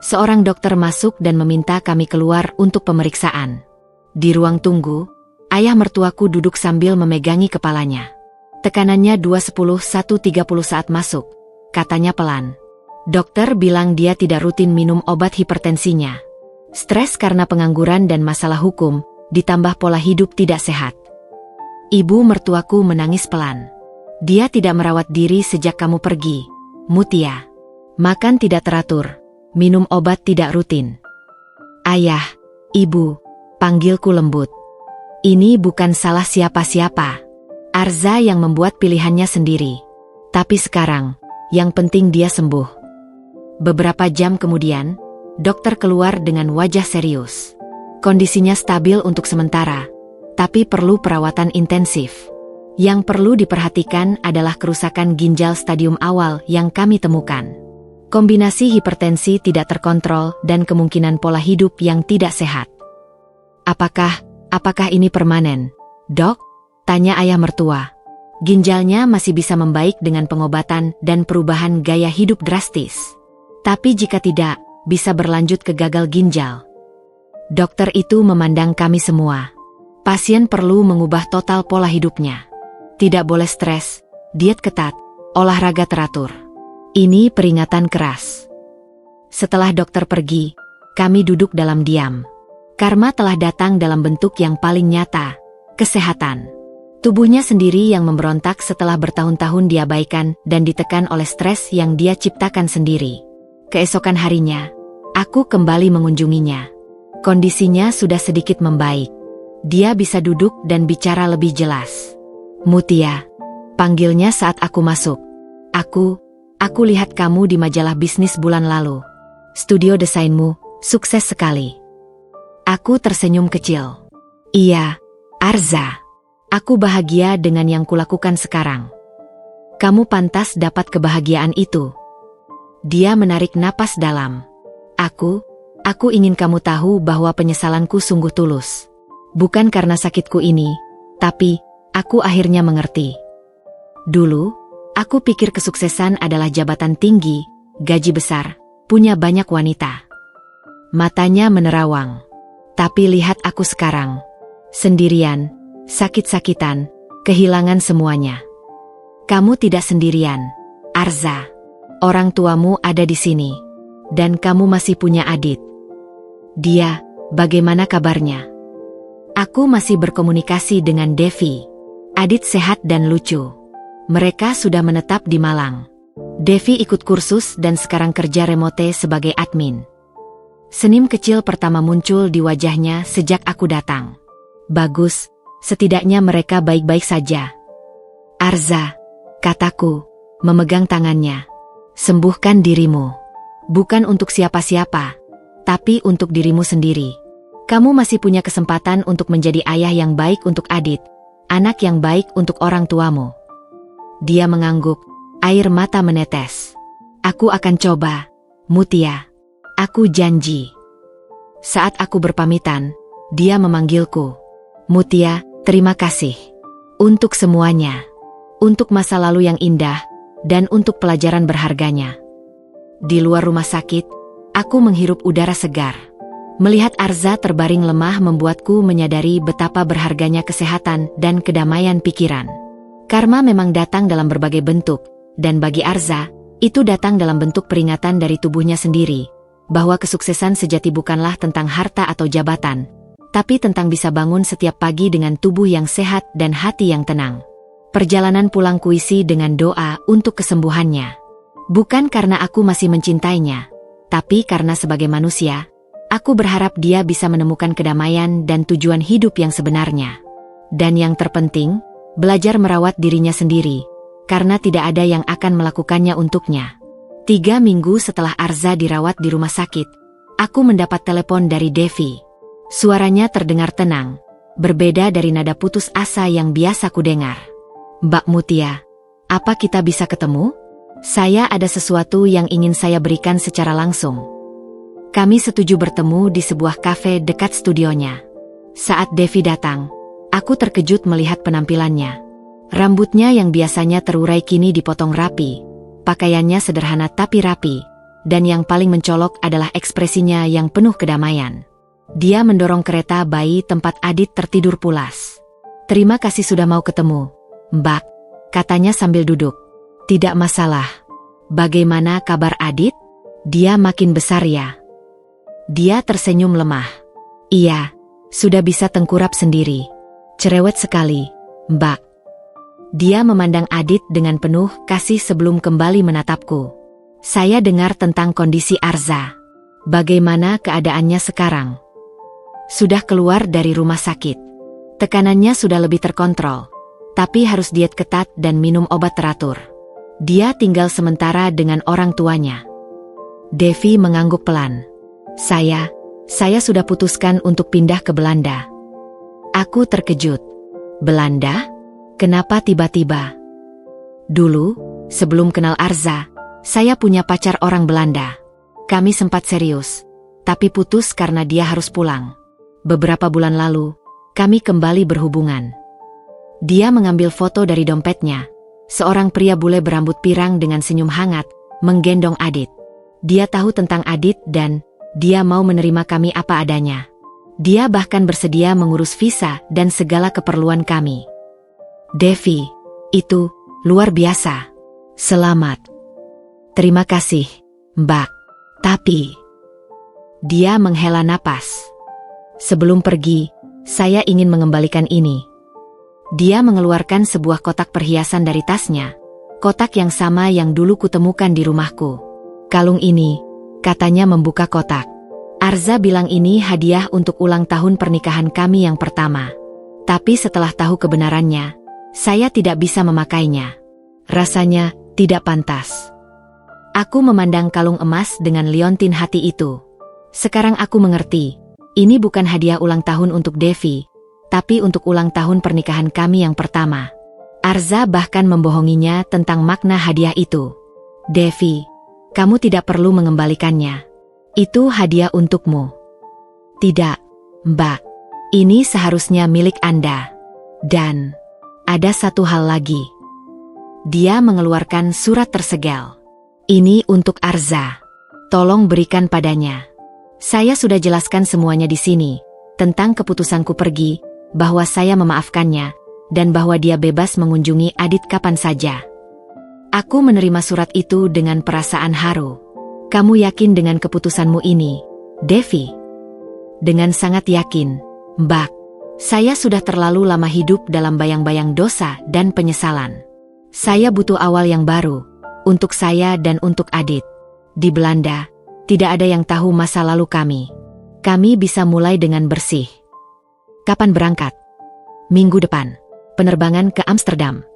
S1: Seorang dokter masuk dan meminta kami keluar untuk pemeriksaan. Di ruang tunggu, ayah mertuaku duduk sambil memegangi kepalanya. "Tekanannya 210/130 saat masuk," katanya pelan. "Dokter bilang dia tidak rutin minum obat hipertensinya. Stres karena pengangguran dan masalah hukum, ditambah pola hidup tidak sehat." Ibu mertuaku menangis pelan. "Dia tidak merawat diri sejak kamu pergi, Mutia. Makan tidak teratur, minum obat tidak rutin." "Ayah, ibu," panggilku lembut. "Ini bukan salah siapa-siapa. Arza yang membuat pilihannya sendiri. Tapi sekarang, yang penting dia sembuh." Beberapa jam kemudian, dokter keluar dengan wajah serius. Kondisinya stabil untuk sementara, tapi perlu perawatan intensif. Yang perlu diperhatikan adalah kerusakan ginjal stadium awal yang kami temukan. Kombinasi hipertensi tidak terkontrol dan kemungkinan pola hidup yang tidak sehat. Apakah ini permanen, Dok?" tanya ayah mertua. "Ginjalnya masih bisa membaik dengan pengobatan dan perubahan gaya hidup drastis. Tapi jika tidak, bisa berlanjut ke gagal ginjal." Dokter itu memandang kami semua. Pasien perlu mengubah total pola hidupnya. Tidak boleh stres, diet ketat, olahraga teratur. Ini peringatan keras. Setelah dokter pergi, kami duduk dalam diam. Karma telah datang dalam bentuk yang paling nyata, kesehatan. Tubuhnya sendiri yang memberontak setelah bertahun-tahun diabaikan dan ditekan oleh stres yang dia ciptakan sendiri. Keesokan harinya, aku kembali mengunjunginya. Kondisinya sudah sedikit membaik. Dia bisa duduk dan bicara lebih jelas. "Mutia," panggilnya saat aku masuk. Aku lihat kamu di majalah bisnis bulan lalu. Studio desainmu, sukses sekali." Aku tersenyum kecil. "Iya, Arza. Aku bahagia dengan yang kulakukan sekarang." "Kamu pantas dapat kebahagiaan itu." Dia menarik napas dalam. Aku ingin kamu tahu bahwa penyesalanku sungguh tulus. Bukan karena sakitku ini, tapi aku akhirnya mengerti. Dulu, aku pikir kesuksesan adalah jabatan tinggi, gaji besar, punya banyak wanita. Matanya menerawang. Tapi lihat aku sekarang. Sendirian, sakit-sakitan, kehilangan semuanya. Kamu tidak sendirian, Arza. Orang tuamu ada di sini. Dan kamu masih punya Adit. Dia, bagaimana kabarnya? Aku masih berkomunikasi dengan Devi. Adit sehat dan lucu. Mereka sudah menetap di Malang. Devi ikut kursus dan sekarang kerja remote sebagai admin. Senyum kecil pertama muncul di wajahnya sejak aku datang. Bagus, setidaknya mereka baik-baik saja. Arza, kataku, memegang tangannya. Sembuhkan dirimu. Bukan untuk siapa-siapa, tapi untuk dirimu sendiri. Kamu masih punya kesempatan untuk menjadi ayah yang baik untuk Adit, anak yang baik untuk orang tuamu. Dia mengangguk, air mata menetes. Aku akan coba, Mutia. Aku janji. Saat aku berpamitan, dia memanggilku. Mutia, terima kasih. Untuk semuanya. Untuk masa lalu yang indah, dan untuk pelajaran berharganya. Di luar rumah sakit, aku menghirup udara segar. Melihat Arza terbaring lemah membuatku menyadari betapa berharganya kesehatan dan kedamaian pikiran. Karma memang datang dalam berbagai bentuk, dan bagi Arza, itu datang dalam bentuk peringatan dari tubuhnya sendiri, bahwa kesuksesan sejati bukanlah tentang harta atau jabatan, tapi tentang bisa bangun setiap pagi dengan tubuh yang sehat dan hati yang tenang. Perjalanan pulang kuisi dengan doa untuk kesembuhannya. Bukan karena aku masih mencintainya, tapi karena sebagai manusia, aku berharap dia bisa menemukan kedamaian dan tujuan hidup yang sebenarnya. Dan yang terpenting, belajar merawat dirinya sendiri, karena tidak ada yang akan melakukannya untuknya. 3 minggu setelah Arza dirawat di rumah sakit, aku mendapat telepon dari Devi. Suaranya terdengar tenang, berbeda dari nada putus asa yang biasa kudengar. Mbak Mutia, apa kita bisa ketemu? Saya ada sesuatu yang ingin saya berikan secara langsung. Kami setuju bertemu di sebuah kafe dekat studionya. Saat Devi datang, aku terkejut melihat penampilannya. Rambutnya yang biasanya terurai kini dipotong rapi, pakaiannya sederhana tapi rapi, dan yang paling mencolok adalah ekspresinya yang penuh kedamaian. Dia mendorong kereta bayi tempat Adit tertidur pulas. Terima kasih sudah mau ketemu, Mbak, katanya sambil duduk. Tidak masalah. Bagaimana kabar Adit? Dia makin besar ya? Dia tersenyum lemah. Iya, sudah bisa tengkurap sendiri. Cerewet sekali, Mbak. Dia memandang Adit dengan penuh kasih sebelum kembali menatapku. Saya dengar tentang kondisi Arza. Bagaimana keadaannya sekarang? Sudah keluar dari rumah sakit. Tekanannya sudah lebih terkontrol, tapi harus diet ketat dan minum obat teratur. Dia tinggal sementara dengan orang tuanya. Devi mengangguk pelan. Saya sudah putuskan untuk pindah ke Belanda. Aku terkejut. Belanda? Kenapa tiba-tiba? Dulu, sebelum kenal Arza, saya punya pacar orang Belanda. Kami sempat serius, tapi putus karena dia harus pulang. Beberapa bulan lalu, kami kembali berhubungan. Dia mengambil foto dari dompetnya. Seorang pria bule berambut pirang dengan senyum hangat, menggendong Adit. Dia tahu tentang Adit dan dia mau menerima kami apa adanya. Dia bahkan bersedia mengurus visa dan segala keperluan kami. Devi, itu luar biasa. Selamat. Terima kasih, Mbak. Tapi dia menghela napas. Sebelum pergi, saya ingin mengembalikan ini. Dia mengeluarkan sebuah kotak perhiasan dari tasnya, kotak yang sama yang dulu kutemukan di rumahku. Kalung ini, katanya membuka kotak. Arza bilang ini hadiah untuk ulang tahun pernikahan kami yang pertama. Tapi setelah tahu kebenarannya, saya tidak bisa memakainya. Rasanya tidak pantas. Aku memandang kalung emas dengan liontin hati itu. Sekarang aku mengerti, ini bukan hadiah ulang tahun untuk Devi, tapi untuk ulang tahun pernikahan kami yang pertama. Arza bahkan membohonginya tentang makna hadiah itu. Devi, kamu tidak perlu mengembalikannya. Itu hadiah untukmu. Tidak, Mbak. Ini seharusnya milik Anda. Dan ada satu hal lagi. Dia mengeluarkan surat tersegel. Ini untuk Arza. Tolong berikan padanya. Saya sudah jelaskan semuanya di sini, tentang keputusanku pergi, bahwa saya memaafkannya, dan bahwa dia bebas mengunjungi Adit kapan saja. Aku menerima surat itu dengan perasaan haru. Kamu yakin dengan keputusanmu ini, Devi? Dengan sangat yakin, Mbak. Saya sudah terlalu lama hidup dalam bayang-bayang dosa dan penyesalan. Saya butuh awal yang baru, untuk saya dan untuk Adit. Di Belanda, tidak ada yang tahu masa lalu kami. Kami bisa mulai dengan bersih. Kapan berangkat? Minggu depan. Penerbangan ke Amsterdam.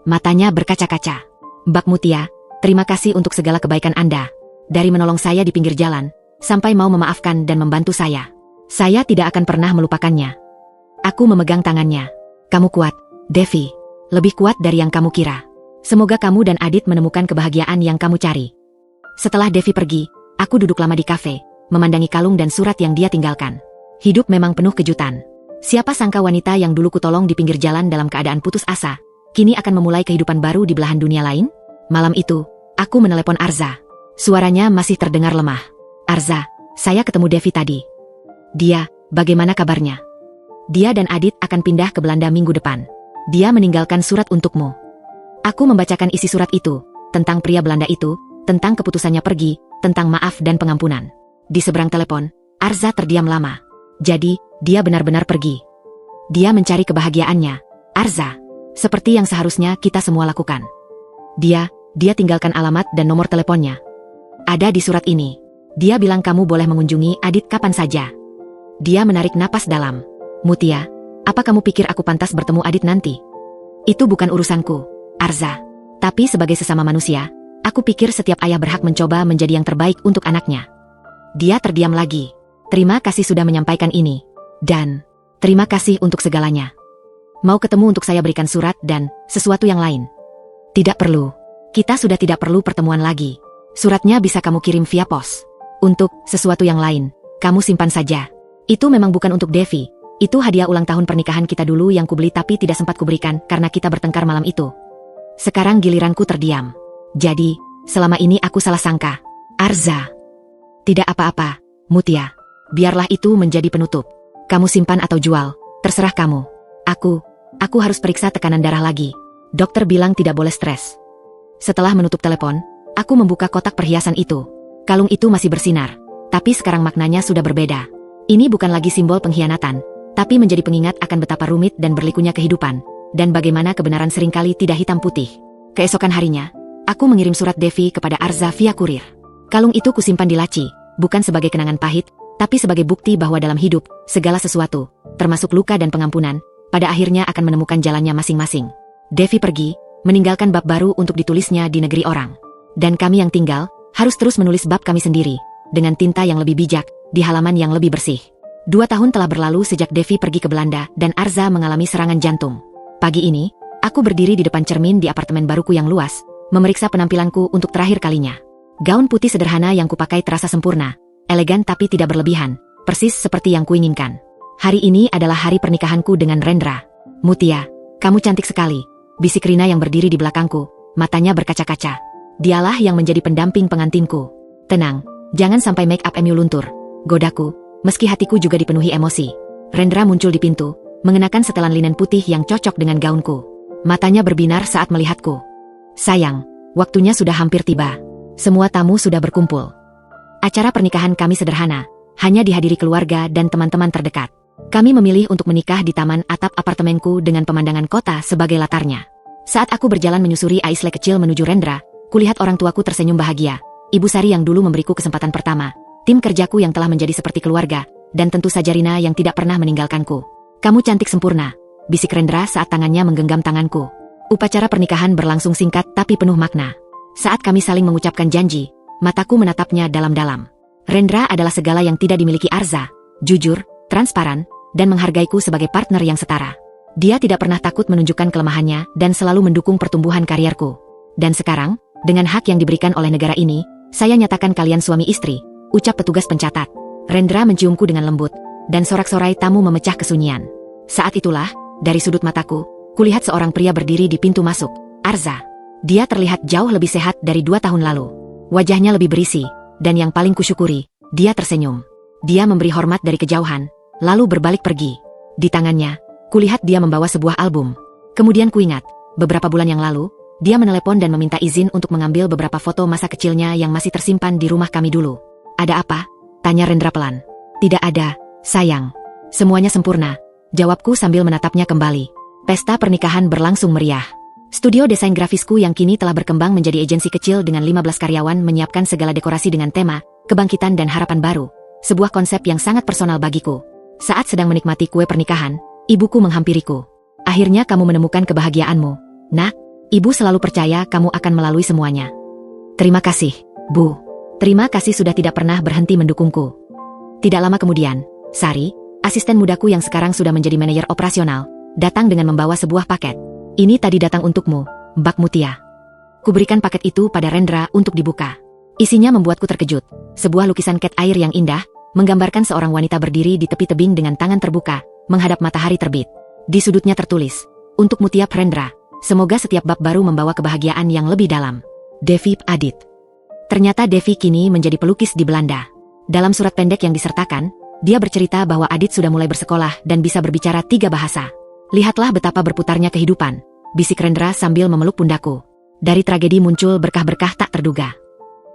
S1: Matanya berkaca-kaca. Mbak Mutia, terima kasih untuk segala kebaikan Anda. Dari menolong saya di pinggir jalan, sampai mau memaafkan dan membantu saya. Saya tidak akan pernah melupakannya. Aku memegang tangannya. Kamu kuat, Devi. Lebih kuat dari yang kamu kira. Semoga kamu dan Adit menemukan kebahagiaan yang kamu cari. Setelah Devi pergi, aku duduk lama di kafe, memandangi kalung dan surat yang dia tinggalkan. Hidup memang penuh kejutan. Siapa sangka wanita yang dulu kutolong di pinggir jalan dalam keadaan putus asa, kini akan memulai kehidupan baru di belahan dunia lain? Malam itu, aku menelepon Arza. Suaranya masih terdengar lemah. Arza, saya ketemu Devi tadi. Dia, bagaimana kabarnya? Dia dan Adit akan pindah ke Belanda minggu depan. Dia meninggalkan surat untukmu. Aku membacakan isi surat itu, tentang pria Belanda itu, tentang keputusannya pergi, tentang maaf dan pengampunan. Di seberang telepon, Arza terdiam lama. Jadi, dia benar-benar pergi. Dia mencari kebahagiaannya, Arza. Seperti yang seharusnya kita semua lakukan. Dia tinggalkan alamat dan nomor teleponnya. Ada di surat ini. Dia bilang kamu boleh mengunjungi Adit kapan saja. Dia menarik napas dalam. Mutia, apa kamu pikir aku pantas bertemu Adit nanti? Itu bukan urusanku, Arza. Tapi sebagai sesama manusia, aku pikir setiap ayah berhak mencoba menjadi yang terbaik untuk anaknya. Dia terdiam lagi. Terima kasih sudah menyampaikan ini. Dan, terima kasih untuk segalanya. Mau ketemu untuk saya berikan surat dan sesuatu yang lain? Tidak perlu. Kita sudah tidak perlu pertemuan lagi. Suratnya bisa kamu kirim via pos. Untuk sesuatu yang lain, kamu simpan saja. Itu memang bukan untuk Devi. Itu hadiah ulang tahun pernikahan kita dulu yang kubeli tapi tidak sempat kuberikan karena kita bertengkar malam itu. Sekarang giliranku terdiam. Jadi, selama ini aku salah sangka. Arza. Tidak apa-apa, Mutia. Biarlah itu menjadi penutup. Kamu simpan atau jual, terserah kamu. Aku harus periksa tekanan darah lagi. Dokter bilang tidak boleh stres. Setelah menutup telepon, aku membuka kotak perhiasan itu. Kalung itu masih bersinar, tapi sekarang maknanya sudah berbeda. Ini bukan lagi simbol pengkhianatan, tapi menjadi pengingat akan betapa rumit dan berlikunya kehidupan, dan bagaimana kebenaran seringkali tidak hitam putih. Keesokan harinya, aku mengirim surat Devi kepada Arza via kurir. Kalung itu kusimpan di laci, bukan sebagai kenangan pahit, tapi sebagai bukti bahwa dalam hidup, segala sesuatu, termasuk luka dan pengampunan, pada akhirnya akan menemukan jalannya masing-masing. Devi pergi, meninggalkan bab baru untuk ditulisnya di negeri orang. Dan kami yang tinggal, harus terus menulis bab kami sendiri, dengan tinta yang lebih bijak, di halaman yang lebih bersih. 2 tahun telah berlalu sejak Devi pergi ke Belanda dan Arza mengalami serangan jantung. Pagi ini, aku berdiri di depan cermin di apartemen baruku yang luas, memeriksa penampilanku untuk terakhir kalinya. Gaun putih sederhana yang kupakai terasa sempurna, elegan tapi tidak berlebihan, persis seperti yang kuinginkan. Hari ini adalah hari pernikahanku dengan Rendra. Mutia, kamu cantik sekali, bisik Rina yang berdiri di belakangku, matanya berkaca-kaca. Dialah yang menjadi pendamping pengantinku. Tenang, jangan sampai make up emu luntur, godaku, meski hatiku juga dipenuhi emosi. Rendra muncul di pintu, mengenakan setelan linen putih yang cocok dengan gaunku. Matanya berbinar saat melihatku. Sayang, waktunya sudah hampir tiba. Semua tamu sudah berkumpul. Acara pernikahan kami sederhana, hanya dihadiri keluarga dan teman-teman terdekat. Kami memilih untuk menikah di taman atap apartemenku dengan pemandangan kota sebagai latarnya. Saat aku berjalan menyusuri aisle kecil menuju Rendra, kulihat orang tuaku tersenyum bahagia. Ibu Sari yang dulu memberiku kesempatan pertama, tim kerjaku yang telah menjadi seperti keluarga, dan tentu saja Rina yang tidak pernah meninggalkanku. Kamu cantik sempurna, bisik Rendra saat tangannya menggenggam tanganku. Upacara pernikahan berlangsung singkat tapi penuh makna. Saat kami saling mengucapkan janji, mataku menatapnya dalam-dalam. Rendra adalah segala yang tidak dimiliki Arza, jujur, transparan, dan menghargaiku sebagai partner yang setara. Dia tidak pernah takut menunjukkan kelemahannya dan selalu mendukung pertumbuhan karierku. Dan sekarang, dengan hak yang diberikan oleh negara ini, saya nyatakan kalian suami istri, ucap petugas pencatat. Rendra menciumku dengan lembut, dan sorak-sorai tamu memecah kesunyian. Saat itulah, dari sudut mataku, kulihat seorang pria berdiri di pintu masuk, Arza. Dia terlihat jauh lebih sehat dari 2 tahun lalu. Wajahnya lebih berisi, dan yang paling kusyukuri, dia tersenyum. Dia memberi hormat dari kejauhan, lalu berbalik pergi. Di tangannya, kulihat dia membawa sebuah album. Kemudian kuingat, beberapa bulan yang lalu, dia menelepon dan meminta izin untuk mengambil beberapa foto masa kecilnya yang masih tersimpan di rumah kami dulu. Ada apa? Tanya Rendra pelan. Tidak ada, sayang. Semuanya sempurna, jawabku sambil menatapnya kembali. Pesta pernikahan berlangsung meriah. Studio desain grafisku yang kini telah berkembang menjadi agensi kecil dengan 15 karyawan menyiapkan segala dekorasi dengan tema, kebangkitan dan harapan baru. Sebuah konsep yang sangat personal bagiku. Saat sedang menikmati kue pernikahan, ibuku menghampiriku. Akhirnya kamu menemukan kebahagiaanmu. Nak, ibu selalu percaya kamu akan melalui semuanya. Terima kasih, Bu. Terima kasih sudah tidak pernah berhenti mendukungku. Tidak lama kemudian, Sari, asisten mudaku yang sekarang sudah menjadi manajer operasional, datang dengan membawa sebuah paket. Ini tadi datang untukmu, Mbak Mutia. Kuberikan paket itu pada Rendra untuk dibuka. Isinya membuatku terkejut. Sebuah lukisan cat air yang indah, menggambarkan seorang wanita berdiri di tepi tebing dengan tangan terbuka, menghadap matahari terbit. Di sudutnya tertulis, "Untuk Mutia Prendra, semoga setiap bab baru membawa kebahagiaan yang lebih dalam. Devi Adit." Ternyata Devi kini menjadi pelukis di Belanda. Dalam surat pendek yang disertakan, dia bercerita bahwa Adit sudah mulai bersekolah dan bisa berbicara 3 bahasa. "Lihatlah betapa berputarnya kehidupan," bisik Rendra sambil memeluk pundaku. Dari tragedi muncul berkah-berkah tak terduga.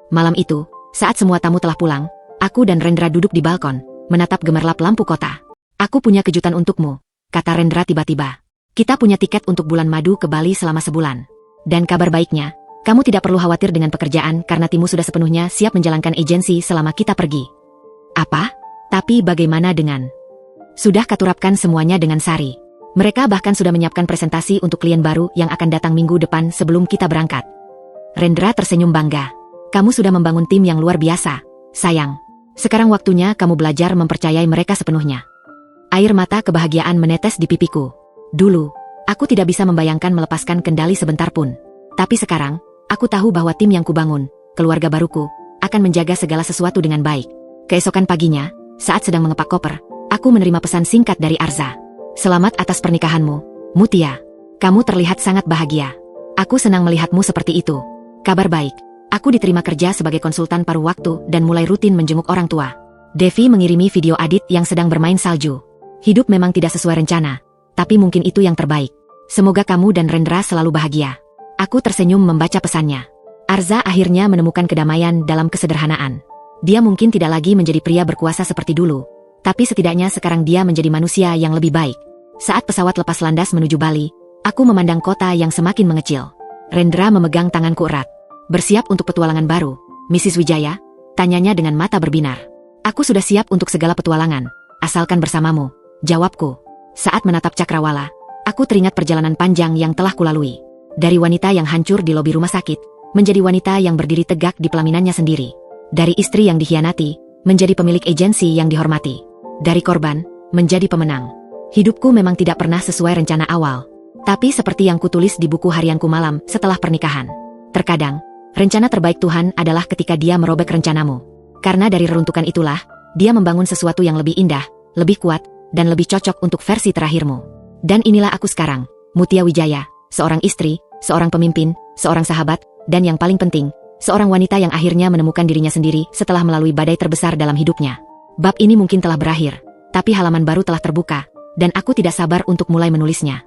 S1: Malam itu, saat semua tamu telah pulang, aku dan Rendra duduk di balkon, menatap gemerlap lampu kota. "Aku punya kejutan untukmu," kata Rendra tiba-tiba. "Kita punya tiket untuk bulan madu ke Bali selama sebulan. Dan kabar baiknya, kamu tidak perlu khawatir dengan pekerjaan karena timmu sudah sepenuhnya siap menjalankan agensi selama kita pergi." "Apa? Tapi bagaimana dengan?" "Sudah katurapkan semuanya dengan Sari. Mereka bahkan sudah menyiapkan presentasi untuk klien baru yang akan datang minggu depan sebelum kita berangkat." Rendra tersenyum bangga. "Kamu sudah membangun tim yang luar biasa, sayang. Sekarang waktunya kamu belajar mempercayai mereka sepenuhnya." Air mata kebahagiaan menetes di pipiku. Dulu, aku tidak bisa membayangkan melepaskan kendali sebentar pun. Tapi sekarang, aku tahu bahwa tim yang kubangun, keluarga baruku, akan menjaga segala sesuatu dengan baik. Keesokan paginya, saat sedang mengepak koper, aku menerima pesan singkat dari Arza. "Selamat atas pernikahanmu, Mutia. Kamu terlihat sangat bahagia. Aku senang melihatmu seperti itu. Kabar baik. Aku diterima kerja sebagai konsultan paruh waktu dan mulai rutin menjenguk orang tua." Devi mengirimi video Adit yang sedang bermain salju. "Hidup memang tidak sesuai rencana, tapi mungkin itu yang terbaik. Semoga kamu dan Rendra selalu bahagia." Aku tersenyum membaca pesannya. Arza akhirnya menemukan kedamaian dalam kesederhanaan. Dia mungkin tidak lagi menjadi pria berkuasa seperti dulu, tapi setidaknya sekarang dia menjadi manusia yang lebih baik. Saat pesawat lepas landas menuju Bali, aku memandang kota yang semakin mengecil. Rendra memegang tanganku erat. "Bersiap untuk petualangan baru, Mrs. Wijaya?" tanyanya dengan mata berbinar. "Aku sudah siap untuk segala petualangan, asalkan bersamamu," jawabku. Saat menatap cakrawala, aku teringat perjalanan panjang yang telah kulalui. Dari wanita yang hancur di lobi rumah sakit, menjadi wanita yang berdiri tegak di pelaminannya sendiri. Dari istri yang dikhianati, menjadi pemilik agensi yang dihormati. Dari korban, menjadi pemenang. Hidupku memang tidak pernah sesuai rencana awal. Tapi seperti yang kutulis di buku harianku malam setelah pernikahan. Terkadang, rencana terbaik Tuhan adalah ketika Dia merobek rencanamu. Karena dari reruntukan itulah, Dia membangun sesuatu yang lebih indah, lebih kuat, dan lebih cocok untuk versi terakhirmu. Dan inilah aku sekarang, Mutia Wijaya, seorang istri, seorang pemimpin, seorang sahabat, dan yang paling penting, seorang wanita yang akhirnya menemukan dirinya sendiri setelah melalui badai terbesar dalam hidupnya. Bab ini mungkin telah berakhir, tapi halaman baru telah terbuka, dan aku tidak sabar untuk mulai menulisnya.